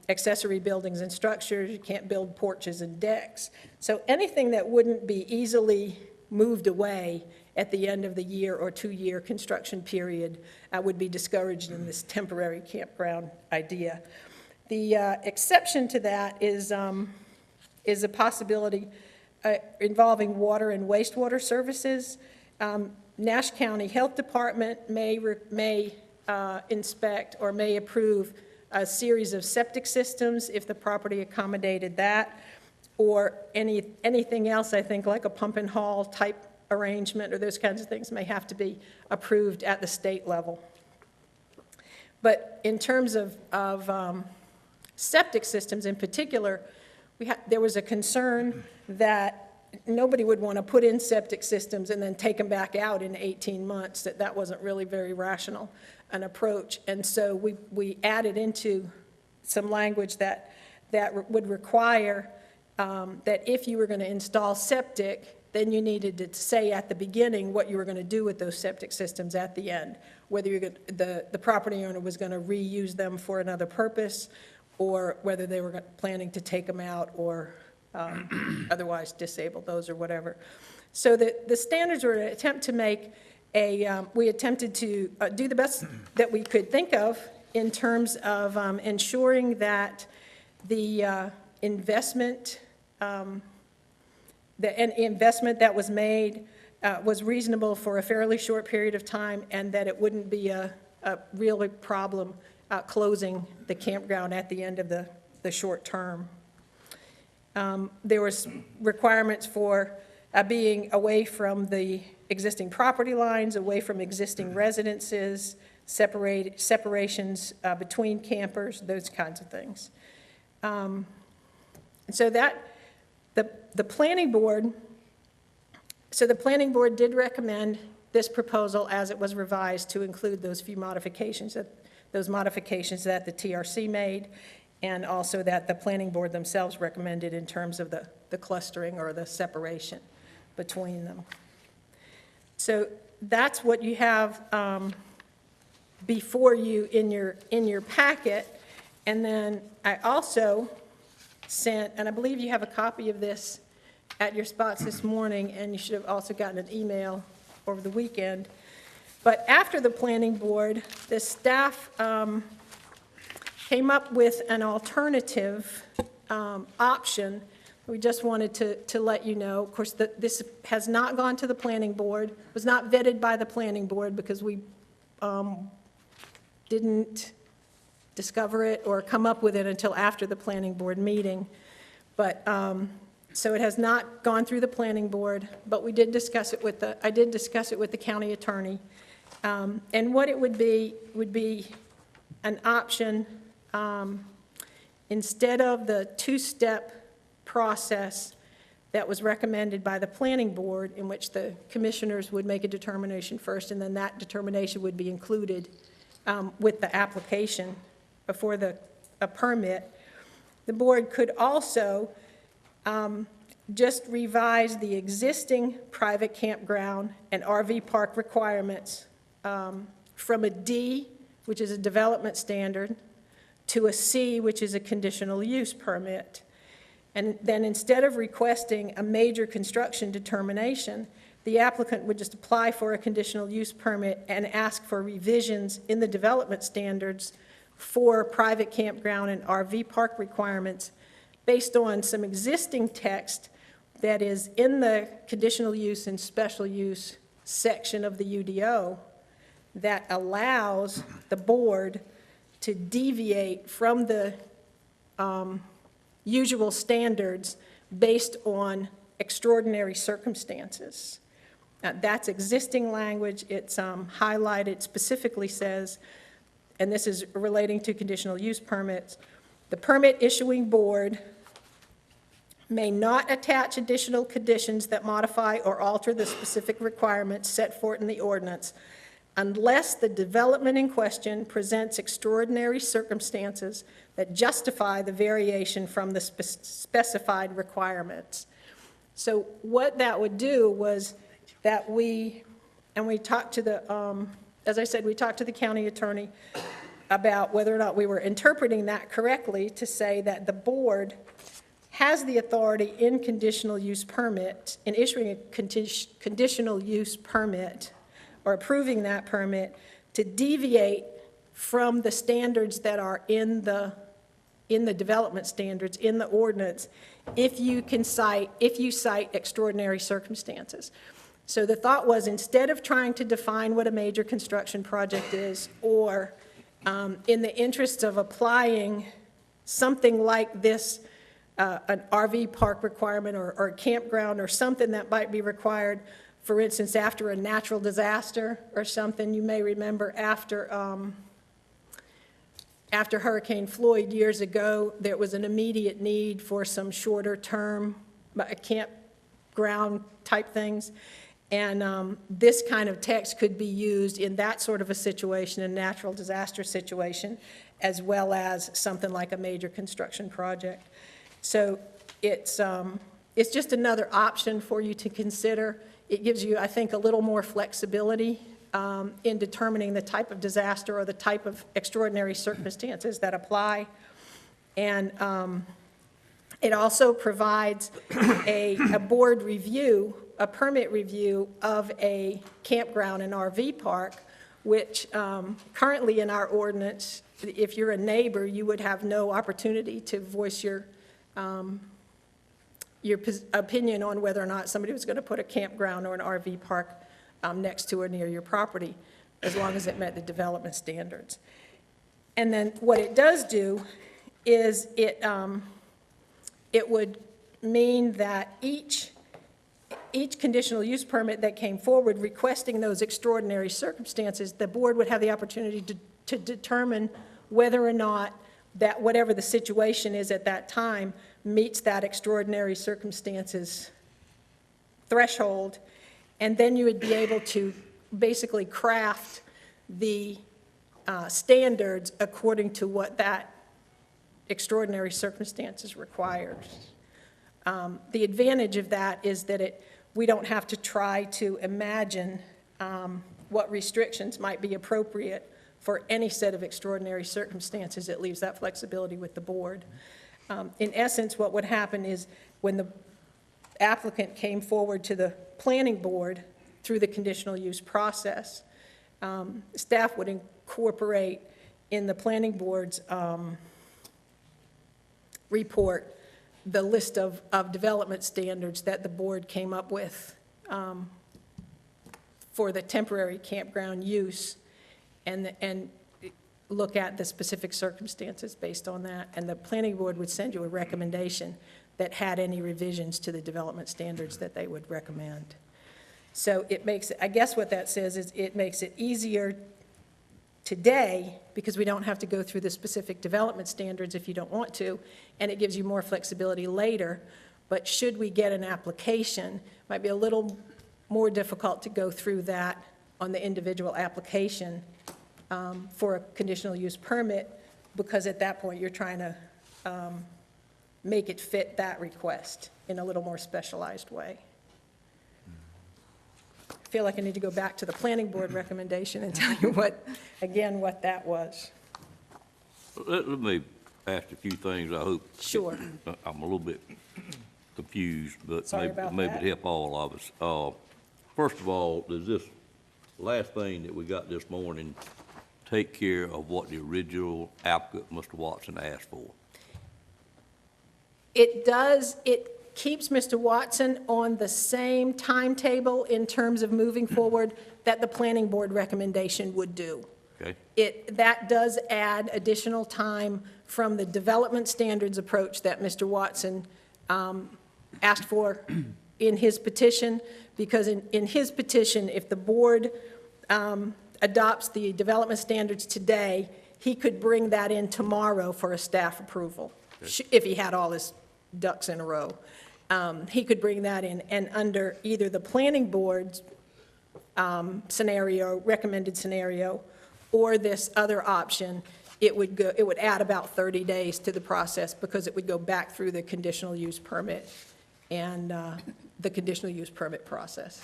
Speaker 10: accessory buildings and structures. You can't build porches and decks. So anything that wouldn't be easily moved away at the end of the year or 2-year construction period would be discouraged in this temporary campground idea. The exception to that is a possibility involving water and wastewater services. Nash County Health Department may inspect or may approve a series of septic systems if the property accommodated that, or anything else, I think, like a pump and haul type arrangement or those kinds of things may have to be approved at the state level. But in terms of septic systems in particular, there was a concern that nobody would want to put in septic systems and then take them back out in 18 months, that wasn't really very rational an approach. And so we added into some language that would require that if you were going to install septic, then you needed to say at the beginning what you were going to do with those septic systems at the end, whether the property owner was going to reuse them for another purpose, or whether they were planning to take them out or otherwise disable those or whatever. So the standards were an attempt to make we attempted to do the best that we could think of in terms of ensuring that the investment that was made was reasonable for a fairly short period of time, and that it wouldn't be a real problem closing the campground at the end of the short term. There was requirements for being away from the existing property lines, away from existing residences, separations between campers, those kinds of things. And so the planning board did recommend this proposal as it was revised to include those few modifications, those modifications that the TRC made, and also that the planning board themselves recommended in terms of the clustering or the separation between them. So that's what you have before you in your packet. And then I also sent, and I believe you have a copy of this at your spots this morning, and you should have also gotten an email over the weekend. But after the planning board, the staff came up with an alternative option. We just wanted to let you know. Of course, this has not gone to the planning board, was not vetted by the planning board because we didn't discover it or come up with it until after the planning board meeting. But so it has not gone through the planning board, but we did discuss it with I did discuss it with the county attorney. And what it would be an option, instead of the two-step process that was recommended by the planning board, in which the commissioners would make a determination first, and then that determination would be included with the application before a permit. The board could also just revise the existing private campground and RV park requirements from a D, which is a development standard, to a C, which is a conditional use permit. And then instead of requesting a major construction determination, the applicant would just apply for a conditional use permit and ask for revisions in the development standards for private campground and RV park requirements based on some existing text that is in the conditional use and special use section of the UDO that allows the board to deviate from the usual standards based on extraordinary circumstances. That's existing language. It's highlighted, specifically says, and this is relating to conditional use permits, the permit issuing board may not attach additional conditions that modify or alter the specific requirements set forth in the ordinance unless the development in question presents extraordinary circumstances that justify the variation from the specified requirements. So what that would do was that we talked to the, as I said, we talked to the county attorney about whether or not we were interpreting that correctly to say that the board has the authority in conditional use permit, in issuing a conditional use permit or approving that permit, to deviate from the standards that are in the development standards, in the ordinance, if you cite extraordinary circumstances. So the thought was, instead of trying to define what a major construction project is, or in the interest of applying something like this, an RV park requirement or a campground or something that might be required, for instance, after a natural disaster or something. You may remember after Hurricane Floyd years ago, there was an immediate need for some shorter term campground type things. And this kind of text could be used in that sort of a situation, a natural disaster situation, as well as something like a major construction project. So it's just another option for you to consider. It gives you, I think, a little more flexibility in determining the type of disaster or the type of extraordinary circumstances that apply. And it also provides a board review, a permit review of a campground and RV park, which currently in our ordinance, if you're a neighbor, you would have no opportunity to voice your opinion on whether or not somebody was going to put a campground or an RV park next to or near your property, as long as it met the development standards. And then what it does do is it would mean that each conditional use permit that came forward requesting those extraordinary circumstances, the board would have the opportunity to determine whether or not that whatever the situation is at that time meets that extraordinary circumstances threshold. And then you would be able to basically craft the standards according to what that extraordinary circumstances requires. The advantage of that is that we don't have to try to imagine what restrictions might be appropriate for any set of extraordinary circumstances. It leaves that flexibility with the board. In essence, what would happen is when the applicant came forward to the planning board through the conditional use process, staff would incorporate in the planning board's report the list of development standards that the board came up with for the temporary campground use, and look at the specific circumstances based on that. And the planning board would send you a recommendation that had any revisions to the development standards that they would recommend. So it makes, I guess what that says is it makes it easier today because we don't have to go through the specific development standards if you don't want to, and it gives you more flexibility later. But should we get an application, it might be a little more difficult to go through that on the individual application for a conditional use permit, because at that point you're trying to make it fit that request in a little more specialized way. I feel like I need to go back to the planning board recommendation and tell you what that was.
Speaker 1: Let me ask a few things, I hope.
Speaker 10: Sure.
Speaker 1: I'm a little bit confused, but
Speaker 10: Sorry about
Speaker 1: maybe
Speaker 10: that.
Speaker 1: to help all of us. First of all, does this last thing that we got this morning take care of what the original applicant, Mr. Watson, asked for?
Speaker 10: It does. It keeps Mr. Watson on the same timetable in terms of moving forward that the planning board recommendation would do.
Speaker 1: Okay.
Speaker 10: That does add additional time from the development standards approach that Mr. Watson asked for in his petition, because in his petition, if the board adopts the development standards today, he could bring that in tomorrow for a staff approval, if he had all his ducks in a row. He could bring that in, and under either the planning board's scenario, recommended scenario, or this other option, it would add about 30 days to the process, because it would go back through the conditional use permit and the conditional use permit process.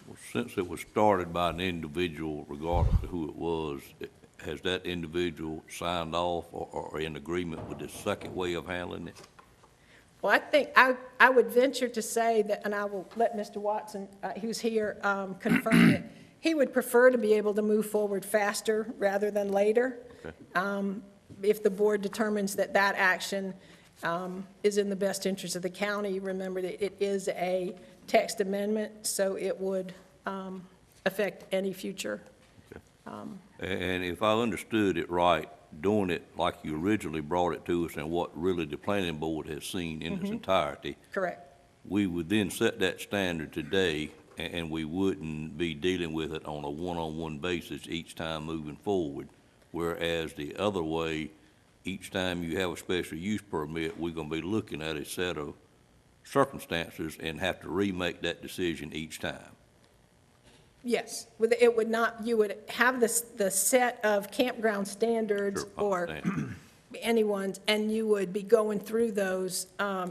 Speaker 1: Well, since it was started by an individual, regardless of who it was, has that individual signed off or in agreement with the second way of handling it?
Speaker 10: Well, I think, I would venture to say that, and I will let Mr. Watson, who's here, confirm it, he would prefer to be able to move forward faster rather than later.
Speaker 1: Okay.
Speaker 10: If the board determines that that action is in the best interest of the county, remember that it is a text amendment, so it would affect any future.
Speaker 1: And if I understood it right, doing it like you originally brought it to us and what really the planning board has seen in its entirety,
Speaker 10: Correct.
Speaker 1: we would then set that standard today, and we wouldn't be dealing with it on a one-on-one basis each time moving forward. Whereas the other way, each time you have a special use permit, we're gonna be looking at a set of circumstances and have to remake that decision each time.
Speaker 10: Yes, it would not, you would have the set of campground standards
Speaker 1: Sure,
Speaker 10: or
Speaker 1: understand.
Speaker 10: anyone's, and you would be going through those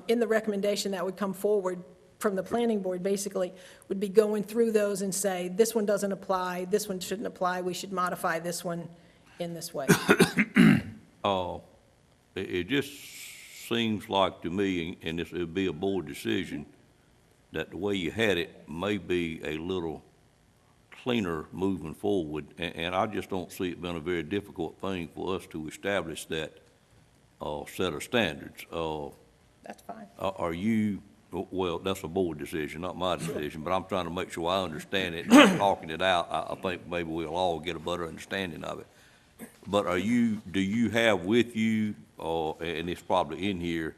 Speaker 10: in the recommendation that would come forward from the planning board, basically, would be going through those and say, this one doesn't apply, this one shouldn't apply, we should modify this one in this way.
Speaker 1: It just seems like to me, and this would be a board decision, that the way you had it may be a little cleaner moving forward, and I just don't see it being a very difficult thing for us to establish that set of standards.
Speaker 10: That's fine.
Speaker 1: Are you, well, that's a board decision, not my decision, but I'm trying to make sure I understand it, and talking it out, I think maybe we'll all get a better understanding of it. But do you have with you, and it's probably in here,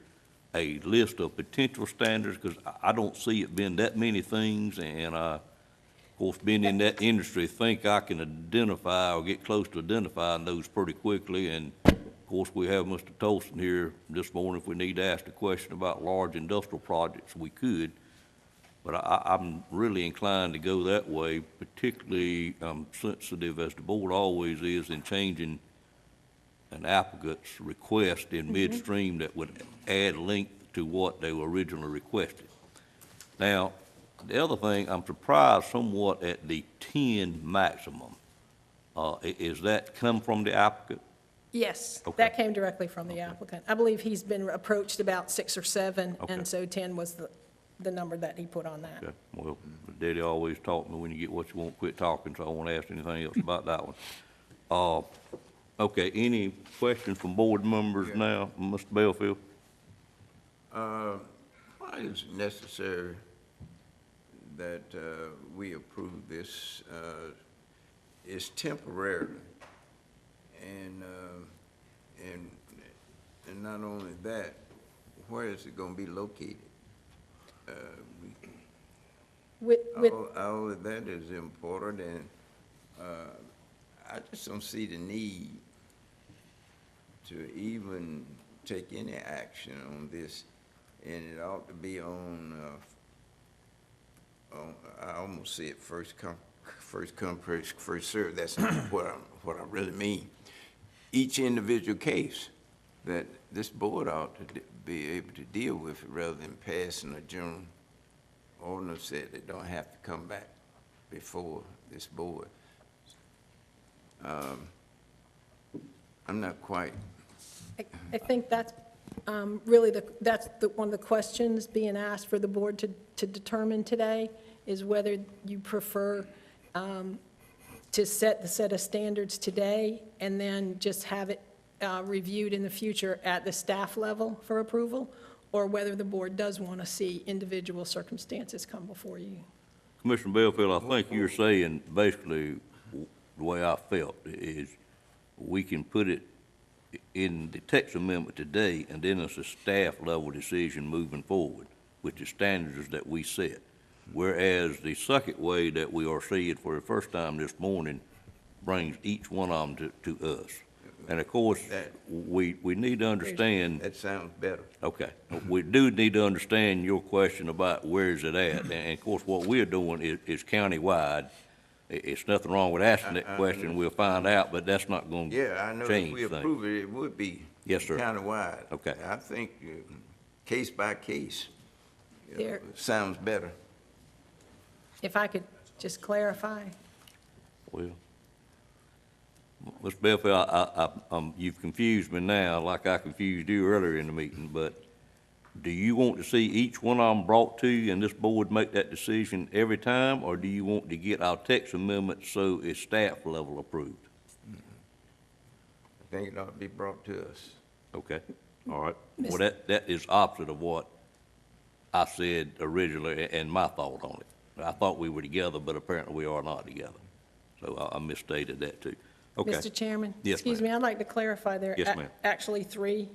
Speaker 1: a list of potential standards? Because I don't see it being that many things, and of course, being in that industry, think I can identify or get close to identifying those pretty quickly. And of course, we have Mr. Tolson here this morning. If we need to ask a question about large industrial projects, we could. But I'm really inclined to go that way, particularly sensitive, as the board always is, in changing an applicant's request in midstream that would add length to what they were originally requested. Now, the other thing, I'm surprised somewhat at the 10 maximum. Is that come from the applicant?
Speaker 10: Yes,
Speaker 1: Okay.
Speaker 10: that came directly from the applicant. I believe he's been approached about 6 or 7,
Speaker 1: Okay.
Speaker 10: and so 10 was the number that he put on that.
Speaker 1: Okay, well, Daddy always taught me when you get what you want, quit talking, so I won't ask anything else about that one. Okay, any questions from board members now? Mr. Belfield?
Speaker 6: Why is it necessary that we approve this? It's temporarily, and not only that, where is it gonna be located? All of that is important, and I just don't see the need to even take any action on this, and it ought to be on I almost say it first come, first served. That's not what I really mean. Each individual case that this board ought to be able to deal with, rather than passing a general ordinance that they don't have to come back before this board. I'm not quite.
Speaker 10: I think that's really one of the questions being asked for the board to determine today, is whether you prefer to set the set of standards today and then just have it reviewed in the future at the staff level for approval, or whether the board does want to see individual circumstances come before you.
Speaker 1: Commissioner Belfield, I think you're saying basically the way I felt is we can put it in the text amendment today, and then it's a staff level decision moving forward with the standards that we set. Whereas the second way that we are seeing for the first time this morning brings each one of them to us. And of course, we need to understand.
Speaker 6: That sounds better.
Speaker 1: Okay. We do need to understand your question about where is it at. And of course, what we're doing is countywide. It's nothing wrong with asking that question. We'll find out, but that's not going to change things.
Speaker 6: Yeah, I know if we approve it, it would be
Speaker 1: Yes, sir.
Speaker 6: countywide.
Speaker 1: Okay.
Speaker 6: I think case by case,
Speaker 10: There,
Speaker 6: Sounds better.
Speaker 10: if I could just clarify.
Speaker 1: Well, Mr. Belfield, you've confused me now, like I confused you earlier in the meeting, but do you want to see each one of them brought to you and this board make that decision every time, or do you want to get our text amendment so it's staff level approved?
Speaker 6: I think it ought to be brought to us.
Speaker 1: Okay, all right. Well, that is opposite of what I said originally and my thought on it. I thought we were together, but apparently we are not together. So I misstated that too. Okay.
Speaker 10: Mr. Chairman?
Speaker 1: Yes,
Speaker 10: Excuse
Speaker 1: ma'am.
Speaker 10: me, I'd like to clarify there.
Speaker 1: Yes, ma'am.
Speaker 10: Actually, three.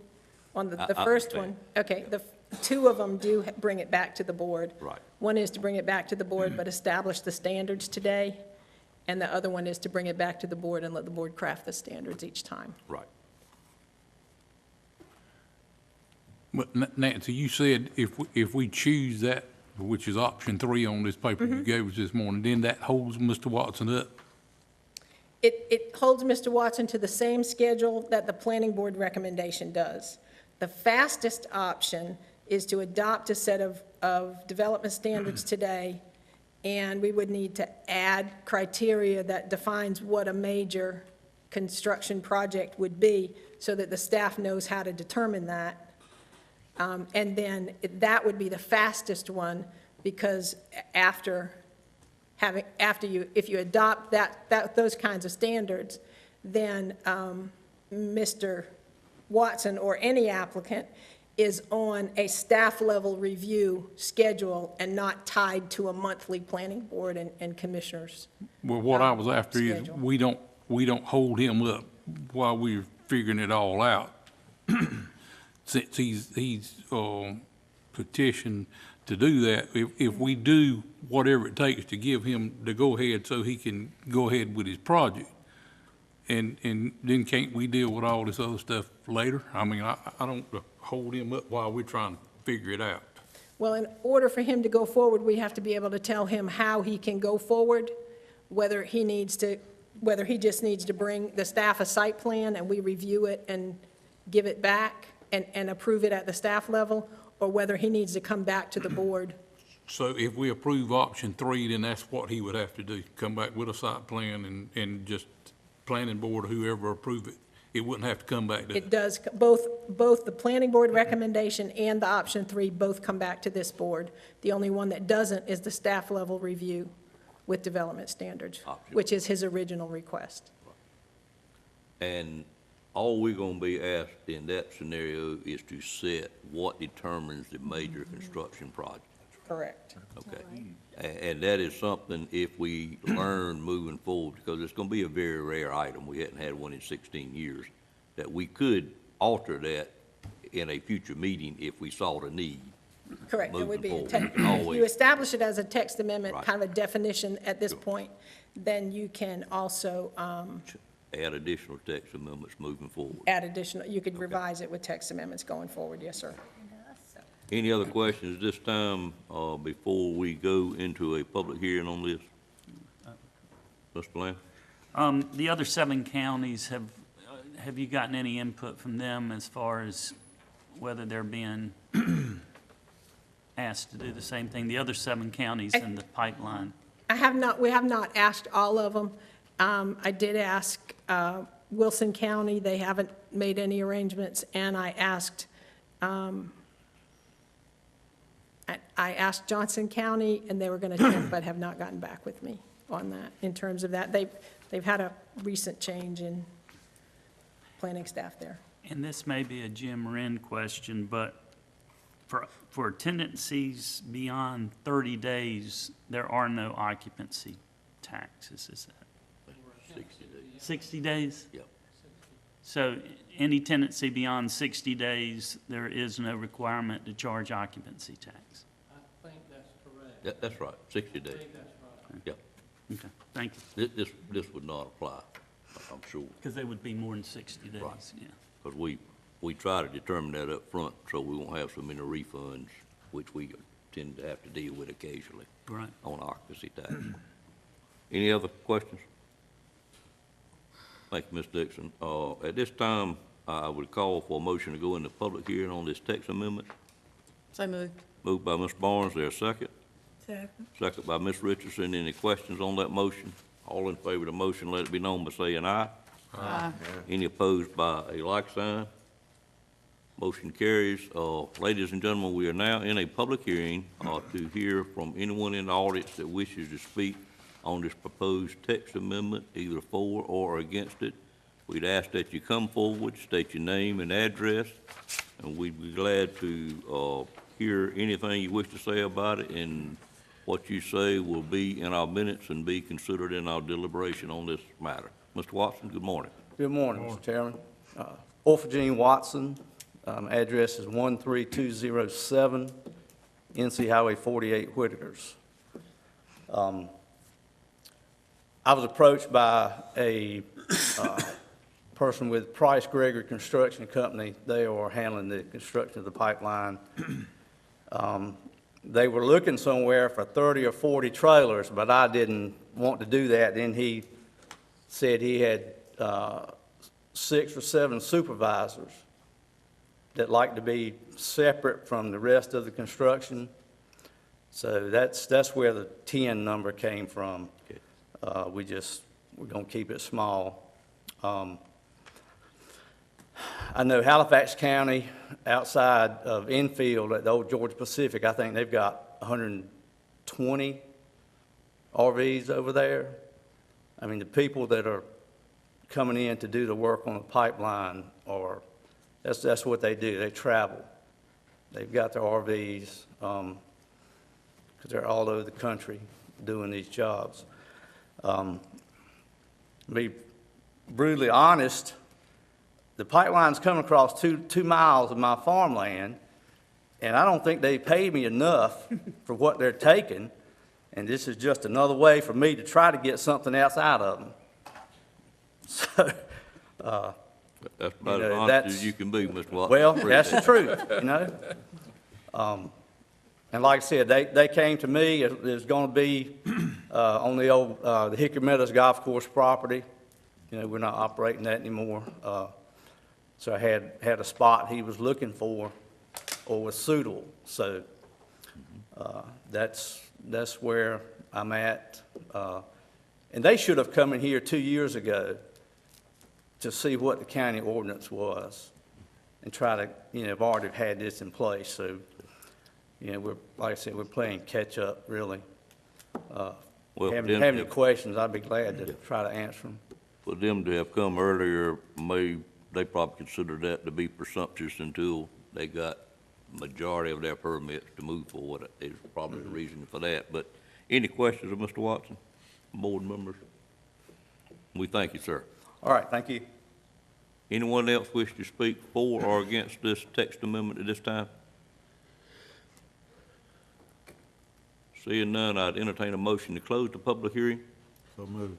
Speaker 10: On the
Speaker 1: I
Speaker 10: first
Speaker 1: understand.
Speaker 10: one, okay, the two of them do bring it back to the board.
Speaker 1: Right.
Speaker 10: One is to bring it back to the board, but establish the standards today, and the other one is to bring it back to the board and let the board craft the standards each time.
Speaker 1: Right.
Speaker 12: But Nancy, you said if we choose that, which is option 3 on this paper you gave us this morning, then that holds Mr. Watson up?
Speaker 10: It holds Mr. Watson to the same schedule that the planning board recommendation does. The fastest option is to adopt a set of development standards today, and we would need to add criteria that defines what a major construction project would be so that the staff knows how to determine that. And then that would be the fastest one, because if you adopt those kinds of standards, then Mr. Watson or any applicant is on a staff-level review schedule and not tied to a monthly planning board and commissioners.
Speaker 12: Well, what I was after is,
Speaker 10: schedule.
Speaker 12: we don't hold him up while we're figuring it all out. Since he's petitioned to do that, if we do whatever it takes to give him the go-ahead so he can go ahead with his project, and then can't we deal with all this other stuff later? I mean, I don't hold him up while we're trying to figure it out.
Speaker 10: Well, in order for him to go forward, we have to be able to tell him how he can go forward, whether he just needs to bring the staff a site plan and we review it and give it back and approve it at the staff level, or whether he needs to come back to the board.
Speaker 12: So if we approve option 3, then that's what he would have to do, come back with a site plan and just planning board or whoever approve it. It wouldn't have to come back to.
Speaker 10: It does, both the planning board recommendation and the option 3 both come back to this board. The only one that doesn't is the staff level review with development standards, which is his original request.
Speaker 1: And all we're gonna be asked in that scenario is to set what determines the major construction project.
Speaker 10: Correct.
Speaker 1: Okay. And that is something, if we learn moving forward, because it's gonna be a very rare item, we hadn't had one in 16 years, that we could alter that in a future meeting if we saw the need.
Speaker 10: Correct, it would be,
Speaker 1: Moving forward,
Speaker 10: if
Speaker 1: always.
Speaker 10: you establish it as a text amendment,
Speaker 1: Right.
Speaker 10: kind of a definition at this point, then you can also
Speaker 1: Add additional text amendments moving forward.
Speaker 10: add additional, you could revise it with text amendments going forward, yes, sir.
Speaker 1: Any other questions this time, before we go into a public hearing on this? Mr. Lamb?
Speaker 21: The other 7 counties, have you gotten any input from them as far as whether they're being asked to do the same thing? The other 7 counties in the pipeline?
Speaker 10: We have not asked all of them. I did ask Wilson County, they haven't made any arrangements, and I asked Johnson County, and they were going to check, but have not gotten back with me on that, in terms of that. They've had a recent change in planning staff there.
Speaker 21: And this may be a Jim Wren question, but for tenancies beyond 30 days, there are no occupancy taxes, is that?
Speaker 1: 60 days.
Speaker 21: 60 days?
Speaker 1: Yep.
Speaker 21: So any tenancy beyond 60 days, there is no requirement to charge occupancy tax?
Speaker 3: I think that's correct.
Speaker 1: That's right, 60 days.
Speaker 3: I think that's right.
Speaker 1: Yep.
Speaker 21: Okay, thank you.
Speaker 1: This would not apply, I'm sure.
Speaker 21: Because they would be more than 60 days,
Speaker 1: Right.
Speaker 21: yeah.
Speaker 1: Because we try to determine that up front, so we won't have so many refunds, which we tend to have to deal with occasionally.
Speaker 21: Right.
Speaker 1: On occupancy tax. Any other questions? Thank you, Ms. Dixon. At this time, I would call for a motion to go into public hearing on this text amendment.
Speaker 17: So moved.
Speaker 1: Moved by Ms. Barnes, there a second?
Speaker 11: Second.
Speaker 1: Second by Ms. Richardson. Any questions on that motion? All in favor of the motion, let it be known by saying aye.
Speaker 11: Aye.
Speaker 1: Any opposed by a like sign? Motion carries. Ladies and gentlemen, we are now in a public hearing to hear from anyone in the audience that wishes to speak on this proposed text amendment, either for or against it. We'd ask that you come forward, state your name and address, and we'd be glad to hear anything you wish to say about it, and what you say will be in our minutes and be considered in our deliberation on this matter. Mr. Watson, good morning.
Speaker 2: Good morning, Mr. Chairman. Orpha Jean Watson, address is 13207, NC Highway 48, Whitakers. I was approached by a person with Price Gregory Construction Company. They are handling the construction of the pipeline. They were looking somewhere for 30 or 40 trailers, but I didn't want to do that. Then he said he had 6 or 7 supervisors that like to be separate from the rest of the construction. So that's where the 10 number came from. We're going to keep it small. I know Halifax County, outside of Enfield at the old Georgia Pacific, I think they've got 120 RVs over there. I mean, the people that are coming in to do the work on the pipeline that's what they do. They travel. They've got their RVs because they're all over the country doing these jobs. To be brutally honest, the pipeline's coming across 2 miles of my farmland, and I don't think they pay me enough for what they're taking, and this is just another way for me to try to get something else out of them. So,
Speaker 1: that's about as honest as you can be, Mr. Watson.
Speaker 2: Well, that's the truth, you know. And like I said, they came to me. It's going to be on the old the Hickory Meadows Golf Course property. You know, we're not operating that anymore. So I had a spot he was looking for or was suitable. So that's where I'm at. And they should have come in here 2 years ago to see what the county ordinance was and try to, have already had this in place. So, like I said, we're playing catch up, really.
Speaker 1: Well,
Speaker 2: Have any questions, I'd be glad to try to answer them.
Speaker 1: For them to have come earlier, they probably consider that to be presumptuous until they got majority of their permits to move forward. Is probably the reason for that. But any questions of Mr. Watson, board members? We thank you, sir.
Speaker 2: All right, thank you.
Speaker 1: Anyone else wish to speak for or against this text amendment at this time? Seeing none, I'd entertain a motion to close the public hearing.
Speaker 3: So moved.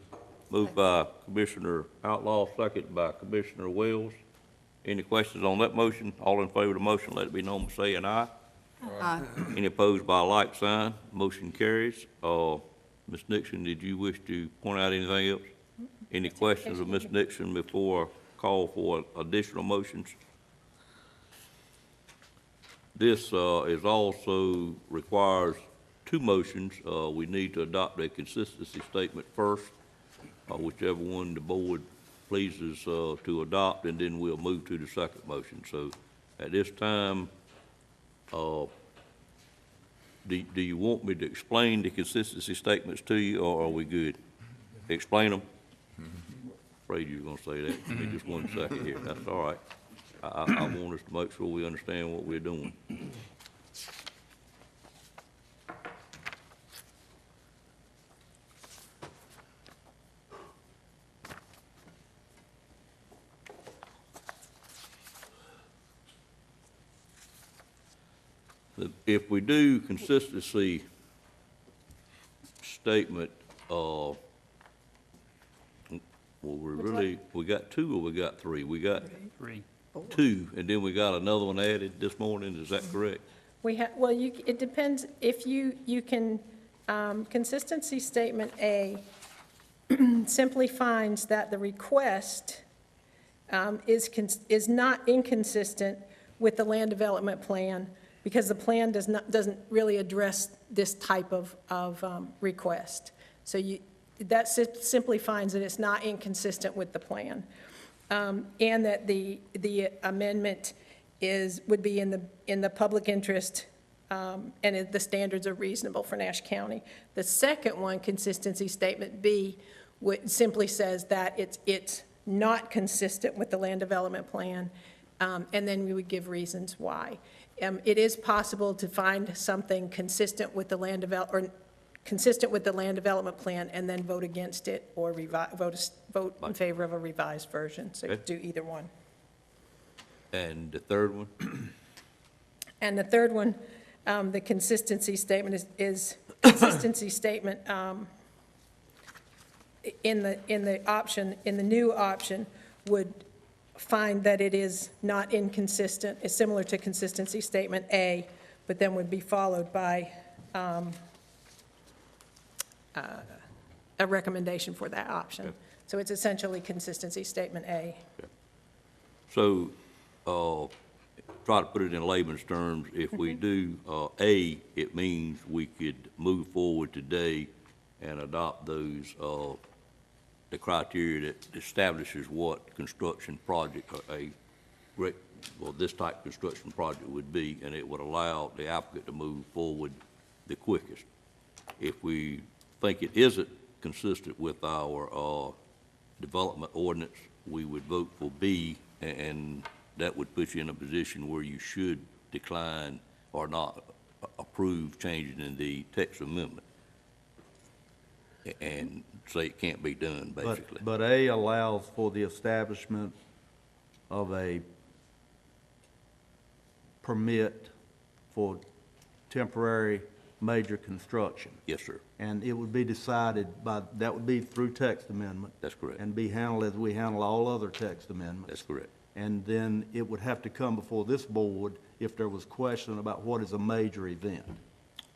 Speaker 1: Moved by Commissioner Outlaw, second by Commissioner Wells. Any questions on that motion? All in favor of the motion, let it be known by saying aye.
Speaker 11: Aye.
Speaker 1: Any opposed by a like sign? Motion carries. Ms. Nixon, did you wish to point out anything else? Any questions of Ms. Nixon before I call for additional motions? This is also requires 2 motions. We need to adopt a consistency statement first, whichever one the board pleases to adopt, and then we'll move to the second motion. So at this time, do you want me to explain the consistency statements to you, or are we good? Explain them? Afraid you were going to say that. Give me just 1 second here. That's all right. I want us to make sure we understand what we're doing. If we do consistency statement, well, we got 2 or we got 3? We got
Speaker 21: 3.
Speaker 1: 2, and then we got another one added this morning, is that correct?
Speaker 10: Well, it depends, if you can, consistency statement A simply finds that the request is not inconsistent with the land development plan, because the plan doesn't really address this type of request. So that simply finds that it's not inconsistent with the plan. And that the amendment would be in the public interest, and the standards are reasonable for Nash County. The second one, consistency statement B, simply says that it's not consistent with the land development plan, and then we would give reasons why. It is possible to find something consistent with the land development plan and then vote against it, or vote in favor of a revised version. So you do either one.
Speaker 1: And the third one?
Speaker 10: And the third one, the consistency statement is consistency statement in the new option would find that it is not inconsistent. It's similar to consistency statement A, but then would be followed by a recommendation for that option.
Speaker 1: Okay.
Speaker 10: So it's essentially consistency statement A.
Speaker 1: Okay. So, try to put it in layman's terms, if we do A, it means we could move forward today and adopt those, the criteria that establishes what construction project, this type of construction project would be, and it would allow the applicant to move forward the quickest. If we think it isn't consistent with our development ordinance, we would vote for B, and that would put you in a position where you should decline or not approve changes in the text amendment and say it can't be done, basically.
Speaker 3: But A allows for the establishment of a permit for temporary major construction.
Speaker 1: Yes, sir.
Speaker 3: And it would be decided that would be through text amendment.
Speaker 1: That's correct.
Speaker 3: And be handled as we handle all other text amendments.
Speaker 1: That's correct.
Speaker 3: And then it would have to come before this board if there was question about what is a major event.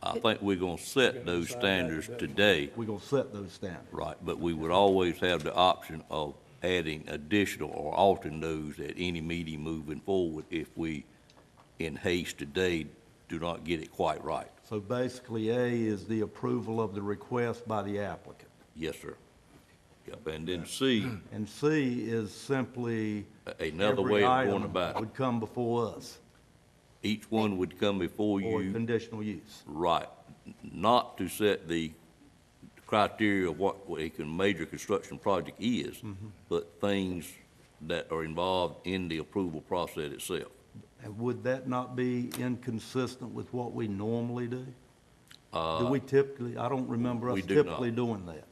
Speaker 1: I think we're gonna set those standards today.
Speaker 3: We're gonna set those standards.
Speaker 1: Right, but we would always have the option of adding additional or altering those at any meeting moving forward if we, in haste today, do not get it quite right.
Speaker 3: So basically, A is the approval of the request by the applicant.
Speaker 1: Yes, sir. Yep, and then C,
Speaker 3: And C is simply
Speaker 1: another
Speaker 3: every
Speaker 1: way of
Speaker 3: item
Speaker 1: going about it.
Speaker 3: would come before us
Speaker 1: Each one would come before
Speaker 3: for
Speaker 1: you.
Speaker 3: conditional use.
Speaker 1: Right, not to set the criteria of what a major construction project is, but things that are involved in the approval process itself.
Speaker 3: And would that not be inconsistent with what we normally do? Do we typically, I don't remember us
Speaker 1: we do not.
Speaker 3: typically doing that.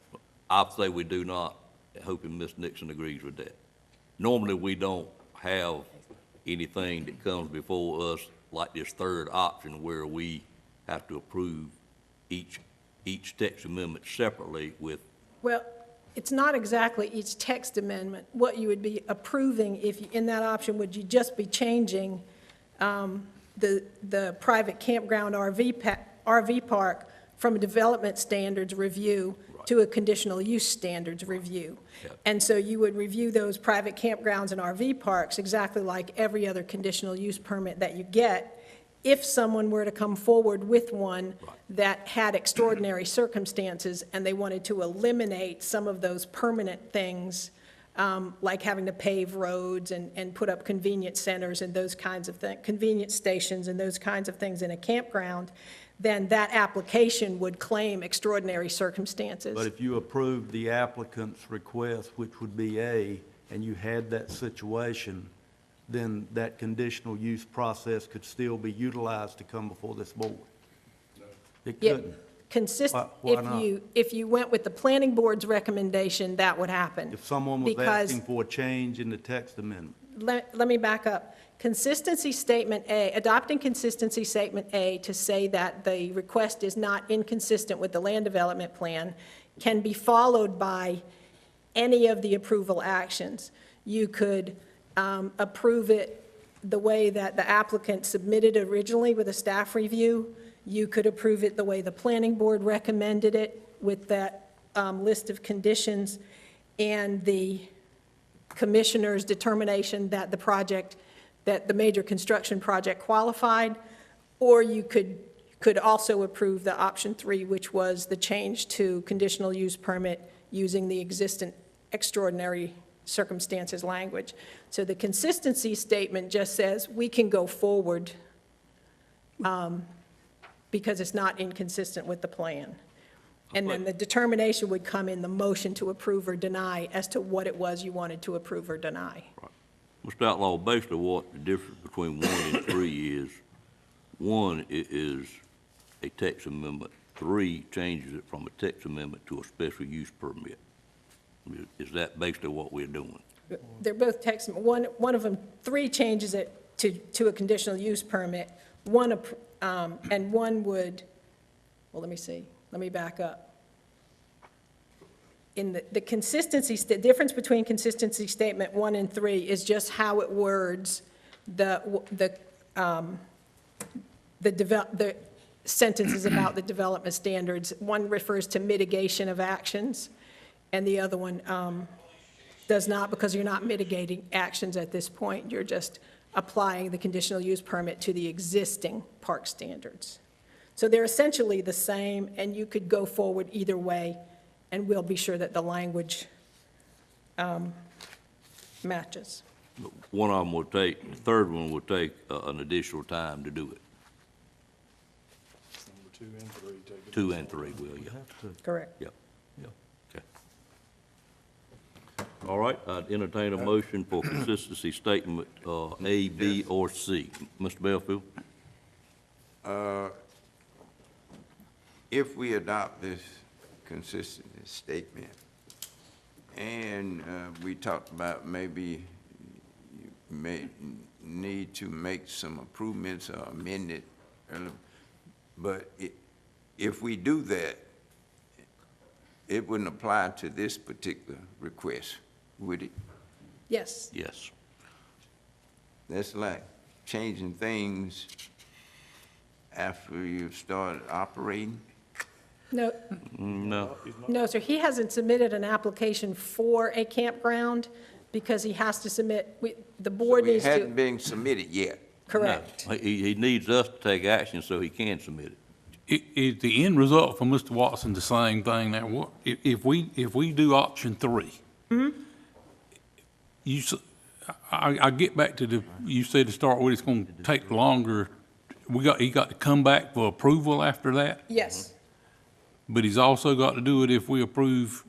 Speaker 1: I'd say we do not, hoping Ms. Nixon agrees with that. Normally, we don't have anything that comes before us like this third option where we have to approve each text amendment separately with.
Speaker 10: Well, it's not exactly each text amendment. What you would be approving in that option, would you just be changing the private campground RV park from a development standards review to a conditional use standards review.
Speaker 1: Yep.
Speaker 10: And so you would review those private campgrounds and RV parks exactly like every other conditional use permit that you get. If someone were to come forward with one that had extraordinary circumstances and they wanted to eliminate some of those permanent things, like having to pave roads and put up convenience centers and those kinds of things, convenience stations and those kinds of things in a campground, then that application would claim extraordinary circumstances.
Speaker 3: But if you approved the applicant's request, which would be A, and you had that situation, then that conditional use process could still be utilized to come before this board? It
Speaker 10: Yeah,
Speaker 3: couldn't? Why not?
Speaker 10: if you went with the planning board's recommendation, that would happen.
Speaker 3: If someone was
Speaker 10: Because-
Speaker 3: asking for a change in the text amendment?
Speaker 10: Let me back up. Consistency statement A, adopting consistency statement A to say that the request is not inconsistent with the land development plan can be followed by any of the approval actions. You could approve it the way that the applicant submitted originally with a staff review. You could approve it the way the planning board recommended it with that list of conditions and the commissioner's determination that the major construction project qualified, Or you could also approve the option 3, which was the change to conditional use permit using the existing extraordinary circumstances language. So the consistency statement just says we can go forward because it's not inconsistent with the plan. And then the determination would come in the motion to approve or deny as to what it was you wanted to approve or deny.
Speaker 1: Mr. Outlaw, basically what the difference between 1 and 3 is, 1 is a text amendment, 3 changes it from a text amendment to a special use permit. Is that basically what we're doing?
Speaker 10: They're both text, one of them, 3 changes it to a conditional use permit, and one would, well, let me see, let me back up. In the consistency, the difference between consistency statement 1 and 3 is just how it words the sentences about the development standards. One refers to mitigation of actions, and the other one does not, because you're not mitigating actions at this point. You're just applying the conditional use permit to the existing park standards. So they're essentially the same, and you could go forward either way, and we'll be sure that the language matches.
Speaker 1: One of them will take, the third one will take an additional time to do it.
Speaker 12: Number 2 and 3 take it.
Speaker 1: 2 and 3 will, yeah.
Speaker 10: Correct.
Speaker 1: Yep, yep, okay. All right, I'd entertain a motion for consistency statement, A, B, or C. Mr. Belfield?
Speaker 6: If we adopt this consistency statement, and we talked about maybe you may need to make some improvements or amend it, but if we do that, it wouldn't apply to this particular request, would it?
Speaker 10: Yes.
Speaker 1: Yes.
Speaker 6: That's like changing things after you've started operating?
Speaker 10: No,
Speaker 1: No.
Speaker 10: no, sir, he hasn't submitted an application for a campground because he has to submit, the board
Speaker 6: It
Speaker 10: needs to.
Speaker 6: hadn't been submitted yet.
Speaker 10: Correct.
Speaker 1: No, he needs us to take action so he can submit it.
Speaker 5: Is the end result for Mr. Watson the same thing now? What, if we do option 3? I get back to you said to start with, it's going to take longer. He got to come back for approval after that?
Speaker 10: Yes,
Speaker 5: But he's also got to do it if we approve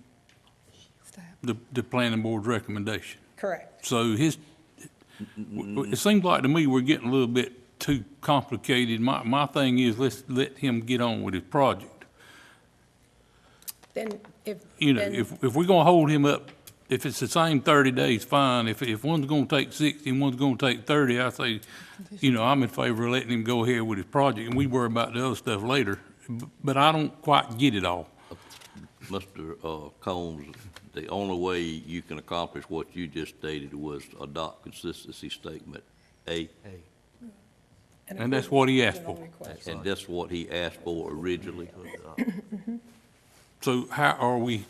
Speaker 5: the planning board's recommendation.
Speaker 10: correct.
Speaker 5: So it seems like to me we're getting a little bit too complicated. My thing is, let's let him get on with his project.
Speaker 10: Then if.
Speaker 5: You know,
Speaker 10: then-
Speaker 5: if we're gonna hold him up, if it's the same 30 days, fine. If one's gonna take 60 and one's gonna take 30, I say, you know, I'm in favor of letting him go ahead with his project, and we worry about the other stuff later. But I don't quite get it all.
Speaker 1: Mr. Combs, the only way you can accomplish what you just stated was adopt consistency statement A.
Speaker 5: And that's what he asked for.
Speaker 1: And that's what he asked for originally.
Speaker 5: So how are we,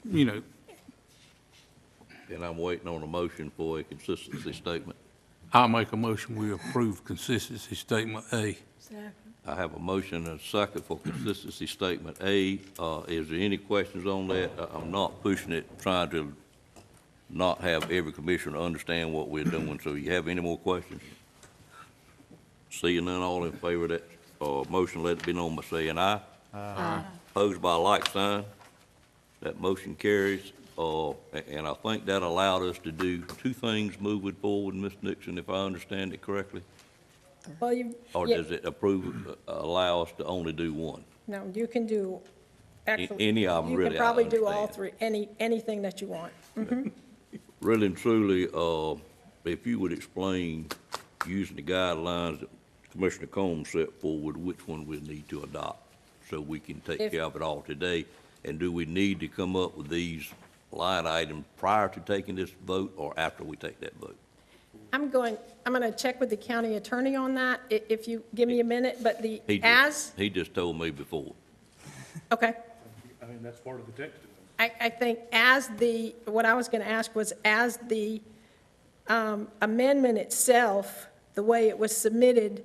Speaker 5: you know,
Speaker 1: And I'm waiting on a motion for a consistency statement.
Speaker 5: I'll make a motion, we approve consistency statement A.
Speaker 1: I have a motion and a second for consistency statement A. Is there any questions on that? I'm not pushing it, trying to not have every commissioner understand what we're doing. So you have any more questions? Seeing none, all in favor of that motion, let it be known by saying aye. Aye. Opposed by a like sign. That motion carries. And I think that allowed us to do 2 things moving forward, Ms. Nixon, if I understand it correctly?
Speaker 10: Well, you.
Speaker 1: Or
Speaker 10: yeah,
Speaker 1: does it allow us to only do 1?
Speaker 10: No, you can do, actually.
Speaker 1: Any of them, really,
Speaker 10: You can probably
Speaker 1: I
Speaker 10: do all
Speaker 1: understand.
Speaker 10: 3, anything that you want.
Speaker 1: Really and truly, if you would explain, using the guidelines that Commissioner Combs set forward, which one we need to adopt, so we can take
Speaker 10: If-
Speaker 1: care of it all today? And do we need to come up with these line items prior to taking this vote or after we take that vote?
Speaker 10: I'm going to check with the county attorney on that, if you give me a minute, but
Speaker 1: He just told me before.
Speaker 10: okay.
Speaker 12: I mean, that's part of the text.
Speaker 10: I think what I was going to ask was, as the amendment itself, the way it was submitted,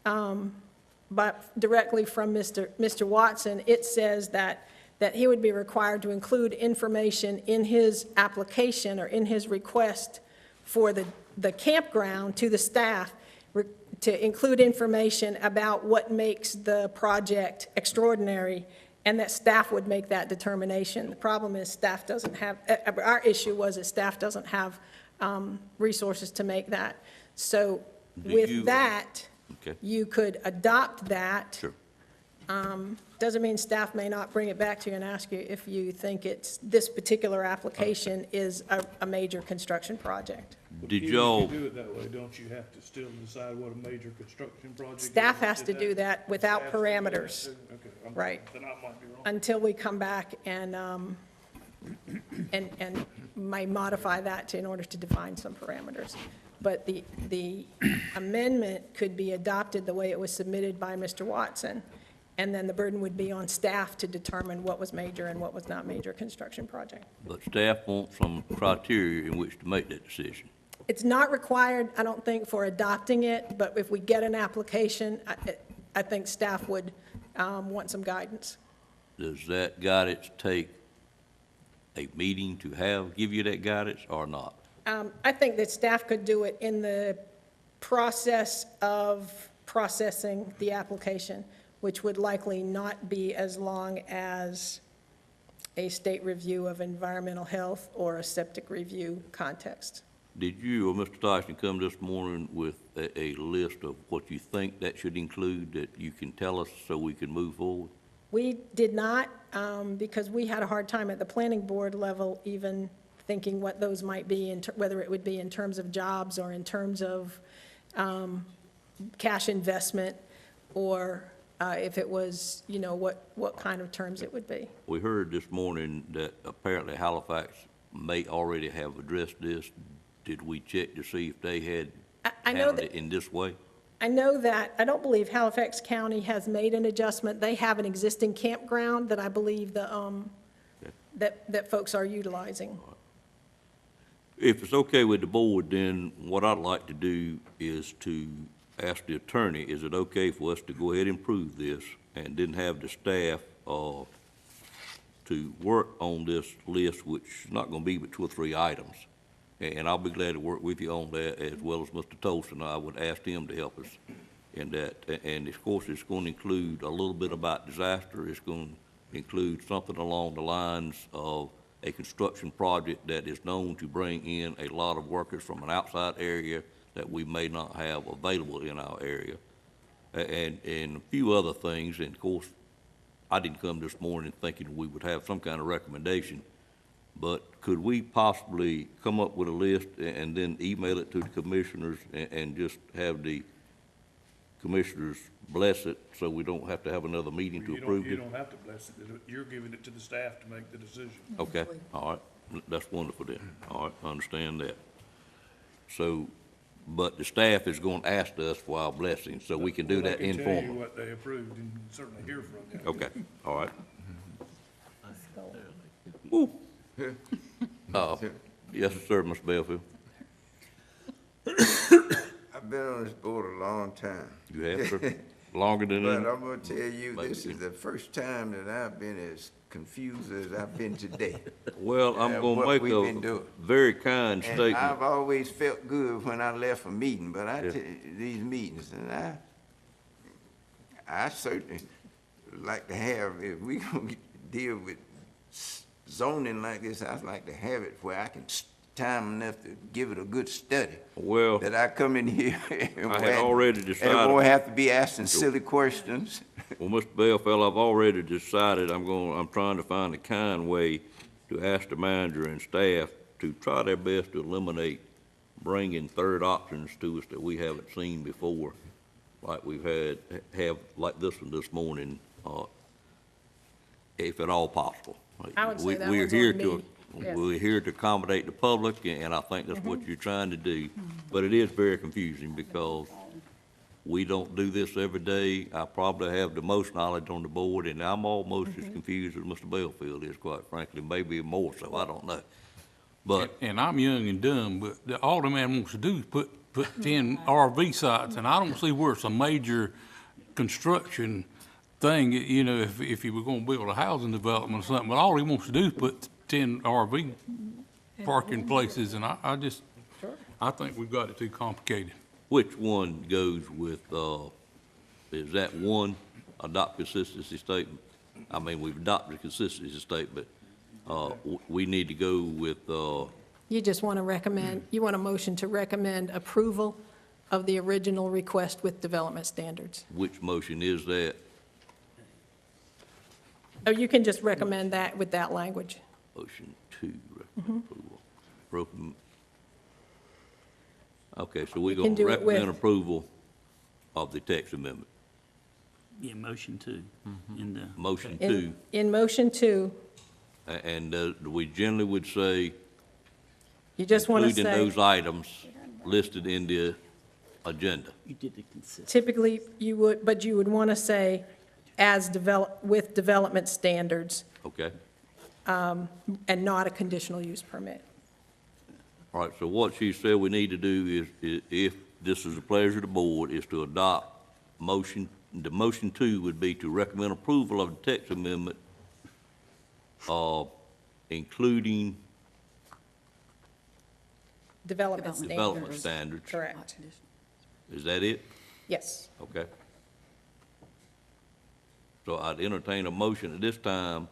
Speaker 10: but directly from Mr. Watson, it says that he would be required to include information in his application or in his request for the campground to the staff, to include information about what makes the project extraordinary, and that staff would make that determination. The problem is staff doesn't have, our issue was that staff doesn't have resources to make that. So with that,
Speaker 1: Okay.
Speaker 10: you could adopt that.
Speaker 1: Sure.
Speaker 10: Doesn't mean staff may not bring it back to you and ask you if you think this particular application is a major construction project.
Speaker 1: Did
Speaker 12: If
Speaker 1: y'all,
Speaker 12: you do it that way, don't you have to still decide what a major construction project is?
Speaker 10: Staff has to do that without
Speaker 12: Staff has to do that
Speaker 10: parameters.
Speaker 12: too? Okay,
Speaker 10: Right.
Speaker 12: then I might be wrong.
Speaker 10: Until we come back and may modify that in order to define some parameters. But the amendment could be adopted the way it was submitted by Mr. Watson, and then the burden would be on staff to determine what was major and what was not major construction project.
Speaker 1: but staff wants some criteria in which to make that decision.
Speaker 10: It's not required, I don't think, for adopting it, but if we get an application, I think staff would want some guidance.
Speaker 1: Does that guidance take a meeting to give you that guidance or not?
Speaker 10: I think that staff could do it in the process of processing the application, which would likely not be as long as a state review of environmental health or a septic review context.
Speaker 1: Did you or Mr. Tyson come this morning with a list of what you think that should include that you can tell us so we can move forward?
Speaker 10: We did not, because we had a hard time at the planning board level even thinking what those might be, whether it would be in terms of jobs or in terms of cash investment, or if it was, what kind of terms it would be.
Speaker 1: We heard this morning that apparently Halifax may already have addressed this. Did we check to see if they had
Speaker 10: I know
Speaker 1: handled
Speaker 10: that,
Speaker 1: it in this way?
Speaker 10: I know that, I don't believe Halifax County has made an adjustment. They have an existing campground that I believe that folks are utilizing.
Speaker 1: If it's okay with the board, then what I'd like to do is to ask the attorney, is it okay for us to go ahead and approve this and then have the staff to work on this list, which is not gonna be but 2 or 3 items? And I'll be glad to work with you on that, as well as Mr. Tolson. I would ask him to help us in that. And of course, it's gonna include a little bit about disaster. It's gonna include something along the lines of a construction project that is known to bring in a lot of workers from an outside area that we may not have available in our area, and a few other things. And of course, I didn't come this morning thinking we would have some kind of recommendation, but could we possibly come up with a list and then email it to the commissioners and just have the commissioners bless it so we don't have to have another meeting to approve
Speaker 12: You
Speaker 1: it?
Speaker 12: don't have to bless it. You're giving it to the staff to make the decision.
Speaker 1: Okay, all right, that's wonderful then. All right, I understand that. So, but the staff is going to ask us for our blessing, so we can do
Speaker 12: Well,
Speaker 1: that
Speaker 12: I can tell
Speaker 1: informally.
Speaker 12: you what they approved and certainly hear from them.
Speaker 1: Okay, all right. Woo. Yes, sir, Mr. Belfield.
Speaker 6: I've been on this board a long time.
Speaker 1: You have, sir? Longer than
Speaker 6: But
Speaker 1: any-
Speaker 6: I'm gonna tell you, this is the first time that I've been as confused as I've been today.
Speaker 1: Well, I'm
Speaker 6: at
Speaker 1: gonna
Speaker 6: what
Speaker 1: make
Speaker 6: we've been
Speaker 1: a
Speaker 6: doing.
Speaker 1: very kind
Speaker 6: And
Speaker 1: statement.
Speaker 6: I've always felt good when I left a meeting, but I
Speaker 1: Yeah.
Speaker 6: tell you, these meetings, and I certainly like to have, if we gonna deal with zoning like this, I'd like to have it where I can time enough to give it a good study.
Speaker 1: Well,
Speaker 6: That I come in here
Speaker 1: I had already
Speaker 6: and
Speaker 1: decided.
Speaker 6: won't have to be asking silly questions.
Speaker 1: Well, Mr. Bellfield, I've already decided I'm trying to find a kind way to ask the manager and staff to try their best to eliminate bringing third options to us that we haven't seen before, like we've have like this one this morning, if at all possible.
Speaker 10: I would say that
Speaker 1: We're
Speaker 10: one's
Speaker 1: here
Speaker 10: on
Speaker 1: to
Speaker 10: me. Yes.
Speaker 1: We're here to accommodate the public, and I think that's what you're trying to do. But it is very confusing because we don't do this every day. I probably have the most knowledge on the board, and I'm almost as confused as Mr. Bellfield is, quite frankly, maybe more so, I don't know. But,
Speaker 5: And I'm young and dumb, but all the man wants to do is put put 10 RV sites, and I don't see where it's a major construction thing, you know, if he were gonna build a housing development or something, but all he wants to do is put 10 RV parking places, and I just, I think we've got it too complicated.
Speaker 1: Which one goes with, is that one adopt consistency statement? I mean, we've adopted a consistency statement, we need to go with,
Speaker 10: You just want to recommend, you want a motion to recommend approval of the original request with development standards.
Speaker 1: which motion is that?
Speaker 10: Oh, you can just recommend that with that language.
Speaker 1: Motion 2, recommend approval. Broken. Okay, so we're
Speaker 10: can
Speaker 1: gonna
Speaker 10: do it with-
Speaker 1: recommend approval of the text amendment.
Speaker 21: Yeah, motion 2 in the.
Speaker 1: Motion
Speaker 10: In-
Speaker 1: 2,
Speaker 10: In motion 2,
Speaker 1: and we generally would say,
Speaker 10: you just want to
Speaker 1: including
Speaker 10: say,
Speaker 1: those items listed in the agenda.
Speaker 21: You did the consistent.
Speaker 10: typically you would, but you would want to say as with development standards,
Speaker 1: Okay?
Speaker 10: and not a conditional use permit.
Speaker 1: All right, so what she said we need to do is, if this is the pleasure of the board, is to adopt motion, the motion 2 would be to recommend approval of the text amendment, including
Speaker 10: Development standards.
Speaker 1: development standards.
Speaker 10: Correct.
Speaker 1: Is that it?
Speaker 10: Yes.
Speaker 1: Okay. So I'd entertain a motion at this time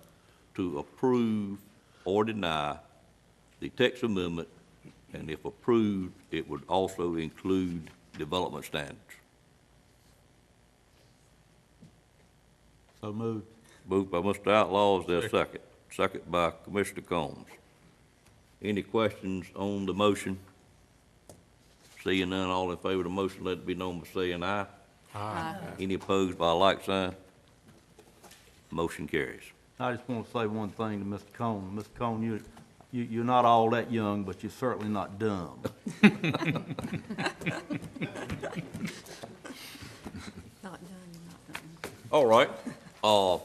Speaker 1: to approve or deny the text amendment, and if approved, it would also include development standards.
Speaker 3: So moved.
Speaker 1: Moved by Mr. Outlaw, is there a second? Second by Commissioner Combs. Any questions on the motion? Seeing none, all in favor of the motion, let it be known by saying aye.
Speaker 3: Aye.
Speaker 1: Any opposed by a like sign? Motion carries.
Speaker 3: I just want to say one thing to Mr. Cone. Mr. Cone, you're not all that young, but you're certainly not dumb.
Speaker 17: Not done, not done.
Speaker 1: All right, if I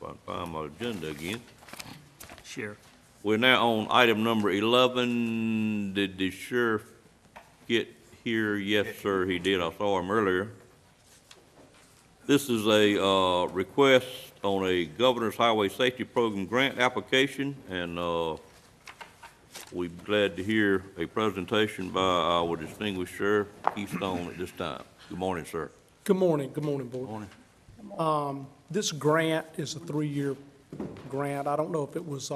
Speaker 1: can find my agenda again.
Speaker 21: Sure.
Speaker 1: We're now on item number 11. Did the sheriff get here? Yes, sir, he did. I saw him earlier. This is a request on a Governor's Highway Safety Program grant application, and we're glad to hear a presentation by our distinguished Sheriff Keystone at this time. Good morning, sir.
Speaker 7: Good morning, Board. This grant is a 3-year grant. I don't know if it was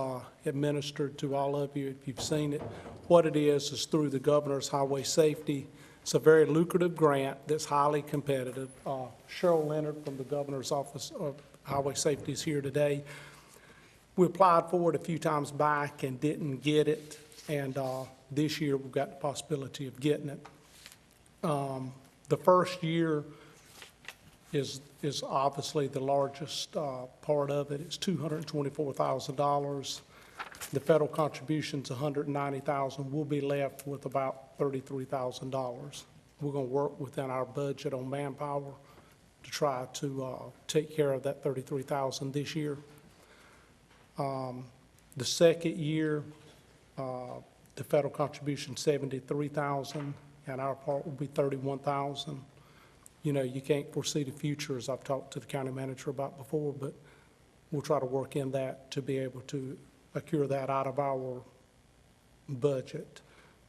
Speaker 7: administered to all of you, if you've seen it. What it is through the Governor's Highway Safety. It's a very lucrative grant that's highly competitive. Cheryl Leonard from the Governor's Office of Highway Safety is here today. We applied for it a few times back and didn't get it, and this year we've got the possibility of getting it. The first year is obviously the largest part of it. It's $224,000. The federal contribution's $190,000. We'll be left with about $33,000. We're going to work within our budget on manpower to try to take care of that $33,000 this year. The second year, the federal contribution $73,000, and our part will be $31,000. You know, you can't foresee the future, as I've talked to the county manager about before, but we'll try to work in that to be able to accrue that out of our budget.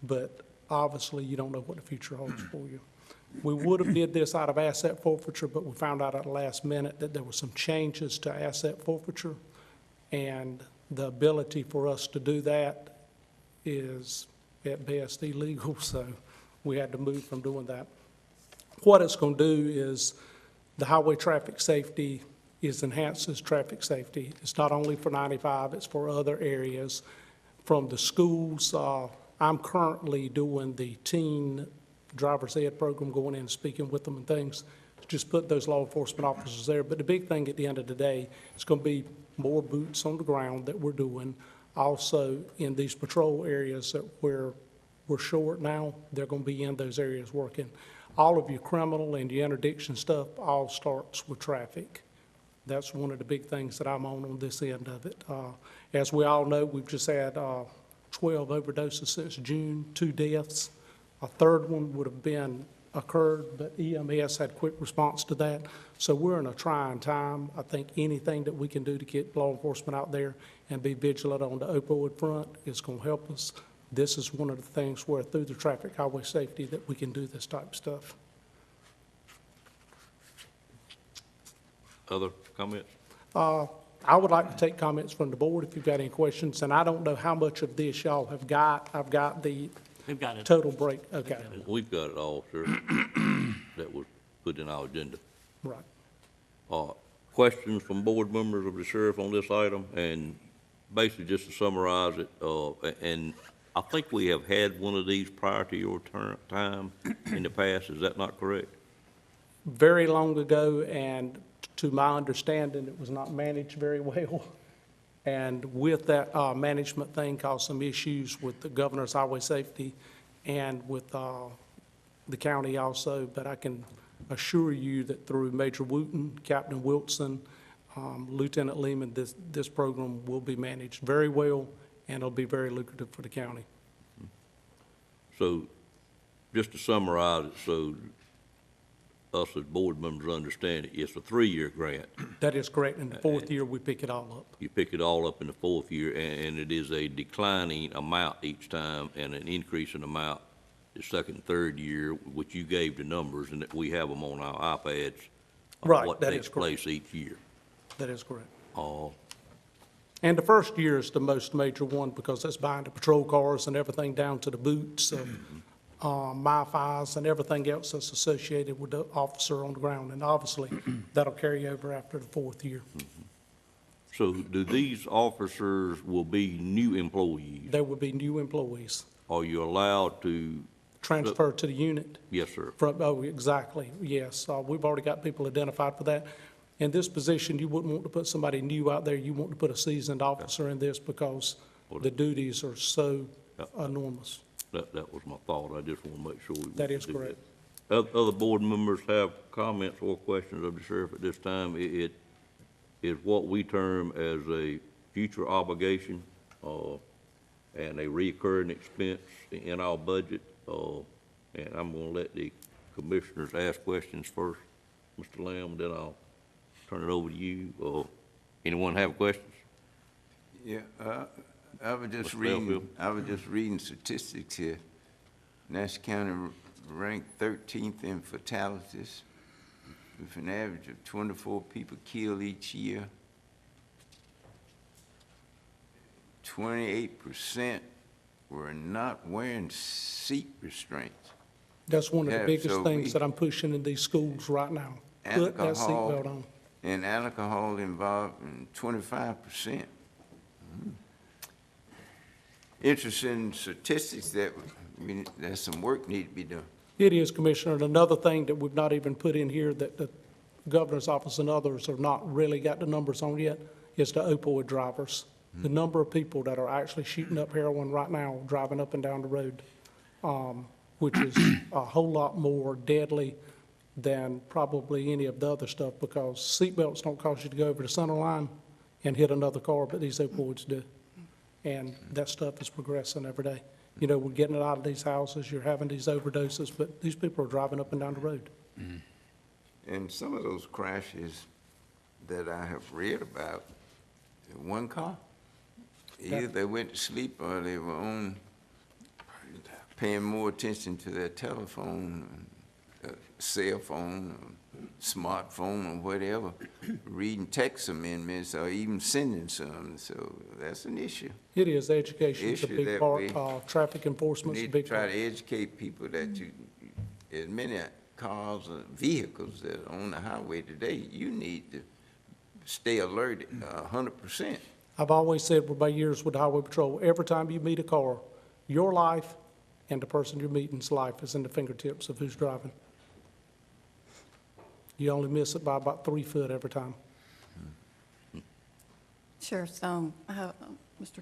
Speaker 7: But obviously, you don't know what the future holds for you. We would have did this out of asset forfeiture, but we found out at the last minute that there were some changes to asset forfeiture, and the ability for us to do that is at best illegal, so we had to move from doing that. What it's going to do is the highway traffic safety enhances traffic safety. It's not only for 95, it's for other areas. From the schools, I'm currently doing the teen driver's ed program, going in and speaking with them and things, just put those law enforcement officers there. But the big thing at the end of the day, it's going to be more boots on the ground that we're doing. Also, in these patrol areas that we're short now, they're going to be in those areas working. All of your criminal and your interdiction stuff all starts with traffic. That's one of the big things that I'm on this end of it. As we all know, we've just had 12 overdoses since June, 2 deaths. A third one would have been occurred, but EMS had quick response to that. So we're in a trying time. I think anything that we can do to get law enforcement out there and be vigilant on the opioid front is going to help us. This is one of the things where through the traffic highway safety that we can do this type of stuff.
Speaker 1: Other comments?
Speaker 7: I would like to take comments from the board if you've got any questions, and I don't know how much of this y'all have got. I've got the
Speaker 21: We've got it.
Speaker 7: total break, okay,
Speaker 1: We've got it all, sir, that was put in our agenda.
Speaker 7: right.
Speaker 1: Questions from board members of the sheriff on this item? And basically, just to summarize it, and I think we have had one of these prior to your time in the past, is that not correct?
Speaker 7: Very long ago, and to my understanding, it was not managed very well. And with that management thing caused some issues with the governor's highway safety and with the county also. But I can assure you that through Major Wooten, Captain Wilson, Lieutenant Lehman, this program will be managed very well, and it'll be very lucrative for the county.
Speaker 1: So, just to summarize it, so us as board members understand it, it's a 3-year grant.
Speaker 7: That is correct. In the fourth year, we pick it all up.
Speaker 1: You pick it all up in the fourth year, and it is a declining amount each time and an increasing amount the second and third year, which you gave the numbers, and that we have them on our iPads. Of
Speaker 7: Right,
Speaker 1: what
Speaker 7: that
Speaker 1: takes
Speaker 7: is correct.
Speaker 1: place each year.
Speaker 7: That is correct.
Speaker 1: Oh,
Speaker 7: And the first year is the most major one because that's buying the patrol cars and everything down to the boots and MiFis and everything else that's associated with the officer on the ground. And obviously, that'll carry over after the fourth year.
Speaker 1: so do these officers will be new employees?
Speaker 7: There will be new employees
Speaker 1: Are you allowed to?
Speaker 7: transferred to the unit.
Speaker 1: Yes, sir.
Speaker 7: Oh, exactly, yes. We've already got people identified for that. In this position, you wouldn't want to put somebody new out there. You want to put a seasoned officer in this because the duties are so enormous.
Speaker 1: That was my thought. I just want to make sure.
Speaker 7: That is correct.
Speaker 1: Other board members have comments or questions of the sheriff at this time. It is what we term as a future obligation, and a recurring expense in our budget. And I'm gonna let the commissioners ask questions first. Mr. Lamb, then I'll turn it over to you. Anyone have questions?
Speaker 6: Yeah, I was just
Speaker 1: Mr.
Speaker 6: reading statistics here. Nash County ranked 13th in fatalities, with an average of 24 people killed each year. 28% were not wearing seat restraints.
Speaker 7: That's one of the
Speaker 6: Yeah,
Speaker 7: biggest
Speaker 6: so
Speaker 7: things
Speaker 6: we-
Speaker 7: that I'm pushing in these schools right now. Put that seatbelt on.
Speaker 6: And alcohol involved in 25%. Interesting statistics that there's some work need to be done.
Speaker 7: It is, Commissioner. And another thing that we've not even put in here that the governor's office and others have not really got the numbers on yet is the opioid drivers. The number of people that are actually shooting up heroin right now, driving up and down the road, which is a whole lot more deadly than probably any of the other stuff, because seatbelts don't cause you to go over the center line and hit another car, but these opioids do. And that stuff is progressing every day. You know, we're getting it out of these houses, you're having these overdoses, but these people are driving up and down the road.
Speaker 6: And some of those crashes that I have read about, one car, either they went to sleep or they were on, paying more attention to their telephone, cell phone, or smartphone, or whatever, reading text amendments, or even sending some. So that's an issue.
Speaker 7: It is, education is a
Speaker 6: Issue
Speaker 7: big
Speaker 6: that
Speaker 7: part, traffic enforcement is a
Speaker 6: Need to
Speaker 7: big
Speaker 6: try
Speaker 7: part.
Speaker 6: to educate people that as many cars or vehicles that are on the highway today, you need to stay alert 100%.
Speaker 7: I've always said with my years with Highway Patrol, every time you meet a car, your life and the person you're meeting's life is in the fingertips of who's driving. You only miss it by about 3 foot every time.
Speaker 13: Sure, so, Mr.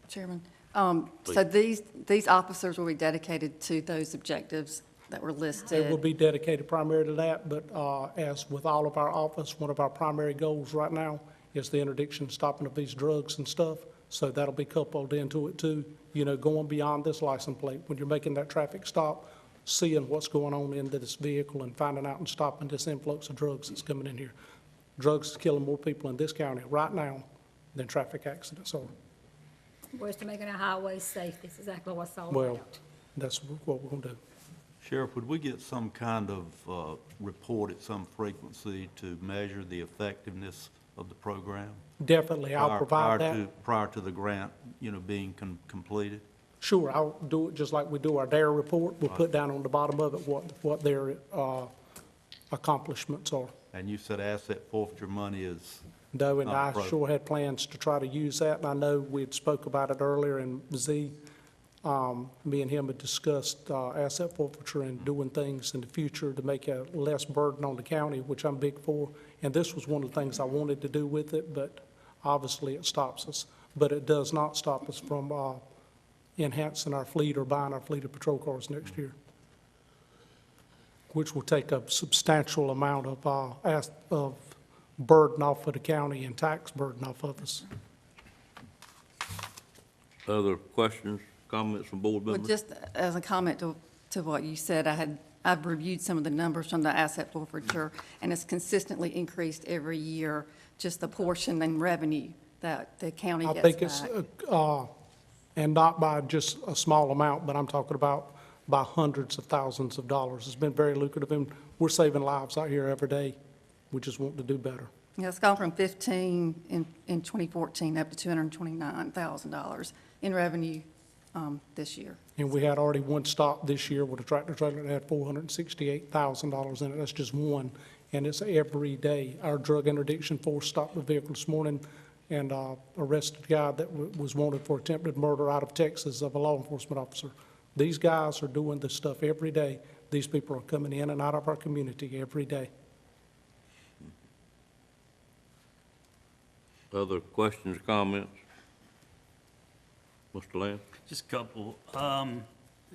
Speaker 13: Chairman, so these officers will be dedicated to those objectives that were listed?
Speaker 7: They will be dedicated primarily to that, but as with all of our office, one of our primary goals right now is the interdiction, stopping of these drugs and stuff. So that'll be coupled into it too, you know, going beyond this license plate. When you're making that traffic stop, seeing what's going on in this vehicle and finding out and stopping this influx of drugs that's coming in here. Drugs is killing more people in this county right now than traffic accidents are.
Speaker 9: Well, it's to making our highways safe. That's exactly what it's all
Speaker 7: Well,
Speaker 9: about.
Speaker 7: that's what we're gonna do.
Speaker 3: Sheriff, would we get some kind of report at some frequency to measure the effectiveness of the program?
Speaker 7: Definitely, I'll provide that.
Speaker 3: Prior to the grant, you know, being completed?
Speaker 7: Sure, I'll do it just like we do our DARE report. We'll put down on the bottom of it what their accomplishments are.
Speaker 3: And you said asset forfeiture money is
Speaker 7: No, and
Speaker 3: not
Speaker 7: I
Speaker 3: appropriate.
Speaker 7: sure had plans to try to use that, and I know we had spoke about it earlier, and me and him had discussed asset forfeiture and doing things in the future to make a less burden on the county, which I'm big for. And this was one of the things I wanted to do with it, but obviously it stops us. But it does not stop us from enhancing our fleet or buying our fleet of patrol cars next year, which will take a substantial amount of burden off of the county and tax burden off of us.
Speaker 1: Other questions, comments from board
Speaker 13: Well,
Speaker 1: members?
Speaker 13: just as a comment to what you said, I've reviewed some of the numbers from the asset forfeiture, and it's consistently increased every year, just the portion and revenue that the county
Speaker 7: I
Speaker 13: gets
Speaker 7: think it's,
Speaker 13: back.
Speaker 7: and not by just a small amount, but I'm talking about by hundreds of thousands of dollars. It's been very lucrative, and we're saving lives out here every day. We just want to do better.
Speaker 13: Yeah, it's gone from 15 in 2014 up to $229,000 in revenue this year.
Speaker 7: And we had already one stop this year with a tractor trailer that had $468,000 in it. That's just one, and it's every day. Our drug interdiction force stopped the vehicle this morning and arrested a guy that was wanted for attempted murder out of Texas of a law enforcement officer. These guys are doing this stuff every day. These people are coming in and out of our community every day.
Speaker 1: Other questions, comments? Mr. Lamb?
Speaker 21: Just a couple.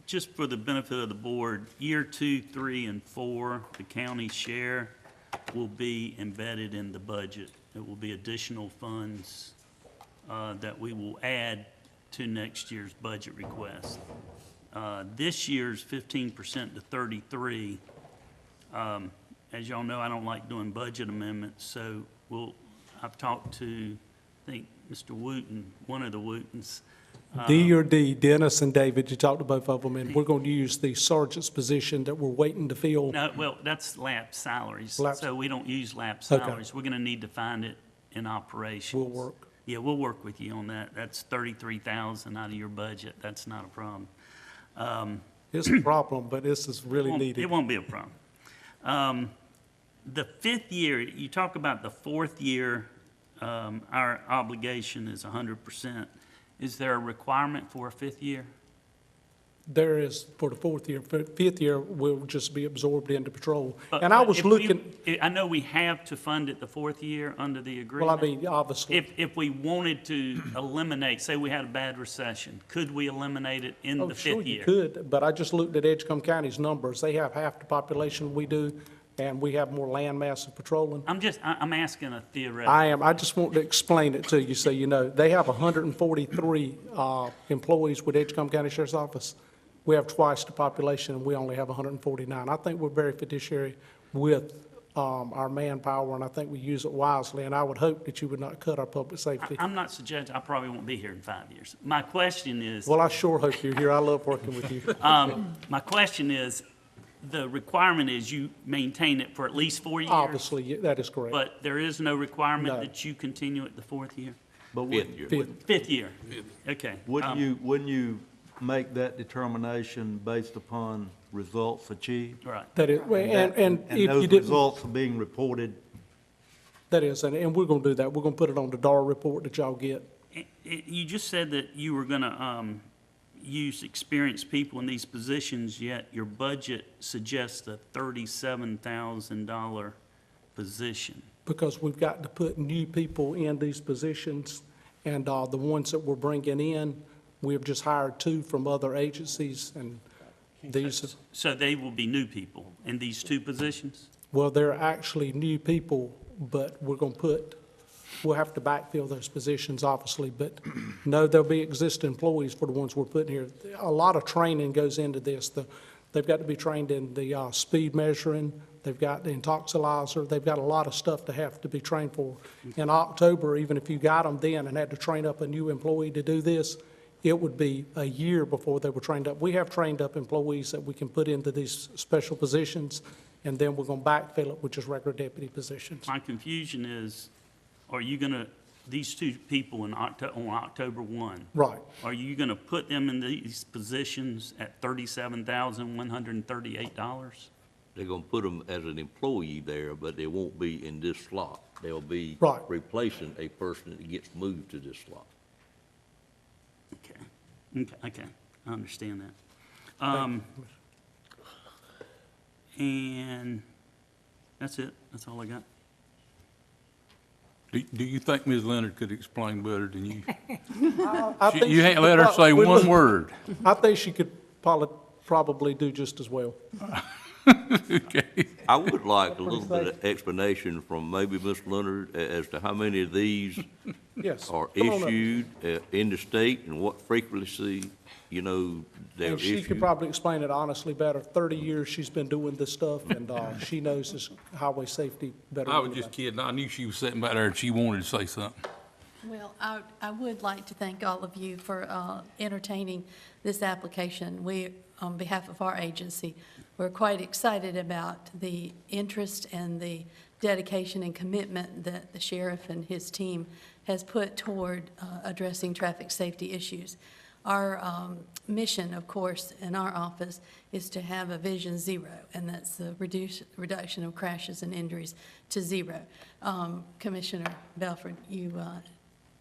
Speaker 21: Just for the benefit of the board, year 2, 3, and 4, the county share will be embedded in the budget. It will be additional funds that we will add to next year's budget request. This year's 15% to 33. As y'all know, I don't like doing budget amendments, so I've talked to, I think, Mr. Wooten, one of the Wootens.
Speaker 7: D or D, Dennis and David, you talked to both of them, and we're going to use the sergeant's position that we're waiting to fill.
Speaker 21: No, well, that's lap salaries,
Speaker 7: Lap-
Speaker 21: so we don't use lap
Speaker 7: Okay.
Speaker 21: salaries. We're gonna need to find it in operations.
Speaker 7: We'll work.
Speaker 21: Yeah, we'll work with you on that. That's 33,000 out of your budget. That's not a problem.
Speaker 7: It's a problem, but this is really needed.
Speaker 21: It won't be a problem. The 5th year, you talk about the 4th year, our obligation is 100%. Is there a requirement for a 5th year?
Speaker 7: There is for the 4th year. 5th year will just be absorbed into patrol.
Speaker 21: But-
Speaker 7: And I
Speaker 21: but
Speaker 7: was
Speaker 21: if we-
Speaker 7: looking,
Speaker 21: I know we have to fund it the 4th year under the
Speaker 7: well,
Speaker 21: agreement.
Speaker 7: I mean, obviously,
Speaker 21: If we wanted to eliminate, say we had a bad recession, could we eliminate it in
Speaker 7: oh,
Speaker 21: the
Speaker 7: sure
Speaker 21: 5th
Speaker 7: you
Speaker 21: year?
Speaker 7: could, but I just looked at Edgecombe County's numbers. They have half the population we do, and we have more land mass of patrolling.
Speaker 21: I'm asking a theoretical.
Speaker 7: I just want to explain it to you so you know. They have 143 employees with Edgecombe County Sheriff's Office. We have twice the population, and we only have 149. I think we're very fiduciary with our manpower, and I think we use it wisely, and I would hope that you would not cut our public safety.
Speaker 21: I'm not suggesting, I probably won't be here in 5 years. My question is,
Speaker 7: Well, I sure hope you're here. I love working with you.
Speaker 21: my question is, the requirement is you maintain it for at least 4 years?
Speaker 7: Obviously, that is correct.
Speaker 21: But there is no requirement
Speaker 7: No.
Speaker 21: that you continue at the 4th year?
Speaker 3: But
Speaker 1: Fifth year.
Speaker 7: Fifth.
Speaker 21: 5th year? Okay.
Speaker 3: wouldn't you make that determination based upon results achieved?
Speaker 21: Right.
Speaker 7: That is, and if you
Speaker 3: those
Speaker 7: didn't,
Speaker 3: results are being reported?
Speaker 7: that is, and we're going to do that. We're going to put it on the DAR report that y'all get.
Speaker 21: You just said that you were going to use experienced people in these positions, yet your budget suggests a $37,000 position.
Speaker 7: Because we've got to put new people in these positions, and the ones that we're bringing in, we have just hired 2 from other agencies, and these,
Speaker 21: So they will be new people in these 2 positions?
Speaker 7: well, they're actually new people, but we're going to put we'll have to backfill those positions, obviously, but no, there'll be existing employees for the ones we're putting here. A lot of training goes into this. They've got to be trained in the speed measuring, they've got the intoxilizer, they've got a lot of stuff to have to be trained for. In October, even if you got them then and had to train up a new employee to do this, it would be a year before they were trained up. We have trained up employees that we can put into these special positions, and then we're going to backfill it with just regular deputy positions.
Speaker 21: My confusion is, are you gonna, these two people on October 1?
Speaker 7: Right.
Speaker 21: Are you gonna put them in these positions at $37,138?
Speaker 1: They're gonna put them as an employee there, but they won't be in this slot. They'll be
Speaker 7: Right.
Speaker 1: replacing a person that gets moved to this slot.
Speaker 21: Okay, I understand that. And that's it, that's all I got.
Speaker 5: Do you think Ms. Leonard could explain better than you?
Speaker 7: I think
Speaker 5: You
Speaker 7: she
Speaker 5: ain't
Speaker 7: could
Speaker 5: let her say
Speaker 7: we
Speaker 5: one
Speaker 7: look-
Speaker 5: word.
Speaker 7: I think she could probably do just as well.
Speaker 1: I would like a little bit of explanation from maybe Ms. Leonard as to how many of these
Speaker 7: Yes.
Speaker 1: are
Speaker 7: Come on up.
Speaker 1: issued in the state and what frequency, they're
Speaker 7: And she could
Speaker 1: issued.
Speaker 7: probably explain it honestly better. 30 years she's been doing this stuff, and she knows this highway safety better
Speaker 5: I
Speaker 7: than
Speaker 5: was just
Speaker 7: anybody.
Speaker 5: kidding. I knew she was sitting back there and she wanted to say something.
Speaker 14: Well, I would like to thank all of you for entertaining this application. We, on behalf of our agency, we're quite excited about the interest and the dedication and commitment that the sheriff and his team has put toward addressing traffic safety issues. Our mission, of course, in our office is to have a vision zero, and that's the reduction of crashes and injuries to zero. Commissioner Belford, you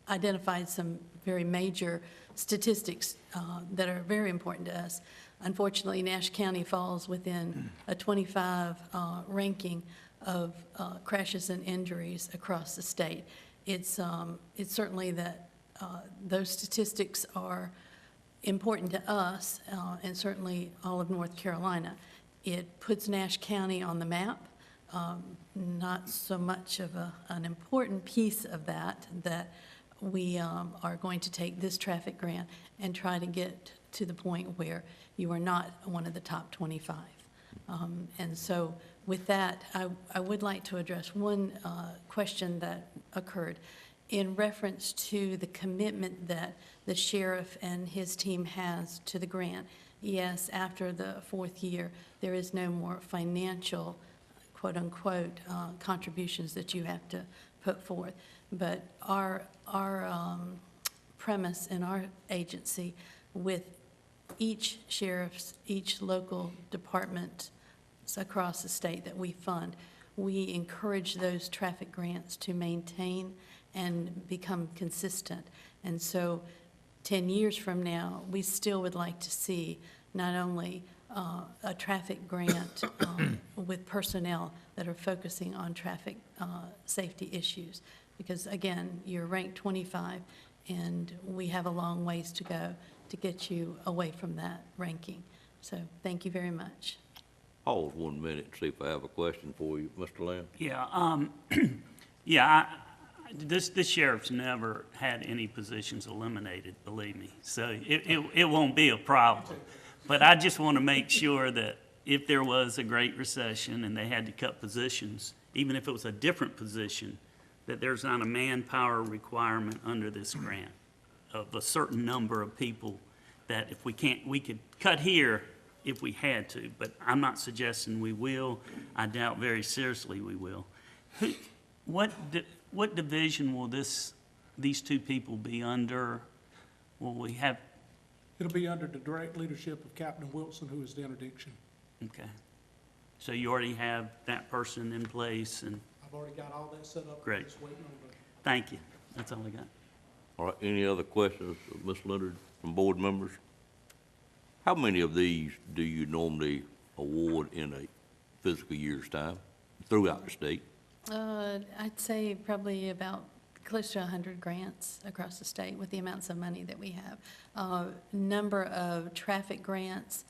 Speaker 14: identified some very major statistics that are very important to us. Unfortunately, Nash County falls within a 25 ranking of crashes and injuries across the state. It's certainly that those statistics are important to us and certainly all of North Carolina. It puts Nash County on the map. Not so much of an important piece of that we are going to take this traffic grant and try to get to the point where you are not one of the top 25. And so with that, I would like to address one question that occurred in reference to the commitment that the sheriff and his team has to the grant. Yes, after the fourth year, there is no more financial, quote-unquote, contributions that you have to put forth. But our premise in our agency with each sheriff's, each local department across the state that we fund, we encourage those traffic grants to maintain and become consistent. And so 10 years from now, we still would like to see not only a traffic grant with personnel that are focusing on traffic safety issues, because again, you're ranked 25, and we have a long ways to go to get you away from that ranking. So thank you very much.
Speaker 1: Pause 1 minute and see if I have a question for you, Mr. Lamb.
Speaker 21: Yeah, this sheriff's never had any positions eliminated, believe me. So it won't be a problem. But I just want to make sure that if there was a great recession and they had to cut positions, even if it was a different position, that there's not a manpower requirement under this grant of a certain number of people that if we can't, we could cut here if we had to, but I'm not suggesting we will. I doubt very seriously we will. What division will these two people be under? Will we have?
Speaker 7: It'll be under the direct leadership of Captain Wilson, who is the interdiction.
Speaker 21: Okay. So you already have that person in place and?
Speaker 7: I've already got all that set up.
Speaker 21: Great.
Speaker 7: Just waiting on the.
Speaker 21: Thank you. That's all I got.
Speaker 1: All right, any other questions, Ms. Leonard, from board members? How many of these do you normally award in a fiscal year's time throughout the state?
Speaker 14: I'd say probably about close to 100 grants across the state with the amounts of money that we have. Number of traffic grants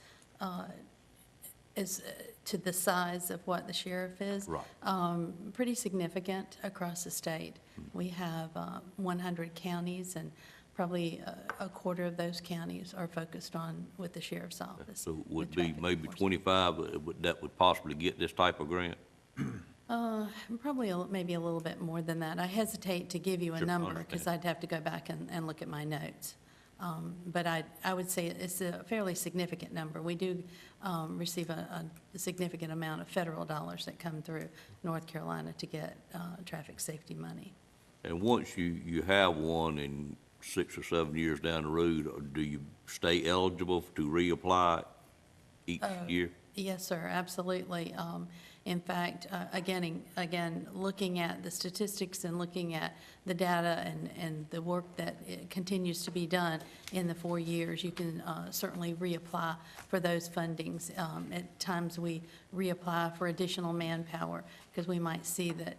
Speaker 14: is to the size of what the sheriff is.
Speaker 1: Right.
Speaker 14: Pretty significant across the state. We have 100 counties, and probably a quarter of those counties are focused on with the sheriff's office.
Speaker 1: So would
Speaker 14: with
Speaker 1: be
Speaker 14: traffic
Speaker 1: maybe
Speaker 14: enforcement.
Speaker 1: 25 that would possibly get this type of grant?
Speaker 14: Probably maybe a little bit more than that. I hesitate to give you a
Speaker 1: Sure, I
Speaker 14: number because
Speaker 1: understand.
Speaker 14: I'd have to go back and look at my notes. But I would say it's a fairly significant number. We do receive a significant amount of federal dollars that come through North Carolina to get traffic safety money.
Speaker 1: And once you have one in 6 or 7 years down the road, do you stay eligible to reapply each year?
Speaker 14: Yes, sir, absolutely. In fact, again, looking at the statistics and looking at the data and the work that continues to be done in the 4 years, you can certainly reapply for those fundings. At times, we reapply for additional manpower because we might see that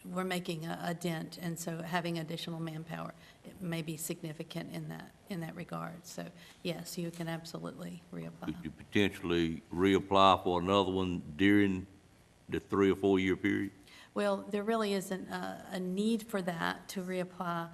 Speaker 14: we're making a dent, and so having additional manpower, it may be significant in that regard. So, yes, you can absolutely reapply.
Speaker 1: Could you potentially reapply for another one during the 3 or 4 year period?
Speaker 14: Well, there really isn't a need for that to reapply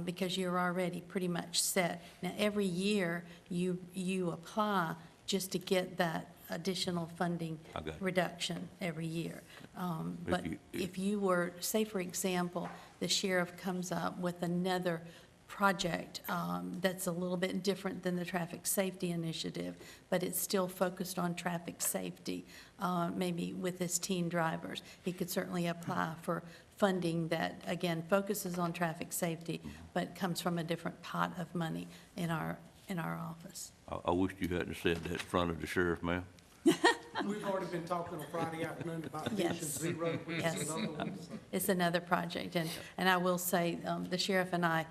Speaker 14: because you're already pretty much set. Now, every year, you apply just to get that additional funding
Speaker 1: Okay.
Speaker 14: reduction every year. But
Speaker 1: you-
Speaker 14: if you were, say, for example, the sheriff comes up with another project that's a little bit different than the traffic safety initiative, but it's still focused on traffic safety, maybe with his teen drivers, he could certainly apply for funding that, again, focuses on traffic safety, but comes from a different pot of money in our office.
Speaker 1: I wish you hadn't said that in front of the sheriff, ma'am.
Speaker 7: We've already been talking on Friday afternoon about
Speaker 14: Yes.
Speaker 7: Vision Zero, which
Speaker 14: Yes.
Speaker 7: is another one. So-
Speaker 14: It's another project, and I will say, the sheriff and I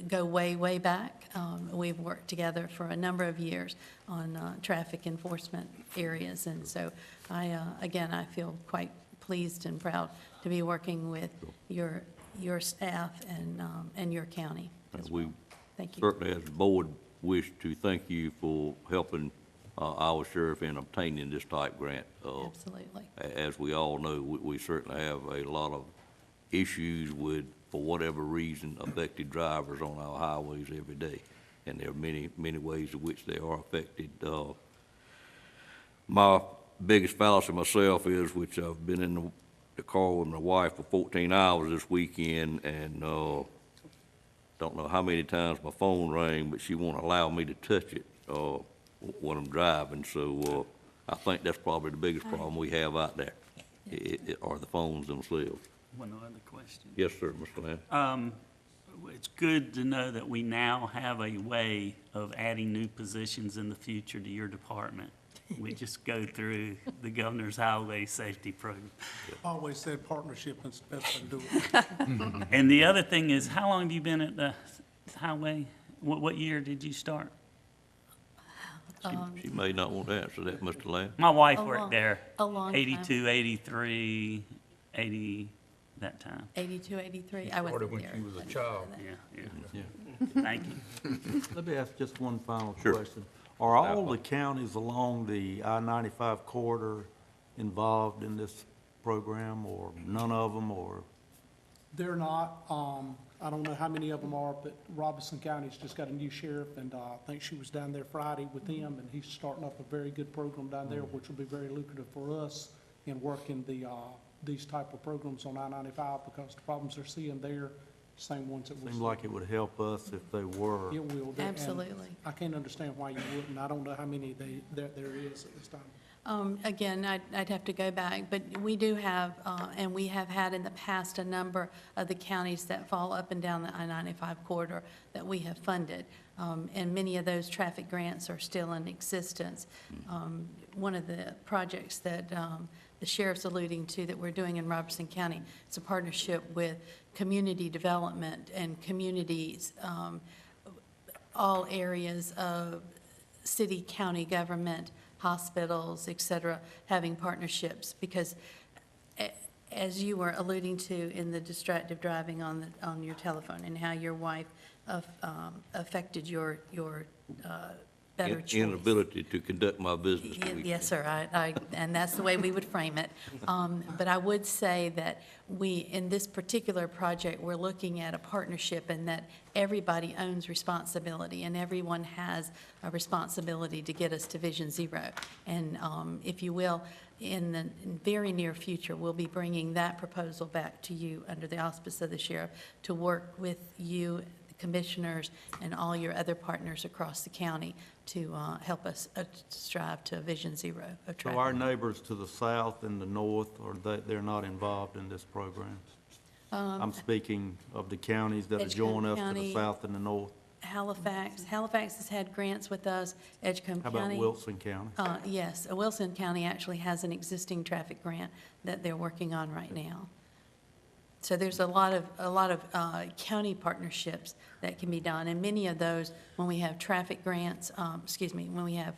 Speaker 14: go way, way back. We've worked together for a number of years on traffic enforcement areas, and so again, I feel quite pleased and proud to be working with your staff and your county as well.
Speaker 1: We
Speaker 14: Thank you.
Speaker 1: certainly, as a board, wish to thank you for helping our sheriff in obtaining this type grant.
Speaker 14: Absolutely.
Speaker 1: As we all know, we certainly have a lot of issues with, for whatever reason, affected drivers on our highways every day. And there are many, many ways in which they are affected. My biggest fallacy myself is, which I've been in the car with my wife for 14 hours this weekend, and don't know how many times my phone rang, but she won't allow me to touch it when I'm driving. So I think that's probably the biggest problem we have out there, are the phones themselves.
Speaker 21: One other question.
Speaker 1: Yes, sir, Mr. Lamb.
Speaker 21: It's good to know that we now have a way of adding new positions in the future to your department. We just go through the governor's highway safety program.
Speaker 7: Always said partnership is the best way to do it.
Speaker 21: And the other thing is, how long have you been at the highway? What year did you start?
Speaker 1: She may not want to answer that, Mr. Lamb.
Speaker 21: My wife
Speaker 14: A
Speaker 21: worked
Speaker 14: long-
Speaker 21: there.
Speaker 14: a long time.
Speaker 21: 82, 83, 80, that time.
Speaker 14: 82, 83, I wasn't there.
Speaker 5: Started when she was a child.
Speaker 21: Yeah. Thank you.
Speaker 3: Let me ask just one final
Speaker 1: Sure.
Speaker 3: question. Are all the counties along the I-95 corridor involved in this program, or none of them, or?
Speaker 7: They're not, I don't know how many of them are, but Robinson County's just got a new sheriff, and I think she was down there Friday with him, and he's starting up a very good program down there, which will be very lucrative for us in working these type of programs on I-95, because the problems they're seeing there, same ones that we're
Speaker 3: Seemed
Speaker 7: seeing.
Speaker 3: like it would help us if they were.
Speaker 7: It will. And
Speaker 14: Absolutely.
Speaker 7: I can't understand why you wouldn't. I don't know how many there is at this time.
Speaker 14: Again, I'd have to go back, but we do have, and we have had in the past, a number of the counties that fall up and down the I-95 corridor that we have funded. And many of those traffic grants are still in existence. One of the projects that the sheriff's alluding to that we're doing in Robertson County is a partnership with community development and communities, all areas of city, county government, hospitals, et cetera, having partnerships, because as you were alluding to in the distracted driving on your telephone and how your wife affected your better choice.
Speaker 1: inability to conduct my business the weekend.
Speaker 14: Yes, sir, and that's the way we would frame it. But I would say that in this particular project, we're looking at a partnership and that everybody owns responsibility and everyone has a responsibility to get us to Vision Zero. And if you will, in the very near future, we'll be bringing that proposal back to you under the auspice of the sheriff to work with you, the commissioners, and all your other partners across the county to help us strive to Vision Zero of
Speaker 3: So
Speaker 14: traffic.
Speaker 3: our neighbors to the south and the north, they're not involved in this program? I'm speaking of the counties that adjoin us to
Speaker 14: County,
Speaker 3: the south and the north.
Speaker 14: Halifax has had grants with us. Edgecombe
Speaker 3: How
Speaker 14: County.
Speaker 3: about Wilson County?
Speaker 14: Yes, Wilson County actually has an existing traffic grant that they're working on right now. So there's a lot of county partnerships that can be done, and many of those, when we have traffic grants, when we have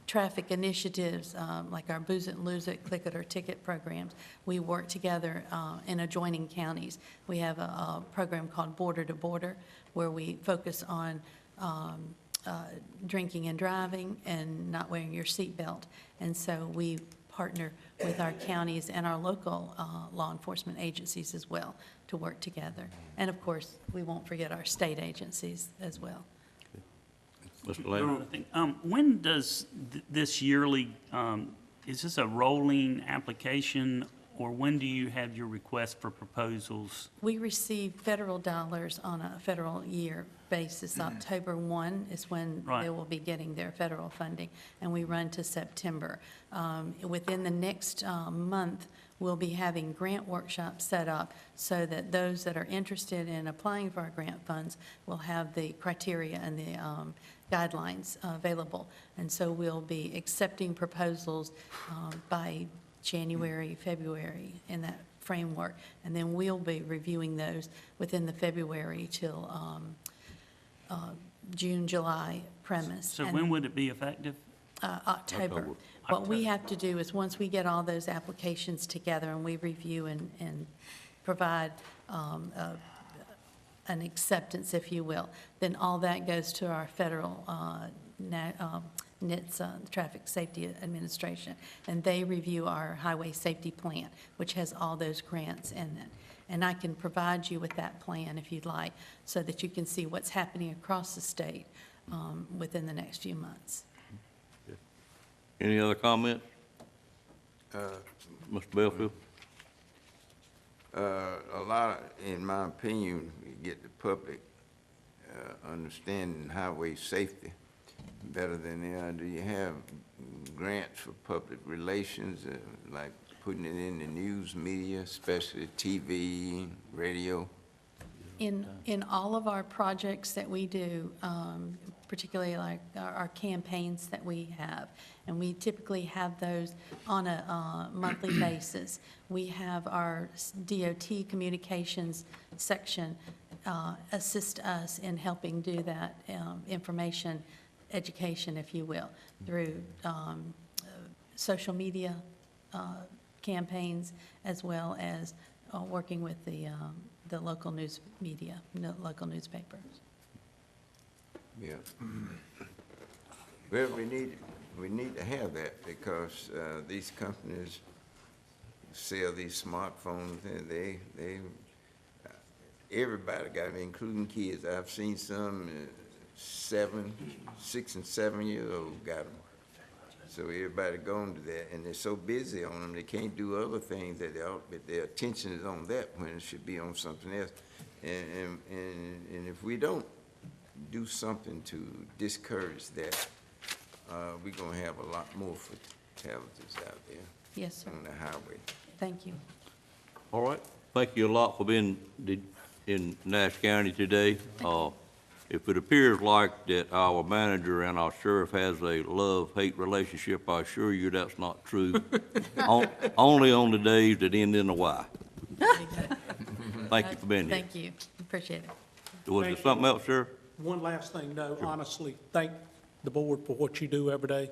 Speaker 14: traffic initiatives, like our Booze It and Lose It, Click It or Ticket programs, we work together in adjoining counties. We have a program called Border to Border, where we focus on drinking and driving and not wearing your seatbelt. And so we partner with our counties and our local law enforcement agencies as well to work together. And of course, we won't forget our state agencies as well.
Speaker 1: Mr. Lane?
Speaker 21: When does this yearly, is this a rolling application, or when do you have your request for proposals?
Speaker 14: We receive federal dollars on a federal year basis. October 1 is when
Speaker 21: Right.
Speaker 14: they will be getting their federal funding, and we run to September. Within the next month, we'll be having grant workshops set up so that those that are interested in applying for our grant funds will have the criteria and the guidelines available. And so we'll be accepting proposals by January, February, in that framework. And then we'll be reviewing those within the February till June, July premise.
Speaker 21: So
Speaker 14: And,
Speaker 21: when would it be effective?
Speaker 14: October. What we have to do is, once we get all those applications together and we review and provide an acceptance, if you will, then all that goes to our federal NHTSA, Traffic Safety Administration, and they review our highway safety plan, which has all those grants in it. And I can provide you with that plan if you'd like, so that you can see what's happening across the state within the next few months.
Speaker 1: Any other comments? Mr. Belfield?
Speaker 6: A lot, in my opinion, we get the public understanding highway safety better than they are. Do you have grants for public relations, like putting it in the news media, especially TV, radio?
Speaker 14: In all of our projects that we do, particularly like our campaigns that we have, and we typically have those on a monthly basis. We have our DOT communications section assist us in helping do that information education, if you will, through social media campaigns, as well as working with the local news media, local newspapers.
Speaker 6: Yeah. Well, we need to have that, because these companies sell these smartphones, and everybody got them, including kids. I've seen some 6 and 7 years old got them. So everybody going to that, and they're so busy on them, they can't do other things that they ought, but their attention is on that when it should be on something else. And if we don't do something to discourage that, we're gonna have a lot more fatalities out there.
Speaker 14: Yes, sir.
Speaker 6: On the highway.
Speaker 14: Thank you.
Speaker 1: All right. Thank you a lot for being in Nash County today. If it appears like that our manager and our sheriff has a love-hate relationship, I assure you that's not true. Only on the days that end in a Y. Thank you for being here.
Speaker 14: Thank you. Appreciate it.
Speaker 1: Was there something else, Sheriff?
Speaker 7: One last thing, no, honestly, thank the board for what you do every day.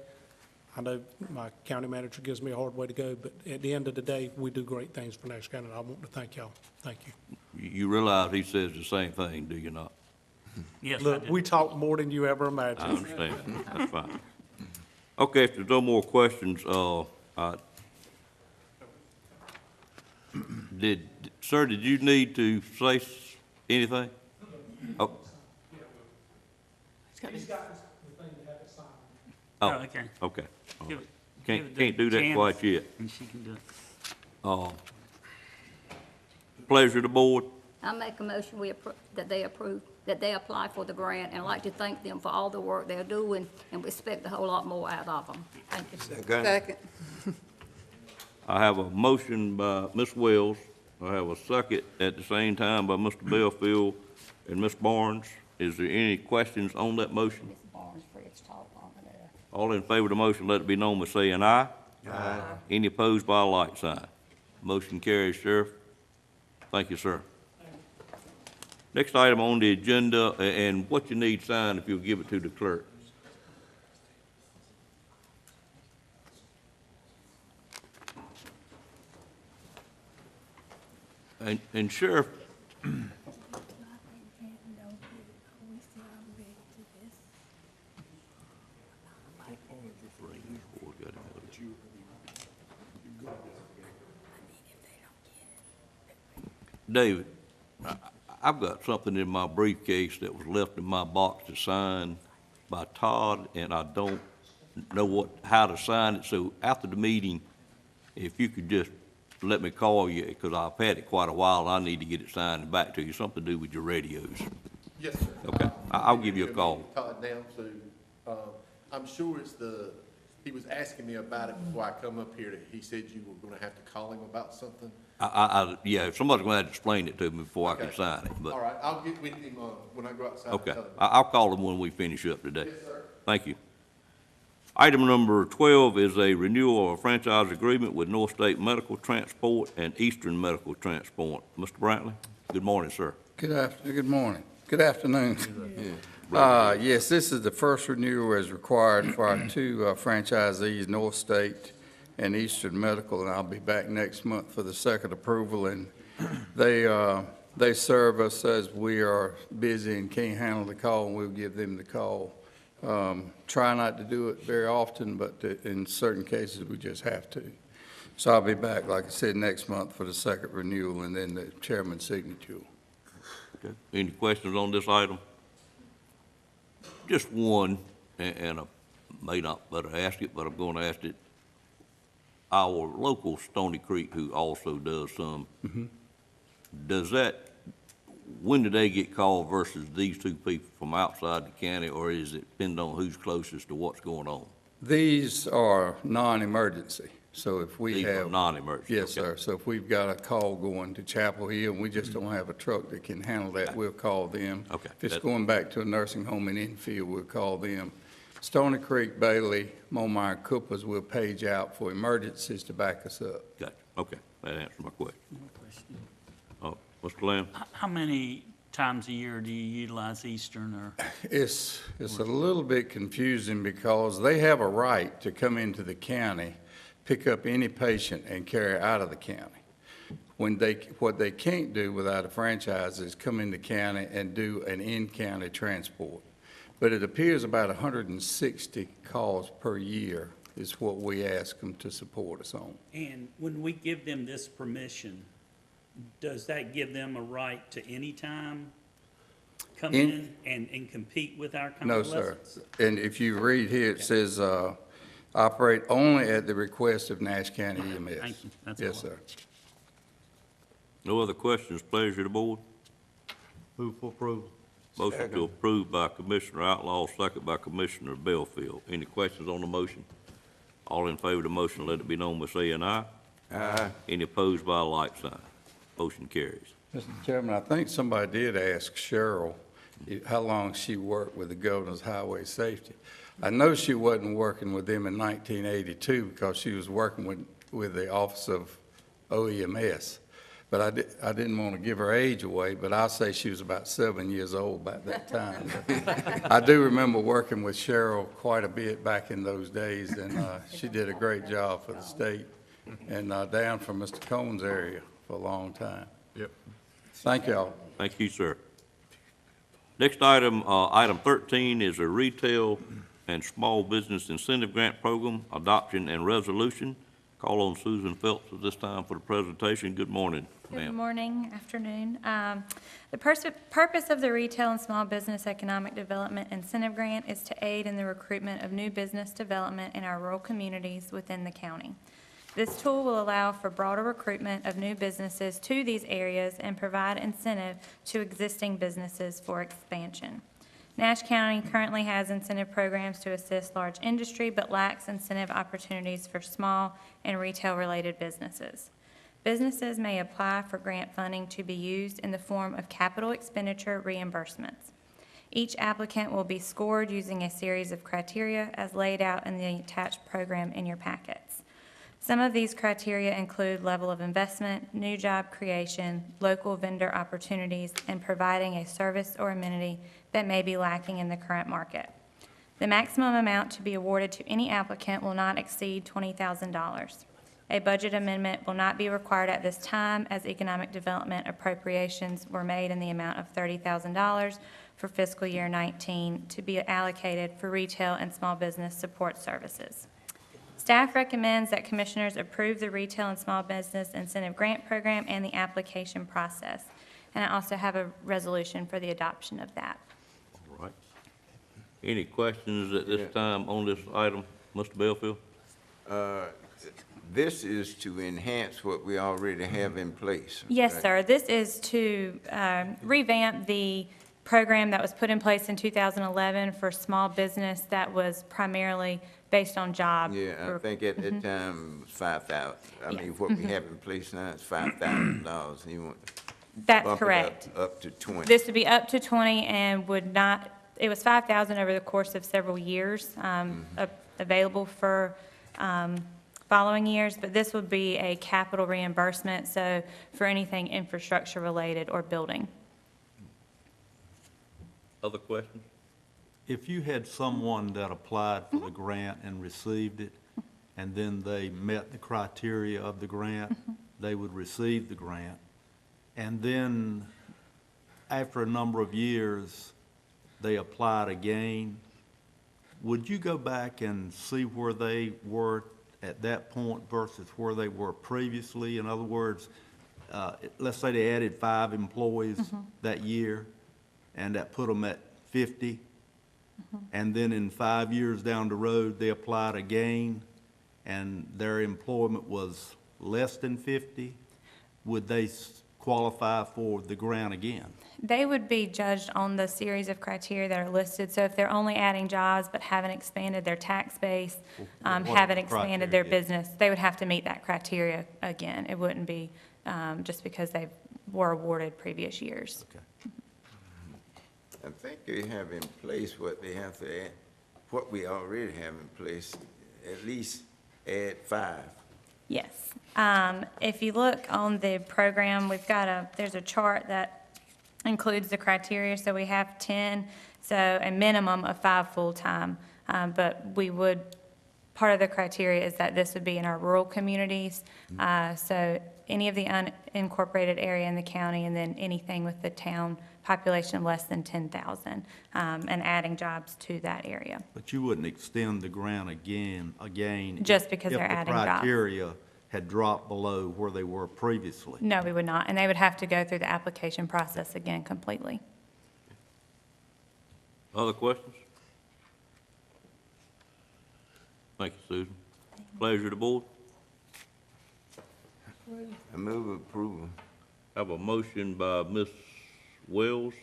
Speaker 7: I know my county manager gives me a hard way to go, but at the end of the day, we do great things for Nash County, and I want to thank y'all. Thank you.
Speaker 1: You realize he says the same thing, do you not?
Speaker 21: Yes, I
Speaker 7: Look,
Speaker 21: did.
Speaker 7: we talk more than you ever
Speaker 1: I
Speaker 7: imagined.
Speaker 1: understand. That's fine. Okay, if there's no more questions, sir, did you need to say anything? Oh,
Speaker 7: He's got the thing to have it signed.
Speaker 1: oh,
Speaker 21: okay.
Speaker 1: okay.
Speaker 21: Give it-
Speaker 1: Can't,
Speaker 21: give it to
Speaker 1: can't do that
Speaker 21: Janice,
Speaker 1: quite yet.
Speaker 21: And she can do it.
Speaker 1: Pleasure of the board.
Speaker 9: I make a motion that they approve, that they apply for the grant, and I'd like to thank them for all the work they're doing, and we expect a whole lot more out of them. Thank you.
Speaker 6: Second.
Speaker 1: I have a motion by Ms. Wells. I have a second at the same time by Mr. Belfield and Ms. Barnes. Is there any questions on that motion?
Speaker 9: Ms. Barnes, Fred's talk on there.
Speaker 1: All in favor of the motion, let it be known by saying aye. Aye. Any opposed by a like sign? Motion carries, Sheriff. Thank you, sir. Next item on the agenda, and what you need signed, if you'll give it to the clerk. And Sheriff, David, I've got something in my briefcase that was left in my box to sign by Todd, and I don't know how to sign it, so after the meeting, if you could just let me call you, because I've had it quite a while, and I need to get it signed back to you, something to do with your radios.
Speaker 3: Yes, sir.
Speaker 1: Okay, I'll give you a call.
Speaker 3: Todd down, so, I'm sure it's he was asking me about it before I come up here, that he said you were gonna have to call him about something.
Speaker 1: Yeah, somebody's gonna have to explain it to me before I can
Speaker 3: Okay.
Speaker 1: sign it, but.
Speaker 3: All right, I'll get with him, when I go outside. and
Speaker 1: Okay,
Speaker 3: tell him.
Speaker 1: I'll call them when we finish up today.
Speaker 3: Yes, sir.
Speaker 1: Thank you. Item number 12 is a renewal of a franchise agreement with North State Medical Transport and Eastern Medical Transport. Mr. Brantley, good morning, sir.
Speaker 4: Good morning. Good afternoon. Yes, this is the first renewal as required for our two franchisees, North State and Eastern Medical, and I'll be back next month for the second approval. And they serve us as we are busy and can't handle the call, and we'll give them the call. Try not to do it very often, but in certain cases, we just have to. So I'll be back, like I said, next month for the second renewal and then the chairman's signature.
Speaker 1: Okay. Any questions on this item? Just one, and I may not better ask it, but I'm going to ask it. Our local Stony Creek, who also does some, does that, when do they get called versus these two people from outside the county, or is it depend on who's closest to what's going on?
Speaker 4: These are non-emergency, so if we
Speaker 1: These are
Speaker 4: have.
Speaker 1: non-emergency?
Speaker 4: Yes,
Speaker 1: okay.
Speaker 4: sir. So if we've got a call going to Chapel Hill, and we just don't have a truck that can handle that, we'll call them.
Speaker 1: Okay.
Speaker 4: If it's going back to a nursing home in Enfield, we'll call them. Stony Creek, Bailey, Momire, Coopers will page out for emergencies to back us up.
Speaker 1: Gotcha, okay, that answers my question. Mr. Lamb?
Speaker 21: How many times a year do you utilize Eastern or?
Speaker 4: It's a little bit confusing because they have a right to come into the county, pick up any patient and carry out of the county. What they can't do without a franchise is come in the county and do an in-county transport. But it appears about 160 calls per year is what we ask them to support us on.
Speaker 21: And when we give them this permission, does that give them a right to any time come in and compete with our
Speaker 4: No, sir.
Speaker 21: convalescents?
Speaker 4: And if you read here, it says, operate only at the request of Nash County EMS.
Speaker 21: Thank you. That's
Speaker 4: Yes,
Speaker 21: all.
Speaker 4: sir.
Speaker 1: No other questions, pleasure of the board?
Speaker 3: Move for approval.
Speaker 1: Motion to approve by Commissioner Outlaw, second by Commissioner Belfield. Any questions on the motion? All in favor of the motion, let it be known by saying aye. Aye. Any opposed by a like sign? Motion carries.
Speaker 4: Mr. Chairman, I think somebody did ask Cheryl how long she worked with the Governor's Highway Safety. I know she wasn't working with them in 1982 because she was working with the Office of OEMS. But I didn't want to give her age away, but I'll say she was about 7 years old by that time. I do remember working with Cheryl quite a bit back in those days, and she did a great job for the state and down from Mr. Cohn's area for a long time.
Speaker 3: Yep.
Speaker 4: Thank y'all.
Speaker 1: Thank you, sir. Next item, item 13 is a retail and small business incentive grant program adoption and resolution. Call on Susan Phelps at this time for the presentation. Good morning,
Speaker 15: Good
Speaker 1: ma'am.
Speaker 15: morning, afternoon. The purpose of the Retail and Small Business Economic Development Incentive Grant is to aid in the recruitment of new business development in our rural communities within the county. This tool will allow for broader recruitment of new businesses to these areas and provide incentive to existing businesses for expansion. Nash County currently has incentive programs to assist large industry, but lacks incentive opportunities for small and retail-related businesses. Businesses may apply for grant funding to be used in the form of capital expenditure reimbursements. Each applicant will be scored using a series of criteria as laid out in the attached program in your packets. Some of these criteria include level of investment, new job creation, local vendor opportunities, and providing a service or amenity that may be lacking in the current market. The maximum amount to be awarded to any applicant will not exceed $20,000. A budget amendment will not be required at this time, as economic development appropriations were made in the amount of $30,000 for fiscal year 19 to be allocated for retail and small business support services. Staff recommends that commissioners approve the Retail and Small Business Incentive Grant Program and the application process. And I also have a resolution for the adoption of that.
Speaker 1: All right. Any questions at this time on this item, Mr. Belfield?
Speaker 6: This is to enhance what we already have in place.
Speaker 15: Yes,
Speaker 6: right?
Speaker 15: sir. This is to revamp the program that was put in place in 2011 for small business that was primarily based on job.
Speaker 6: Yeah, I think at that time it was 5,000. I mean, what we have in place now is $5,000. You want to
Speaker 15: That's
Speaker 6: bump it
Speaker 15: correct.
Speaker 6: up to 20.
Speaker 15: This would be up to 20 and would not, it was 5,000 over the course of several years, available for following years, but this would be a capital reimbursement, so for anything infrastructure related or building.
Speaker 1: Other questions?
Speaker 3: If you had someone that applied for the grant and received it, and then they met the criteria of the grant, they would receive the grant. And then, after a number of years, they applied again, would you go back and see where they were at that point versus where they were previously? In other words, let's say they added 5 employees that year, and that put them at 50. And then in 5 years down the road, they applied again, and their employment was less than 50. Would they qualify for the grant again?
Speaker 15: They would be judged on the series of criteria that are listed. So if they're only adding jobs but haven't expanded their tax base, haven't expanded their business, they would have to meet that criteria again. It wouldn't be just because they were awarded previous years.
Speaker 3: Okay.
Speaker 6: I think they have in place what they have to add, what we already have in place, at least add 5.
Speaker 15: Yes. If you look on the program, there's a chart that includes the criteria. So we have 10, so a minimum of 5 full-time. But part of the criteria is that this would be in our rural communities. So any of the unincorporated area in the county, and then anything with the town population of less than 10,000, and adding jobs to that area.
Speaker 3: But you wouldn't extend the grant again.
Speaker 15: Just because they're adding
Speaker 3: If the
Speaker 15: jobs.
Speaker 3: criteria had dropped below where they were previously.
Speaker 15: No, we would not, and they would have to go through the application process again completely.
Speaker 1: Other questions? Thank you, Susan. Pleasure of the board.
Speaker 6: I move approval.
Speaker 1: Have a motion by Ms. Wells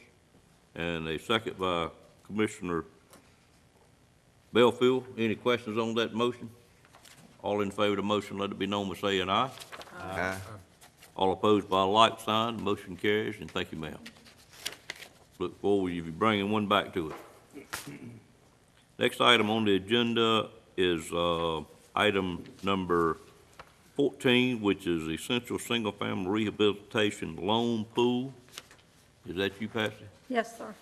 Speaker 1: and a second by Commissioner Belfield. Any questions on that motion? All in favor of the motion, let it be known by saying aye.
Speaker 6: Aye.
Speaker 1: All opposed by a like sign, motion carries, and thank you, ma'am. Look forward to you bringing one back to us. Next item on the agenda is item number 14, which is Essential Single Family Rehabilitation Loan Pool. Is that you, Patsy?
Speaker 14: Yes, sir.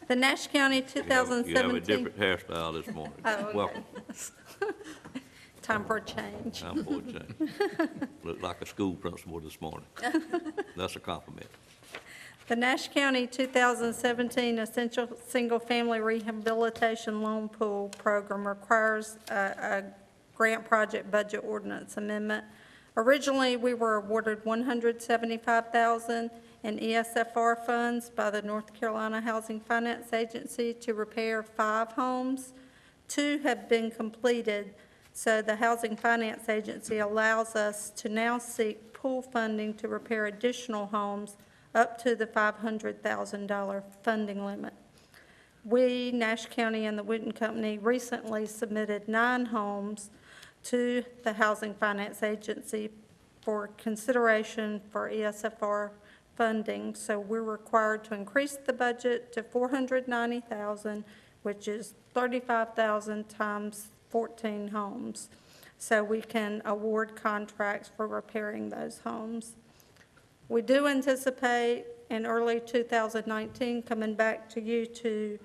Speaker 14: The Nash County 2017.
Speaker 1: You have a different hairstyle this morning.
Speaker 14: Oh, okay.
Speaker 1: Welcome.
Speaker 14: Time for a change.
Speaker 1: Time for a change. Look like a school principal this morning. That's a compliment.
Speaker 16: The Nash County 2017 Essential Single-Family Rehabilitation Loan Pool Program requires a grant project budget ordinance amendment. Originally, we were awarded $175,000 in ESFR funds by the North Carolina Housing Finance Agency to repair 5 homes. 2 have been completed, so the Housing Finance Agency allows us to now seek pool funding to repair additional homes up to the $500,000 funding limit. We, Nash County and the Wooten Company, recently submitted 9 homes to the Housing Finance Agency for consideration for ESFR funding, so we're required to increase the budget to $490,000, which is $35,000 times 14 homes, so we can award contracts for repairing those homes. We do anticipate in early 2019 coming back to you to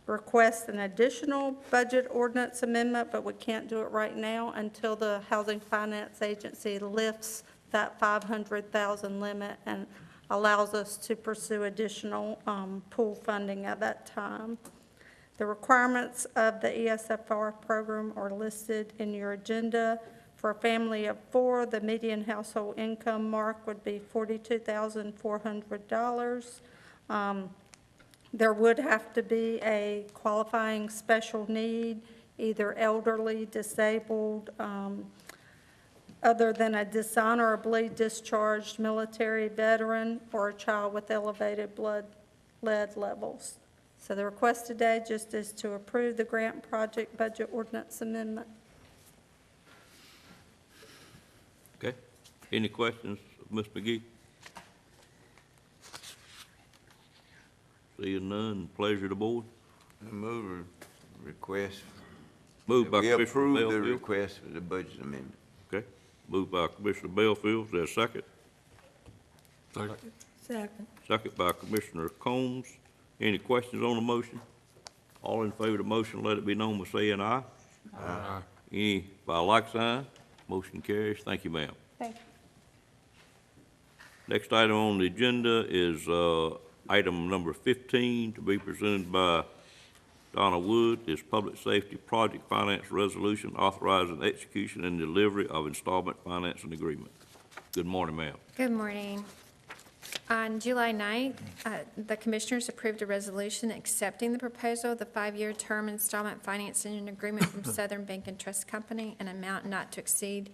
Speaker 16: request an additional budget ordinance amendment, but we can't do it right now until the Housing Finance Agency lifts that $500,000 limit and allows us to pursue additional pool funding at that time. The requirements of the ESFR program are listed in your agenda. For a family of 4, the median household income mark would be $42,400. There would have to be a qualifying special need, either elderly, disabled, other than a dishonorably discharged military veteran, or a child with elevated lead levels. So the request today just is to approve the grant project budget ordinance amendment.
Speaker 1: Okay. Any questions, Ms. McGee? Seeing none, pleasure of the board.
Speaker 6: I move request.
Speaker 1: Moved by
Speaker 6: We
Speaker 1: Commissioner
Speaker 6: approve the
Speaker 1: Belfield.
Speaker 6: request for the budget amendment.
Speaker 1: Okay. Moved by Commissioner Belfield. Is there a second?
Speaker 11: Second.
Speaker 1: Second by Commissioner Combs. Any questions on the motion? All in favor of the motion, let it be known by saying aye. Aye. Any by like sign? Motion carries. Thank you, ma'am.
Speaker 16: Thank you.
Speaker 1: Next item on the agenda is item number 15, to be presented by Donna Wood, is Public Safety Project Finance Resolution authorizing execution and delivery of installment financing agreement. Good morning, ma'am.
Speaker 20: Good morning. On July 9th, the Commissioners approved a resolution accepting the proposal of the 5-year term installment financing agreement from Southern Bank and Trust Company, an amount not to exceed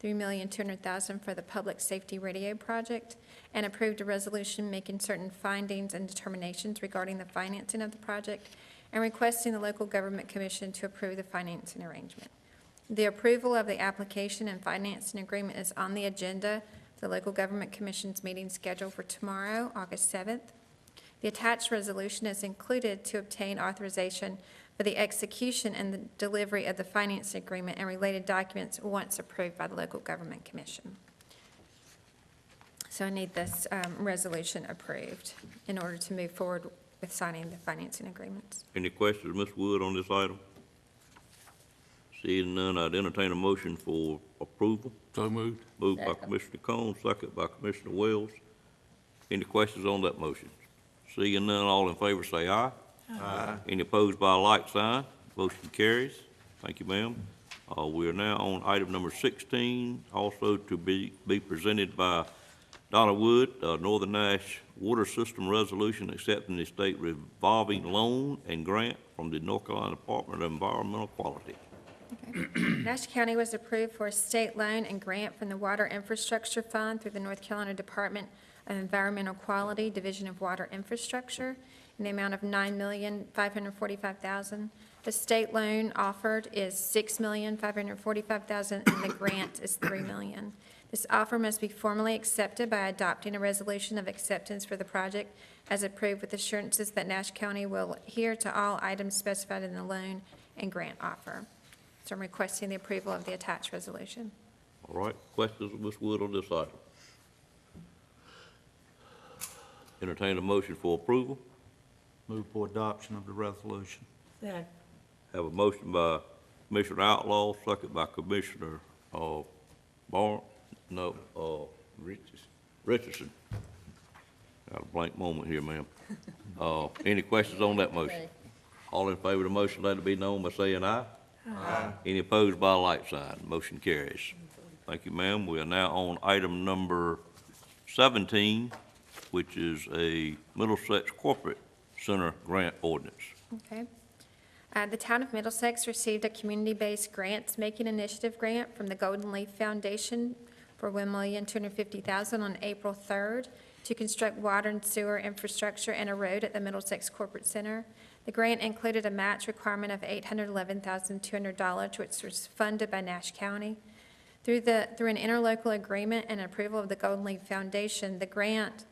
Speaker 20: $3,200,000 for the Public Safety Radio Project, and approved a resolution making certain findings and determinations regarding the financing of the project and requesting the Local Government Commission to approve the financing arrangement. The approval of the application and financing agreement is on the agenda for the Local Government Commission's meeting scheduled for tomorrow, August 7th. The attached resolution is included to obtain authorization for the execution and the delivery of the finance agreement and related documents once approved by the Local Government Commission. So I need this resolution approved in order to move forward with signing the financing agreements.
Speaker 1: Any questions, Ms. Wood, on this item? Seeing none, I'd entertain a motion for approval.
Speaker 5: So moved.
Speaker 1: Moved by Commissioner Combs, second by Commissioner Wells. Any questions on that motion? Seeing none, all in favor say aye. Aye. Any opposed by a like sign? Motion carries. Thank you, ma'am. We are now on item number 16, also to be presented by Donna Wood, Northern Nash Water System Resolution accepting the state revolving loan and grant from the North Carolina Department of Environmental Quality.
Speaker 20: Okay. Nash County was approved for a state loan and grant from the Water Infrastructure Fund through the North Carolina Department of Environmental Quality, Division of Water Infrastructure, in the amount of $9,545,000. The state loan offered is $6,545,000, and the grant is $3 million. This offer must be formally accepted by adopting a resolution of acceptance for the project as approved with assurances that Nash County will adhere to all items specified in the loan and grant offer. So I'm requesting the approval of the attached resolution.
Speaker 1: All right, questions of Ms. Wood on this item? Entertain a motion for approval.
Speaker 4: Move for adoption of the resolution.
Speaker 11: Second.
Speaker 1: Have a motion by Commissioner Outlaw, second by Commissioner Richardson. Got a blank moment here, ma'am. Any questions on that motion? All in favor of the motion, let it be known by saying aye. Aye. Any opposed by a like sign? Motion carries. Thank you, ma'am. We are now on item number 17, which is a Middlesex Corporate Center grant ordinance.
Speaker 20: Okay. The town of Middlesex received a community-based grants-making initiative grant from the Golden Leaf Foundation for $1,250,000 on April 3rd to construct water and sewer infrastructure and a road at the Middlesex Corporate Center. The grant included a match requirement of $811,200, which was funded by Nash County. Through an interlocal agreement and approval of the Golden Leaf Foundation, the grant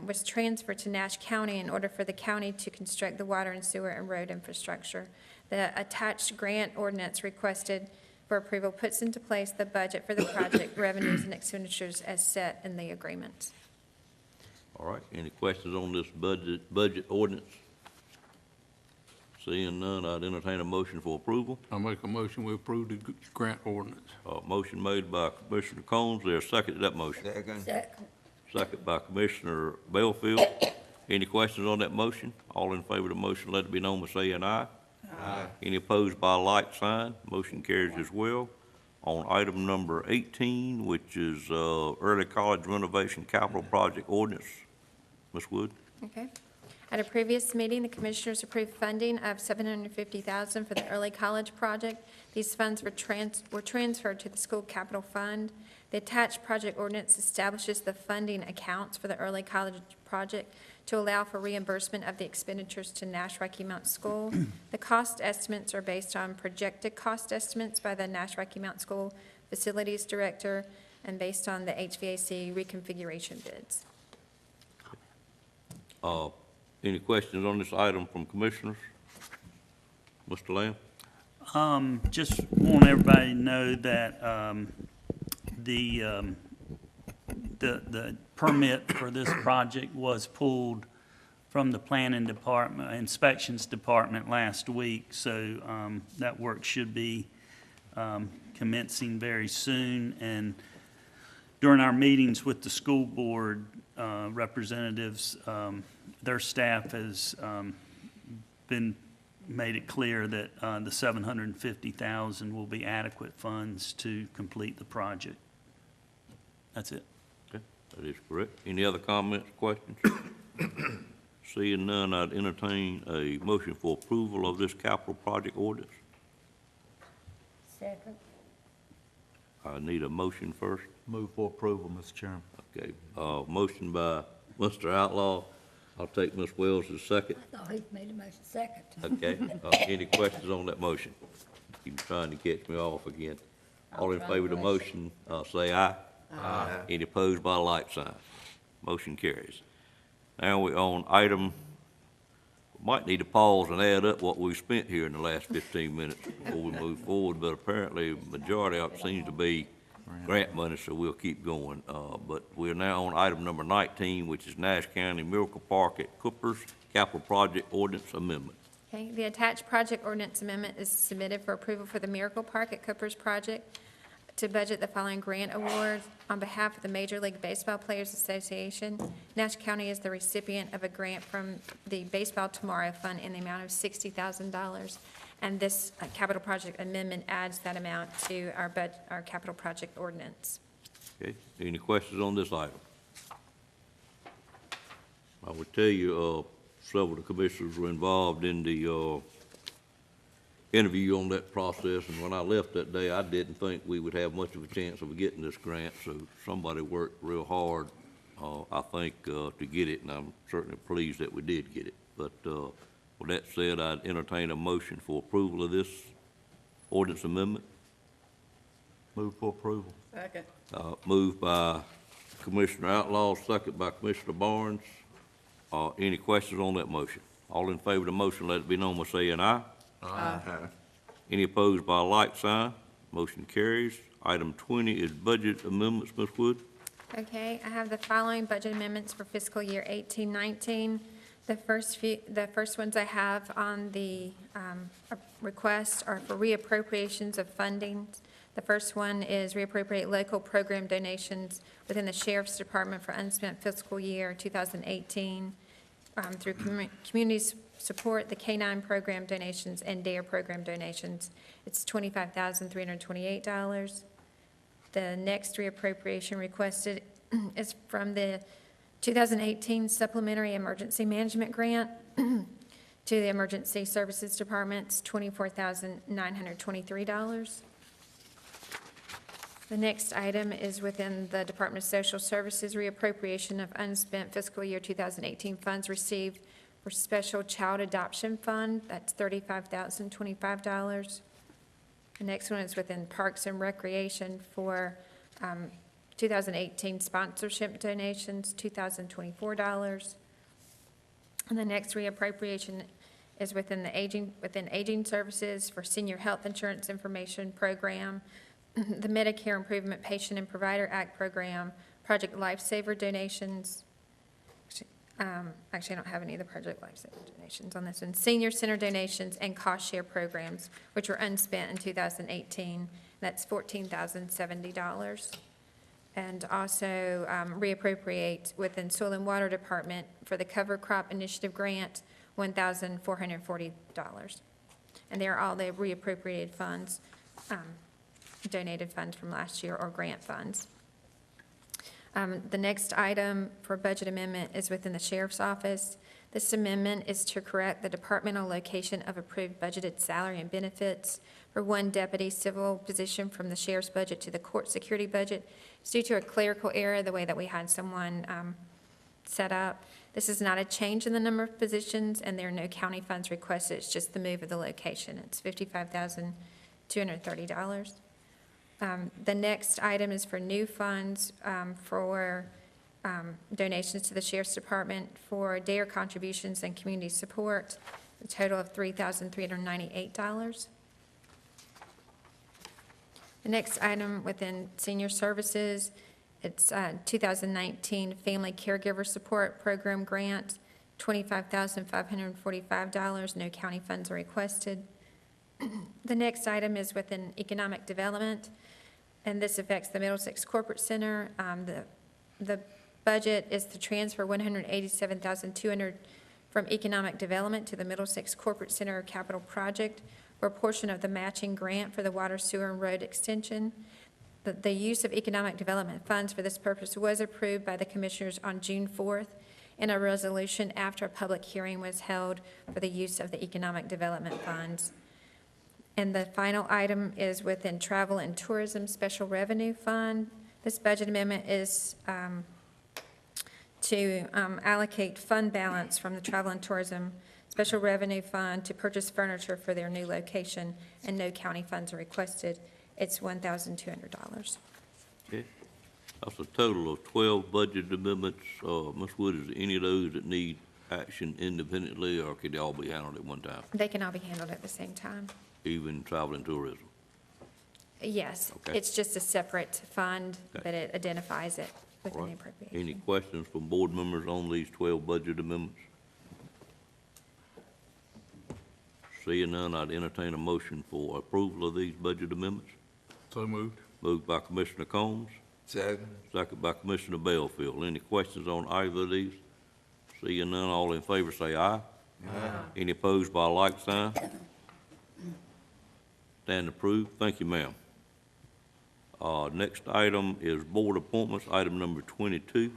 Speaker 20: was transferred to Nash County in order for the county to construct the water and sewer and road infrastructure. The attached grant ordinance requested for approval puts into place the budget for the project, revenues and expenditures as set in the agreement.
Speaker 1: All right, any questions on this budget ordinance? Seeing none, I'd entertain a motion for approval.
Speaker 5: I make a motion, we approve the grant ordinance.
Speaker 1: Motion made by Commissioner Combs, there a second to that motion?
Speaker 6: Second.
Speaker 1: Second by Commissioner Belfield. Any questions on that motion? All in favor of the motion, let it be known by saying aye. Aye. Any opposed by a like sign? Motion carries as well. On item number 18, which is early college renovation capital project ordinance. Ms. Wood?
Speaker 20: Okay. At a previous meeting, the commissioners approved funding of $750,000 for the early college project. These funds were transferred to the school capital fund. The attached project ordinance establishes the funding accounts for the early college project to allow for reimbursement of the expenditures to Nash Rocky Mount School. The cost estimates are based on projected cost estimates by the Nash Rocky Mount School Facilities Director and based on the HVAC reconfiguration bids.
Speaker 1: Any questions on this item from commissioners? Mr. Lamb?
Speaker 21: Just want everybody to know that, the permit for this project was pulled from the planning department, inspections department last week, so, that work should be, commencing very soon. And during our meetings with the school board, representatives, their staff has made it clear that the $750,000 will be adequate funds to complete the project. That's it.
Speaker 1: Okay, that is correct. Any other comments, questions? Seeing none, I'd entertain a motion for approval of this capital project ordinance.
Speaker 11: Second.
Speaker 1: I need a motion first.
Speaker 3: Move for approval, Mr. Chairman.
Speaker 1: Okay, motion by Mr. Outlaw. I'll take Ms. Wells as second.
Speaker 11: I thought he made a motion second.
Speaker 1: Okay, any questions on that motion? Keep trying to catch me off again. All in favor of the motion, say aye. Aye. Any opposed by a like sign? Motion carries. Now we on item, might need to pause and add up what we've spent here in the last 15 minutes before we move forward, but apparently majority of it seems to be grant money, so we'll keep going. But we're now on item number 19, which is Nash County Miracle Park at Coopers Capital Project Ordinance Amendment.
Speaker 20: Okay, the attached project ordinance amendment is submitted for approval for the Miracle Park at Coopers project to budget the following grant awards on behalf of the Major League Baseball Players Association. Nash County is the recipient of a grant from the Baseball Tomorrow Fund in the amount of $60,000. And this capital project amendment adds that amount to our capital project ordinance.
Speaker 1: Okay, any questions on this item? I would tell you, several of the commissioners were involved in the interview on that process, and when I left that day, I didn't think we would have much of a chance of getting this grant, so somebody worked real hard, I think, to get it, and I'm certainly pleased that we did get it. But with that said, I'd entertain a motion for approval of this ordinance amendment.
Speaker 3: Move for approval.
Speaker 10: Second.
Speaker 1: Moved by Commissioner Outlaw, second by Commissioner Barnes. Any questions on that motion? All in favor of the motion, let it be known by saying aye.
Speaker 6: Aye.
Speaker 1: Any opposed by a like sign? Motion carries. Item 20 is budget amendments, Ms. Wood.
Speaker 20: Okay, I have the following budget amendments for fiscal year 18-19. The first ones I have on the request are for reappropriations of funding The first one is reappropriate local program donations within the Sheriff's Department for unspent fiscal year 2018 through community support, the K-9 program donations, and DARE program donations. It's $25,328. The next reappropriation requested is from the 2018 Supplementary Emergency Management Grant to the Emergency Services Department's $24,923. The next item is within the Department of Social Services reappropriation of unspent fiscal year 2018 funds received for Special Child Adoption Fund. That's $35,025. The next one is within Parks and Recreation for 2018 sponsorship donations, $2,024. And the next reappropriation is within Aging Services for Senior Health Insurance Information Program, the Medicare Improvement Patient and Provider Act Program, Project Lifesaver donations. Actually, I don't have any of the Project Lifesaver donations on this one. Senior Center donations and cost share programs, which were unspent in 2018. That's $14,070. And also reappropriate within Soil and Water Department for the Cover Crop Initiative Grant, $1,440. And they're all the reappropriated funds, donated funds from last year or grant funds. The next item for budget amendment is within the Sheriff's Office. This amendment is to correct the departmental location of approved budgeted salary and benefits for one deputy civil position from the sheriff's budget to the court security budget. It's due to a clerical error, the way that we had someone set up. This is not a change in the number of positions, and there are no county funds requested. It's just the move of the location. It's $55,230. The next item is for new funds for donations to the Sheriff's Department for DARE contributions and community support, a total of $3,398. The next item within Senior Services, it's 2019 Family Caregiver Support Program Grant, $25,545. No county funds are requested. The next item is within Economic Development, and this affects the Middlesex Corporate Center. The budget is to transfer $187,200 from Economic Development to the Middlesex Corporate Center Capital Project for a portion of the matching grant for the water, sewer, and road extension. The use of economic development funds for this purpose was approved by the Commissioners on June 4th in a resolution after a public hearing was held for the use of the economic development funds. And the final item is within Travel and Tourism Special Revenue Fund. This budget amendment is to allocate fund balance from the Travel and Tourism Special Revenue Fund to purchase furniture for their new location, and no county funds are requested. It's $1,200.
Speaker 1: Okay. That's a total of 12 budget amendments. Ms. Wood, is there any of those that need action independently, or could they all be handled at one time?
Speaker 20: They can all be handled at the same time.
Speaker 1: Even travel and tourism?
Speaker 20: Yes,
Speaker 1: Okay.
Speaker 20: it's just a separate fund,
Speaker 1: Okay.
Speaker 20: but it identifies it within
Speaker 1: All
Speaker 20: the
Speaker 1: right.
Speaker 20: appropriation.
Speaker 1: Any questions from board members on these 12 budget amendments? Seeing none, I'd entertain a motion for approval of these budget amendments.
Speaker 5: So moved.
Speaker 1: Moved by Commissioner Combs,
Speaker 6: Second.
Speaker 1: second by Commissioner Bellfield. Any questions on either of these? Seeing none, all in favor say aye. Aye. Any opposed by a like sign? Stand approved. Thank you, ma'am. Next item is board appointments, item number 22.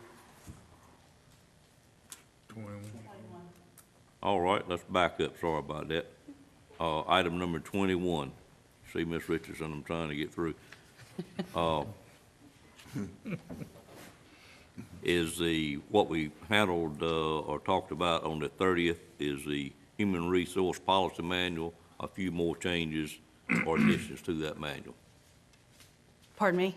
Speaker 5: 21.
Speaker 1: All right, let's back up. Sorry about that. Item number 21. See, Ms. Richardson, I'm trying to get through. What we handled or talked about on the 30th is the Human Resource Policy Manual, a few more changes or additions to that manual.
Speaker 8: Pardon me?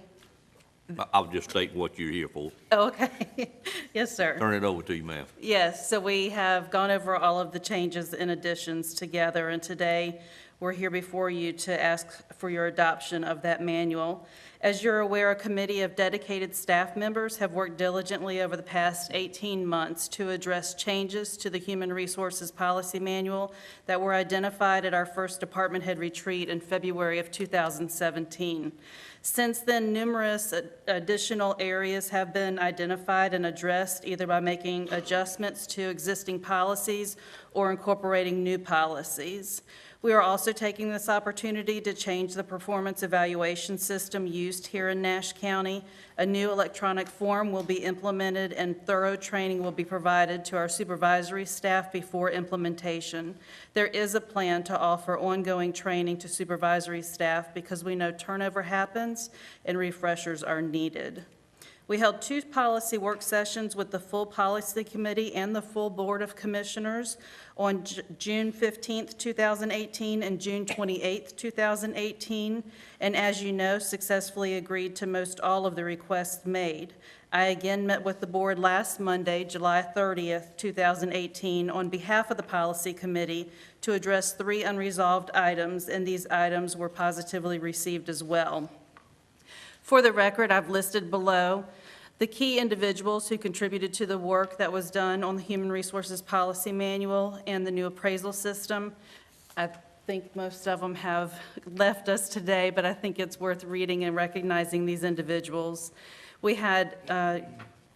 Speaker 1: I'll just state what you're here for.
Speaker 8: Oh, okay. Yes, sir.
Speaker 1: Turn it over to you, ma'am.
Speaker 8: Yes, so we have gone over all of the changes and additions together, and today
Speaker 18: we're here before you to ask for your adoption of that manual. As you're aware, a committee of dedicated staff members have worked diligently over the past 18 months to address changes to the Human Resources Policy Manual that were identified at our first department head retreat in February of 2017. Since then, numerous additional areas have been identified and addressed, either by making adjustments to existing policies or incorporating new policies. We are also taking this opportunity to change the performance evaluation system used here in Nash County. A new electronic form will be implemented and thorough training will be provided to our supervisory staff before implementation. There is a plan to offer ongoing training to supervisory staff because we know turnover happens and refreshers are needed. We held 2 policy work sessions with the full policy committee and the full board of commissioners on June 15th, 2018 and June 28th, 2018, and as you know, successfully agreed to most all of the requests made. I again met with the board last Monday, July 30th, 2018, on behalf of the policy committee to address 3 unresolved items, and these items were positively received as well. For the record, I've listed below the key individuals who contributed to the work that was done on the Human Resources Policy Manual and the new appraisal system. I think most of them have left us today, but I think it's worth reading and recognizing these individuals. We had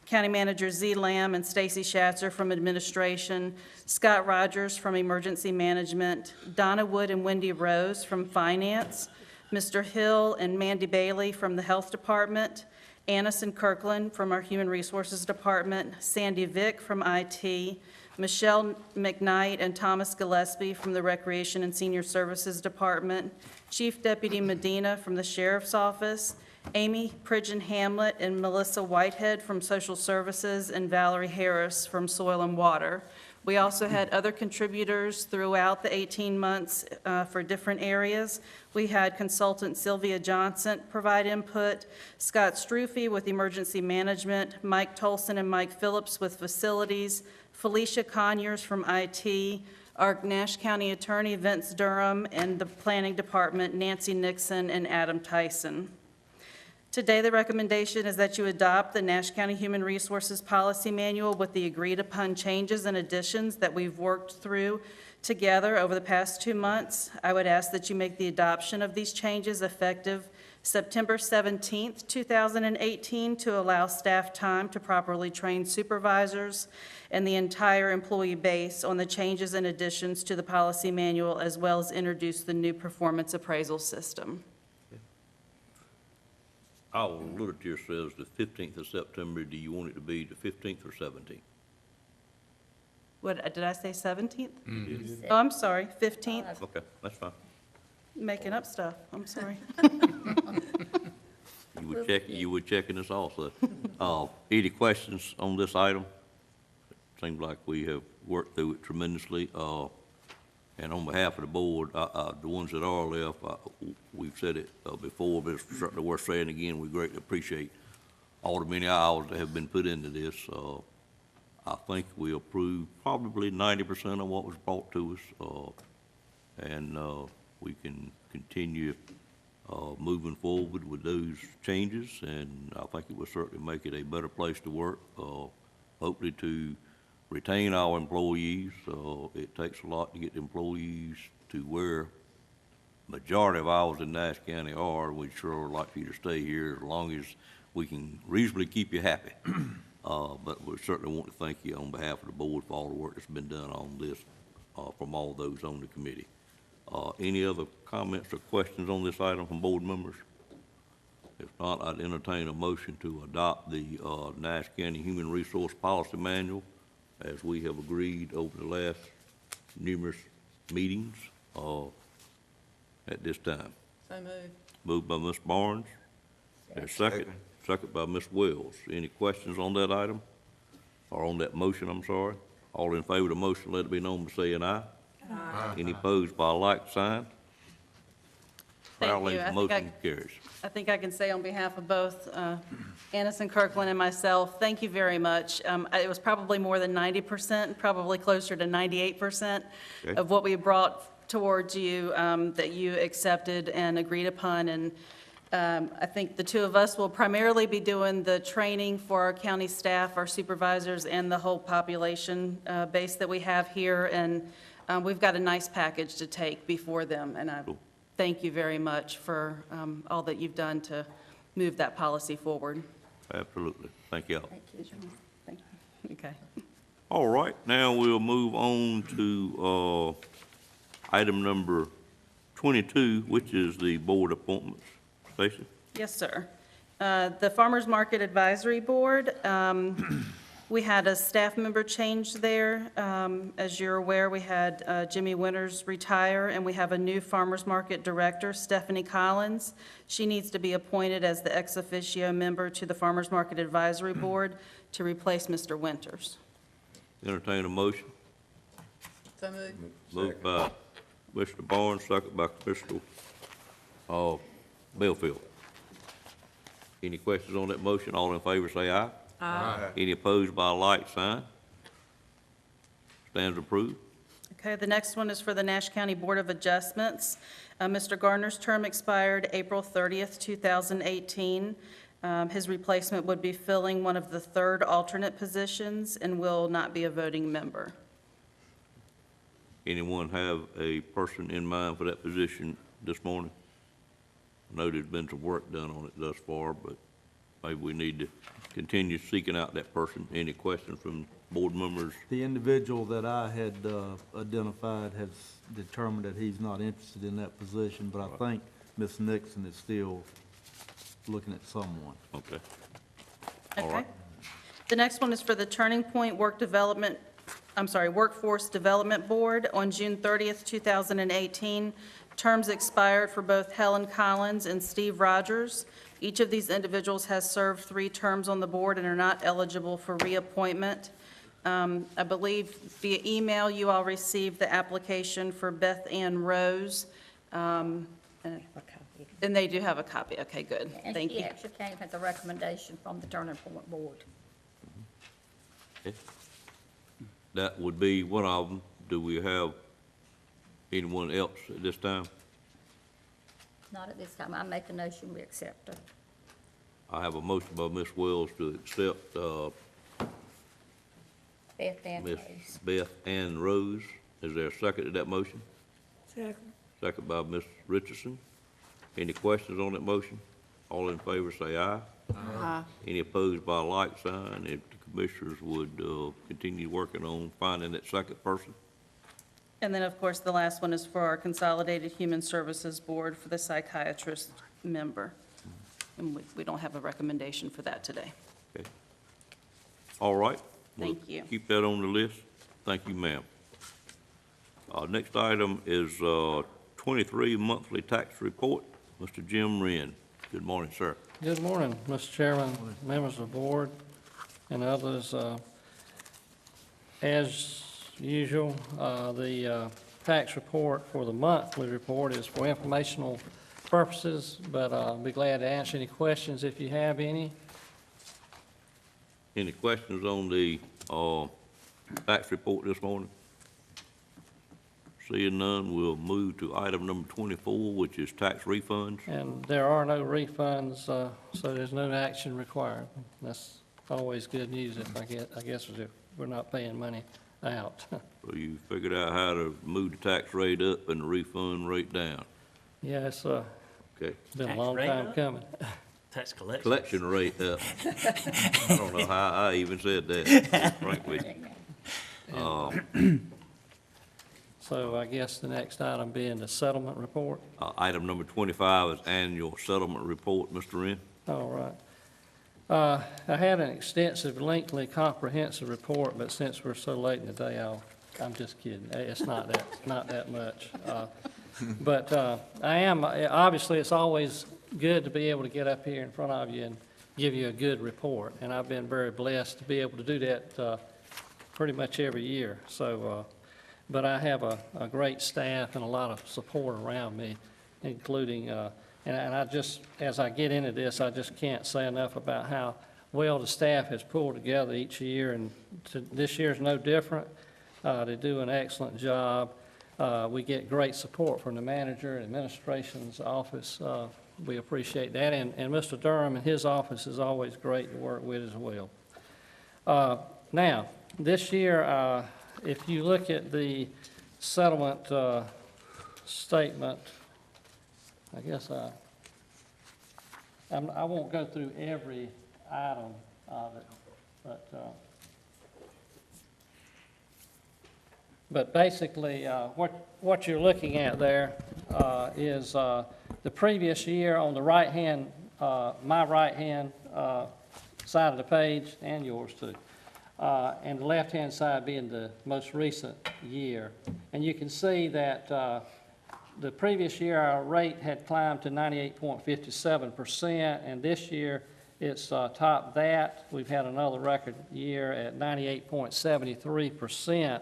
Speaker 18: County Manager Z. Lamb and Stacy Schatzer from administration, Scott Rogers from emergency management, Donna Wood and Wendy Rose from finance, Mr. Hill and Mandy Bailey from the health department, Annison Kirkland from our Human Resources Department, Sandy Vick from IT, Michelle McKnight and Thomas Gillespie from the Recreation and Senior Services Department, Chief Deputy Medina from the Sheriff's Office, Amy Pridgeon Hamlet and Melissa Whitehead from Social Services, and Valerie Harris from Soil and Water. We also had other contributors throughout the 18 months for different areas. We had consultant Sylvia Johnson provide input, Scott Strufy with emergency management, Mike Tolson and Mike Phillips with facilities, Felicia Conyers from IT, our Nash County Attorney Vince Durham, and the Planning Department Nancy Nixon and Adam Tyson. Today, the recommendation is that you adopt the Nash County Human Resources Policy Manual with the agreed-upon changes and additions that we've worked through together over the past 2 months. I would ask that you make the adoption of these changes effective September 17th, 2018, to allow staff time to properly train supervisors and the entire employee base on the changes and additions to the policy manual, as well as introduce the new performance appraisal system.
Speaker 1: Our literature says the 15th of September. Do you want it to be the 15th or 17th?
Speaker 18: What, did I say 17th?
Speaker 1: Mm-hmm.
Speaker 18: Oh, I'm sorry, 15th.
Speaker 1: Okay, that's fine.
Speaker 18: Making up stuff, I'm sorry.
Speaker 1: You were checking this also. Any questions on this item? Seems like we have worked through it tremendously. And on behalf of the board, the ones that are left, we've said it before, but it's certainly worth saying again, we greatly appreciate all the many hours that have been put into this. I think we approved probably 90% of what was brought to us, and we can continue moving forward with those changes, and I think it will certainly make it a better place to work, hopefully to retain our employees. It takes a lot to get the employees to where majority of ours in Nash County are. We'd sure would like for you to stay here as long as we can reasonably keep you happy. But we certainly want to thank you on behalf of the board for all the work that's been done on this from all those on the committee. Any other comments or questions on this item from board members? If not, I'd entertain a motion to adopt the Nash County Human Resource Policy Manual as we have agreed over the last numerous meetings at this time.
Speaker 13: So moved.
Speaker 1: Moved by Ms. Barnes. There's second. Second by Ms. Wells. Any questions on that item? Or on that motion, I'm sorry? All in favor of the motion, let it be known by saying aye. Aye. Any opposed by a like sign?
Speaker 18: Thank you.
Speaker 1: Motion carries.
Speaker 18: I think I can say on behalf of both Annison Kirkland and myself, thank you very much. It was probably more than 90%, probably closer to 98% of what we brought towards you that you accepted and agreed upon. And I think the two of us will primarily be doing the training for our county staff, our supervisors, and the whole population base that we have here. And we've got a nice package to take before them. And I thank you very much for all that you've done to move that policy forward.
Speaker 1: Absolutely. Thank y'all.
Speaker 18: Thank you, John. Thank you. Okay.
Speaker 1: All right, now we'll move on to item number 22, which is the board appointments. Stacy?
Speaker 18: Yes, sir. The Farmers Market Advisory Board, we had a staff member change there. As you're aware, we had Jimmy Winters retire, and we have a new Farmers Market Director, Stephanie Collins. She needs to be appointed as the ex officio member to the Farmers Market Advisory Board to replace Mr. Winters.
Speaker 1: Entertain a motion.
Speaker 14: So moved.
Speaker 1: Moved by Mr. Barnes, second by Commissioner Belfield. Any questions on that motion? All in favor say aye.
Speaker 14: Aye.
Speaker 1: Any opposed by a like sign? Stands approved.
Speaker 18: Okay, the next one is for the Nash County Board of Adjustments. Mr. Gardner's term expired April 30th, 2018. His replacement would be filling one of the third alternate positions and will not be a voting member.
Speaker 1: Anyone have a person in mind for that position this morning? I know there's been some work done on it thus far, but maybe we need to continue seeking out that person. Any questions from board members?
Speaker 3: The individual that I had identified has determined that he's not interested in that position, but I think Ms. Nixon is still looking at someone.
Speaker 1: Okay. All
Speaker 18: Okay.
Speaker 1: right.
Speaker 18: The next one is for the Turning Point Workforce Development Board. On June 30th, 2018, terms expired for both Helen Collins and Steve Rogers. Each of these individuals has served 3 terms on the board and are not eligible for reappointment. I believe via email you all received the application for Beth Ann Rose. And they do have a copy. Okay, good. Thank
Speaker 9: And she
Speaker 18: you.
Speaker 9: actually came at the recommendation from the Turning Point Board.
Speaker 1: Okay. That would be one of them. Do we have anyone else at this time?
Speaker 9: Not at this time. I make a motion, we accept her.
Speaker 1: I have a motion by Ms. Wells to accept
Speaker 9: Beth Ann
Speaker 1: Ms.
Speaker 9: Rose.
Speaker 1: Beth Ann Rose. Is there a second to that motion?
Speaker 11: Second.
Speaker 1: Second by Ms. Richardson. Any questions on that motion? All in favor say aye.
Speaker 13: Aye.
Speaker 1: Any opposed by a like sign? If the commissioners would continue working on finding that second person.
Speaker 18: And then, of course, the last one is for our Consolidated Human Services Board for the psychiatrist member. And we don't have a recommendation for that today.
Speaker 1: Okay. All right. We'll
Speaker 18: Thank you.
Speaker 1: keep that on the list. Thank you, ma'am. Next item is 23 monthly tax report. Mr. Jim Wren. Good morning, sir.
Speaker 19: Good morning, Mr. Chairman, members of the board, and others. As usual, the tax report for the monthly report is for informational purposes, but I'll be glad to answer any questions if you have any.
Speaker 1: Any questions on the tax report this morning? Seeing none, we'll move to item number 24, which is tax refunds.
Speaker 19: And there are no refunds, so there's no action required. That's always good news if I guess if we're not paying money out.
Speaker 1: So you figured out how to move the tax rate up and the refund rate down.
Speaker 19: Yeah, it's
Speaker 1: Okay.
Speaker 19: been a
Speaker 21: Tax
Speaker 19: long
Speaker 21: rate
Speaker 19: time
Speaker 21: up?
Speaker 19: coming.
Speaker 21: Tax collection.
Speaker 1: Collection rate up. I don't know how I even said that, frankly.
Speaker 19: So I guess the next item being the settlement report.
Speaker 1: Item number 25 is annual settlement report, Mr. Wren.
Speaker 19: All right. I had an extensive, lengthy, comprehensive report, but since we're so late in the day, I'm just kidding. It's not that much. But obviously, it's always good to be able to get up here in front of you and give you a good report. And I've been very blessed to be able to do that pretty much every year. So, but I have a great staff and a lot of support around me, including, and I just, as I get into this, I just can't say enough about how well the staff has pulled together each year, and this year's no different. They do an excellent job. We get great support from the manager and administration's office. We appreciate that. And Mr. Durham and his office is always great to work with as well. Now, this year, if you look at the settlement statement, I guess I won't go through every item of it, but basically, what you're looking at there is the previous year on the right-hand, my right-hand side of the page, and yours too, and the left-hand side being the most recent year. And you can see that the previous year, our rate had climbed to 98.57%, and this year it's topped that. We've had another record year at 98.73%.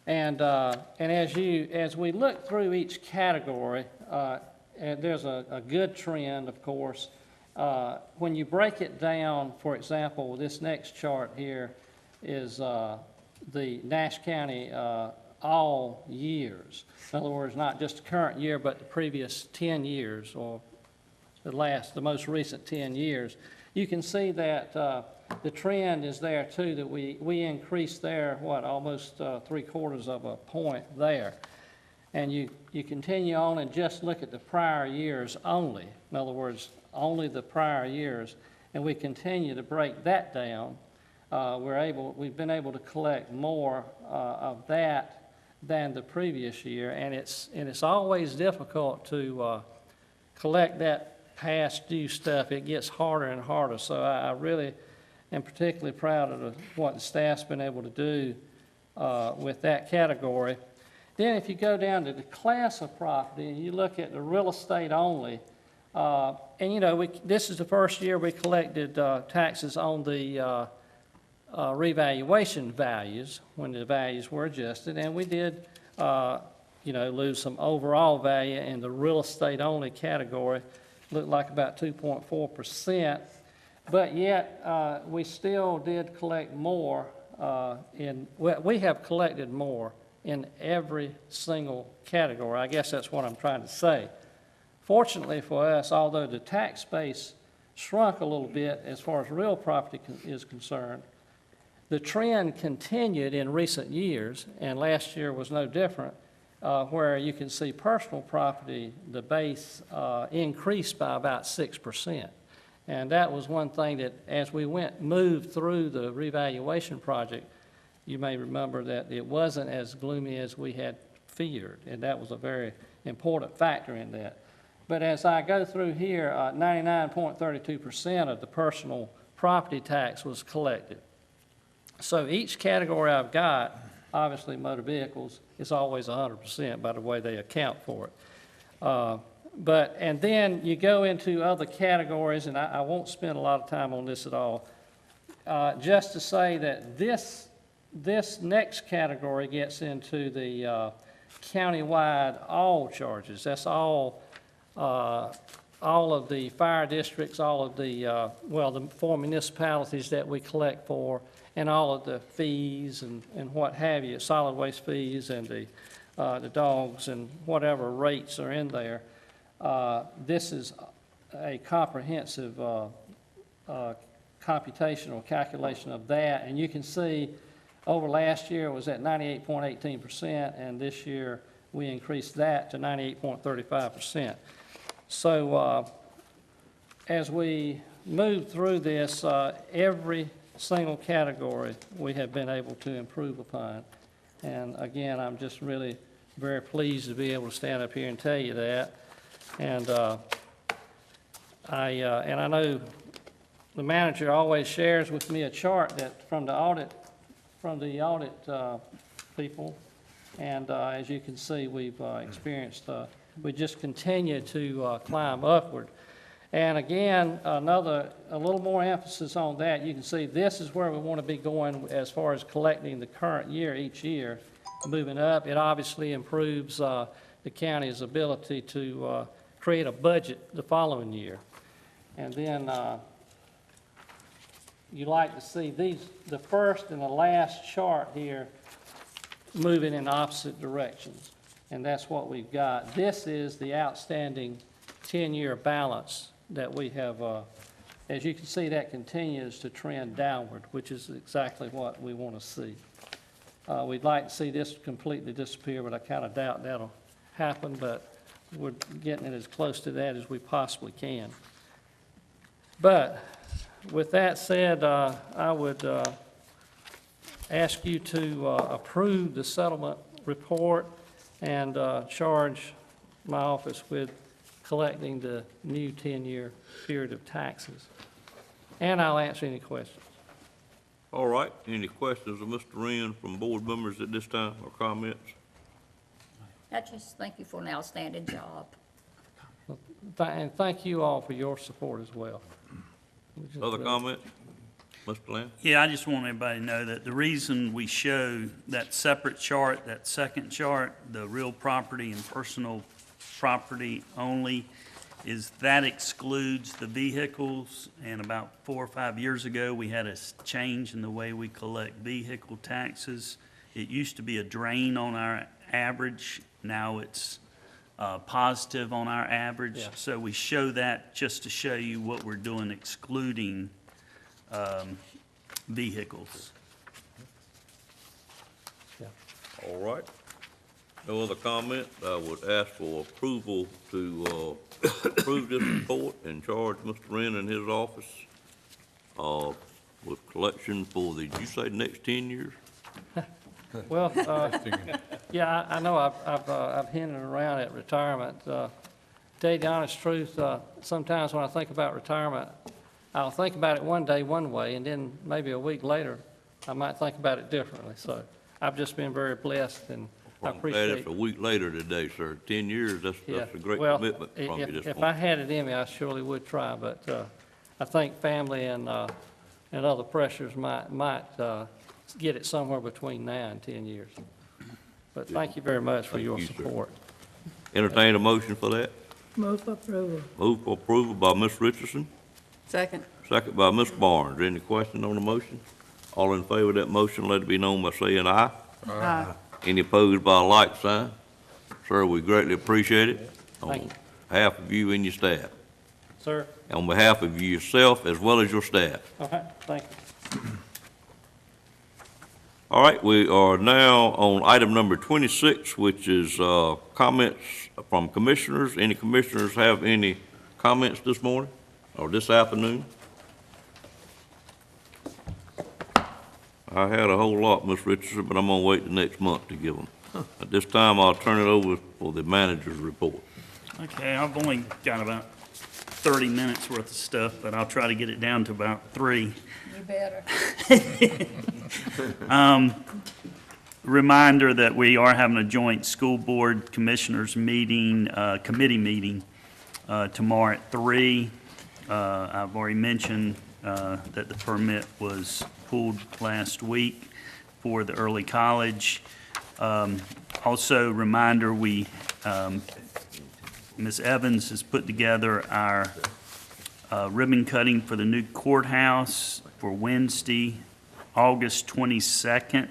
Speaker 19: And as we look through each category, and there's a good trend, of course. When you break it down, for example, this next chart here is the Nash County all years. In other words, not just the current year, but the previous 10 years, or the most recent 10 years. You can see that the trend is there too, that we increased there, almost 3/4 of a point there. And you continue on and just look at the prior years only. In other words, only the prior years, and we continue to break that down. We've been able to collect more of that than the previous year, and it's always difficult to collect that past due stuff. It gets harder and harder. So I really am particularly proud of what the staff's been able to do with that category. Then if you go down to the class of property and you look at the real estate only, and this is the first year we collected taxes on the revaluation values when the values were adjusted, and we did lose some overall value in the real estate only category. Looked like about 2.4%, but yet we still did collect more we have collected more in every single category. I guess that's what I'm trying to say. Fortunately for us, although the tax base shrunk a little bit as far as real property is concerned, the trend continued in recent years, and last year was no different, where you can see personal property, the base increased by about 6%. And that was one thing that as we moved through the revaluation project, you may remember that it wasn't as gloomy as we had feared, and that was a very important factor in that. But as I go through here, 99.32% of the personal property tax was collected. So each category I've got, obviously motor vehicles, is always 100% by the way they account for it. And then you go into other categories, and I won't spend a lot of time on this at all, just to say that this next category gets into the countywide all charges. That's all of the fire districts, all of the 4 municipalities that we collect for, and all of the fees and what have you, solid waste fees and the dogs and whatever rates are in there. This is a comprehensive computational calculation of that, and you can see over last year it was at 98.18%, and this year we increased that to 98.35%. So as we move through this, every single category we have been able to improve upon. And again, I'm just really very pleased to be able to stand up here and tell you that. And I know the manager always shares with me a chart that from the audit people, and as you can see, we've experienced we just continue to climb upward. And again, a little more emphasis on that. You can see this is where we want to be going as far as collecting the current year each year, moving up. It obviously improves the county's ability to create a budget the following year. And then you like to see the first and the last chart here moving in opposite directions, and that's what we've got. This is the outstanding 10-year balance that we have. As you can see, that continues to trend downward, which is exactly what we want to see. We'd like to see this completely disappear, but I kind of doubt that'll happen, but we're getting it as close to that as we possibly can. But with that said, I would ask you to approve the settlement report and charge my office with collecting the new 10-year period of taxes. And I'll answer any questions.
Speaker 1: All right, any questions of Mr. Wren from board members at this time, or comments?
Speaker 9: I just thank you for an outstanding job.
Speaker 19: And thank you all for your support as well.
Speaker 1: Other comments? Mr. Lamb?
Speaker 21: Yeah, I just want everybody to know that the reason we show that separate chart, that second chart, the real property and personal property only, is that excludes the vehicles. And about 4 or 5 years ago, we had a change in the way we collect vehicle taxes. It used to be a drain on our average. Now it's positive on our average.
Speaker 19: Yeah.
Speaker 21: So we show that just to show you what we're doing excluding vehicles.
Speaker 1: All right. No other comment. I would ask for approval to approve this report and charge Mr. Wren and his office with collection for the, did you say next 10 years?
Speaker 19: Well, yeah, I know I've hinted around at retirement. To tell you the honest truth, sometimes when I think about retirement, I'll think about it one day one way, and then maybe a week later, I might think about it differently. So I've just been very blessed, and I
Speaker 1: I'm glad
Speaker 19: appreciate
Speaker 1: it's a week later today, sir. 10 years, that's a great
Speaker 19: Well,
Speaker 1: commitment from you this
Speaker 19: if I
Speaker 1: morning.
Speaker 19: had it in me, I surely would try, but I think family and other pressures might get it somewhere between now and 10 years. But thank you very much for
Speaker 1: Thank
Speaker 19: your
Speaker 1: you, sir.
Speaker 19: support.
Speaker 1: Entertain a motion for that.
Speaker 11: Move for approval.
Speaker 1: Move for approval by Ms. Richardson,
Speaker 13: Second.
Speaker 1: second by Ms. Barnes. Any question on the motion? All in favor of that motion, let it be known by saying aye.
Speaker 13: Aye.
Speaker 1: Any opposed by a like sign? Sir, we greatly appreciate it.
Speaker 19: Thank you.
Speaker 1: On behalf of you and your staff.
Speaker 19: Sir?
Speaker 1: On behalf of yourself as well as your staff.
Speaker 19: All right, thank you.
Speaker 1: All right, we are now on item number 26, which is comments from commissioners. Any commissioners have any comments this morning or this afternoon? I had a whole lot, Ms. Richardson, but I'm gonna wait the next month to give them. At this time, I'll turn it over for the manager's report.
Speaker 21: Okay, I've only got about 30 minutes worth of stuff, but I'll try to get it down to about 3.
Speaker 9: You better.
Speaker 21: Reminder that we are having a joint school board commissioners meeting, committee meeting tomorrow at 3. I've already mentioned that the permit was pulled last week for the early college. Also, reminder, Ms. Evans has put together our ribbon cutting for the new courthouse for Wednesday, August 22nd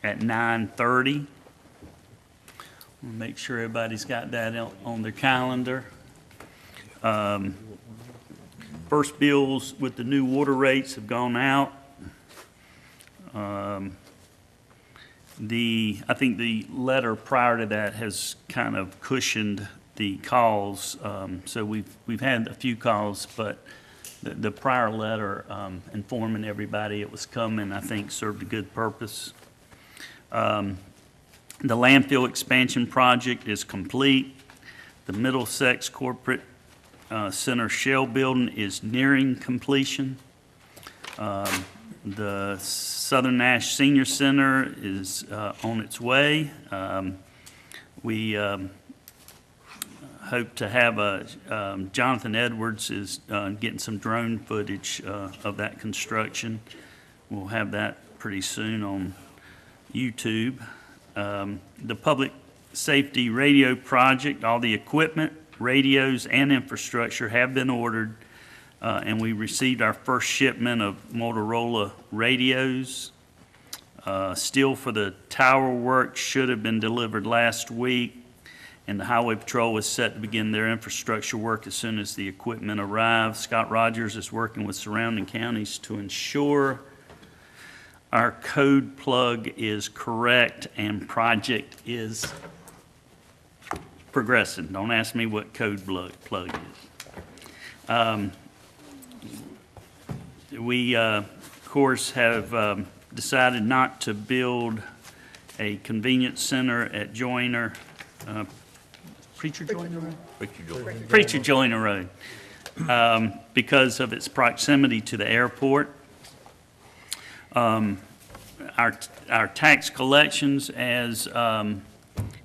Speaker 21: at 9:30. We'll make sure everybody's got that on their calendar. First bills with the new water rates have gone out. I think the letter prior to that has kind of cushioned the calls. So we've had a few calls, but the prior letter informing everybody it was coming, I think, served a good purpose. The landfill expansion project is complete. The Middlesex Corporate Center shell building is nearing completion. The Southern Nash Senior Center is on its way. We hope to have Jonathan Edwards is getting some drone footage of that construction. We'll have that pretty soon on YouTube. The public safety radio project, all the equipment, radios, and infrastructure have been ordered, and we received our first shipment of Motorola radios. Steel for the tower work should have been delivered last week, and the Highway Patrol is set to begin their infrastructure work as soon as the equipment arrives. Scott Rogers is working with surrounding counties to ensure our code plug is correct and project is progressing. Don't ask me what code plug is. We, of course, have decided not to build a convenience center at Joyner, Preacher Joyner Road? Preacher Joyner Road, because of its proximity to the airport. Our tax collections, as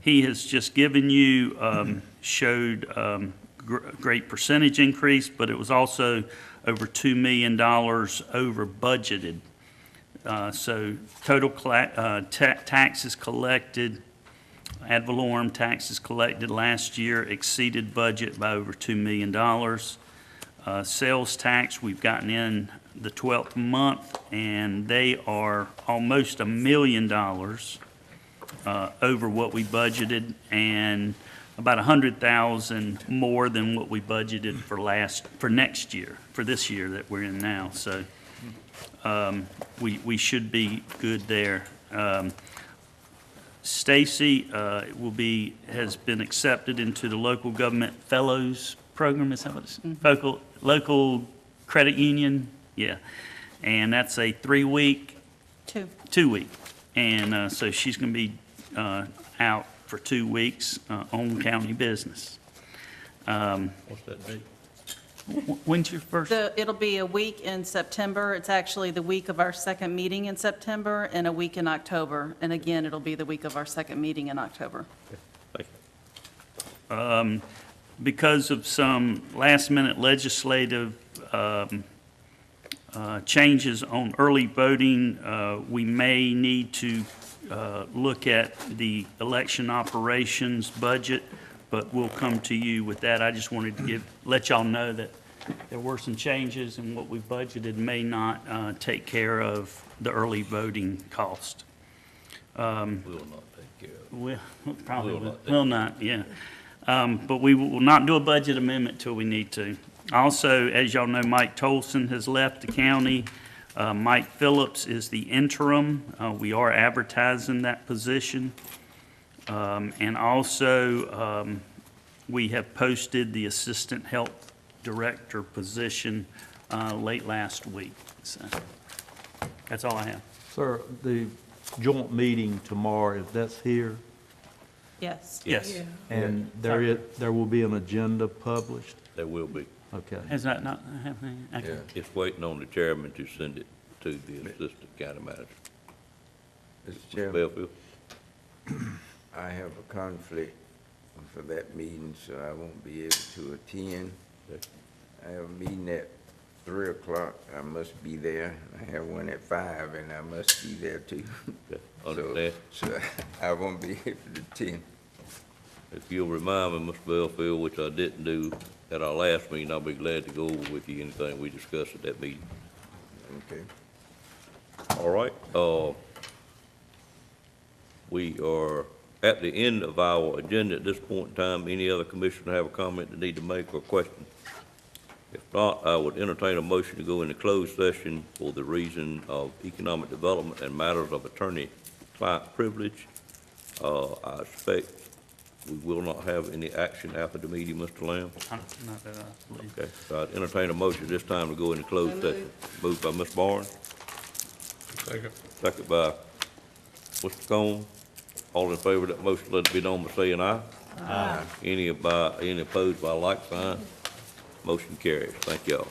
Speaker 21: he has just given you, showed great percentage increase, but it was also over $2 million over budgeted. So total taxes collected, ad valorem taxes collected last year exceeded budget by over $2 million. Sales tax, we've gotten in the 12th month, and they are almost $1 million over what we budgeted, and about 100,000 more than what we budgeted for next year, for this year that we're in now. So we should be good there. Stacy has been accepted into the local government fellows program. Is that what it's? Local credit union. Yeah, and that's a 3-week. 2 week, and so she's going to be out for 2 weeks on county business.
Speaker 1: What's that date?
Speaker 21: When's your first?
Speaker 18: It'll be a week in September. It's actually the week of our second meeting in September and a week in October. And again, it'll be the week of our second meeting in October.
Speaker 1: Thank you.
Speaker 21: Because of some last-minute legislative changes on early voting, we may need to look at the election operations budget, but we'll come to you with that. I just wanted to let y'all know that there were some changes, and what we budgeted may not take care of the early voting cost.
Speaker 1: Will not take care of it.
Speaker 21: Well, probably will not, yeah. But we will not do a budget amendment till we need to. Also, as y'all know, Mike Tolson has left the county. Mike Phillips is the interim. We are advertising that position. And also, we have posted the assistant health director position late last week. So that's all I have.
Speaker 3: Sir, the joint meeting tomorrow, that's here?
Speaker 18: Yes.
Speaker 21: Yes.
Speaker 11: Yeah.
Speaker 3: And there will be an agenda published?
Speaker 1: There will be.
Speaker 3: Okay.
Speaker 21: Has that not happened? Okay.
Speaker 1: It's waiting on the chairman to send it to the assistant county manager.
Speaker 6: Mr.
Speaker 1: Mr.
Speaker 6: Chairman,
Speaker 1: Bellfield?
Speaker 6: I have a conflict for that meeting, so I won't be able to attend. I have a meeting at 3 o'clock. I must be there. I have one at 5, and I must be there too.
Speaker 1: Understand.
Speaker 6: So I won't be able to attend.
Speaker 1: If you'll remind me, Mr. Bellfield, which I didn't do at our last meeting, I'll be glad to go over with you anything we discussed at that meeting.
Speaker 6: Okay.
Speaker 1: All right. We are at the end of our agenda at this point in time. Any other commissioner have a comment they need to make or question? If not, I would entertain a motion to go into closed session for the reason of economic development and matters of attorney-client privilege. I expect we will not have any action after the meeting, Mr. Lamb.
Speaker 21: Not that I believe.
Speaker 1: Okay, so I'd entertain a motion this time to go into closed session. Moved by Ms. Barnes.
Speaker 12: Second.
Speaker 1: Second by Mr. Cone. All in favor of that motion, let it be known by saying aye. Aye. Any opposed by like sign? Motion carries. Thank y'all.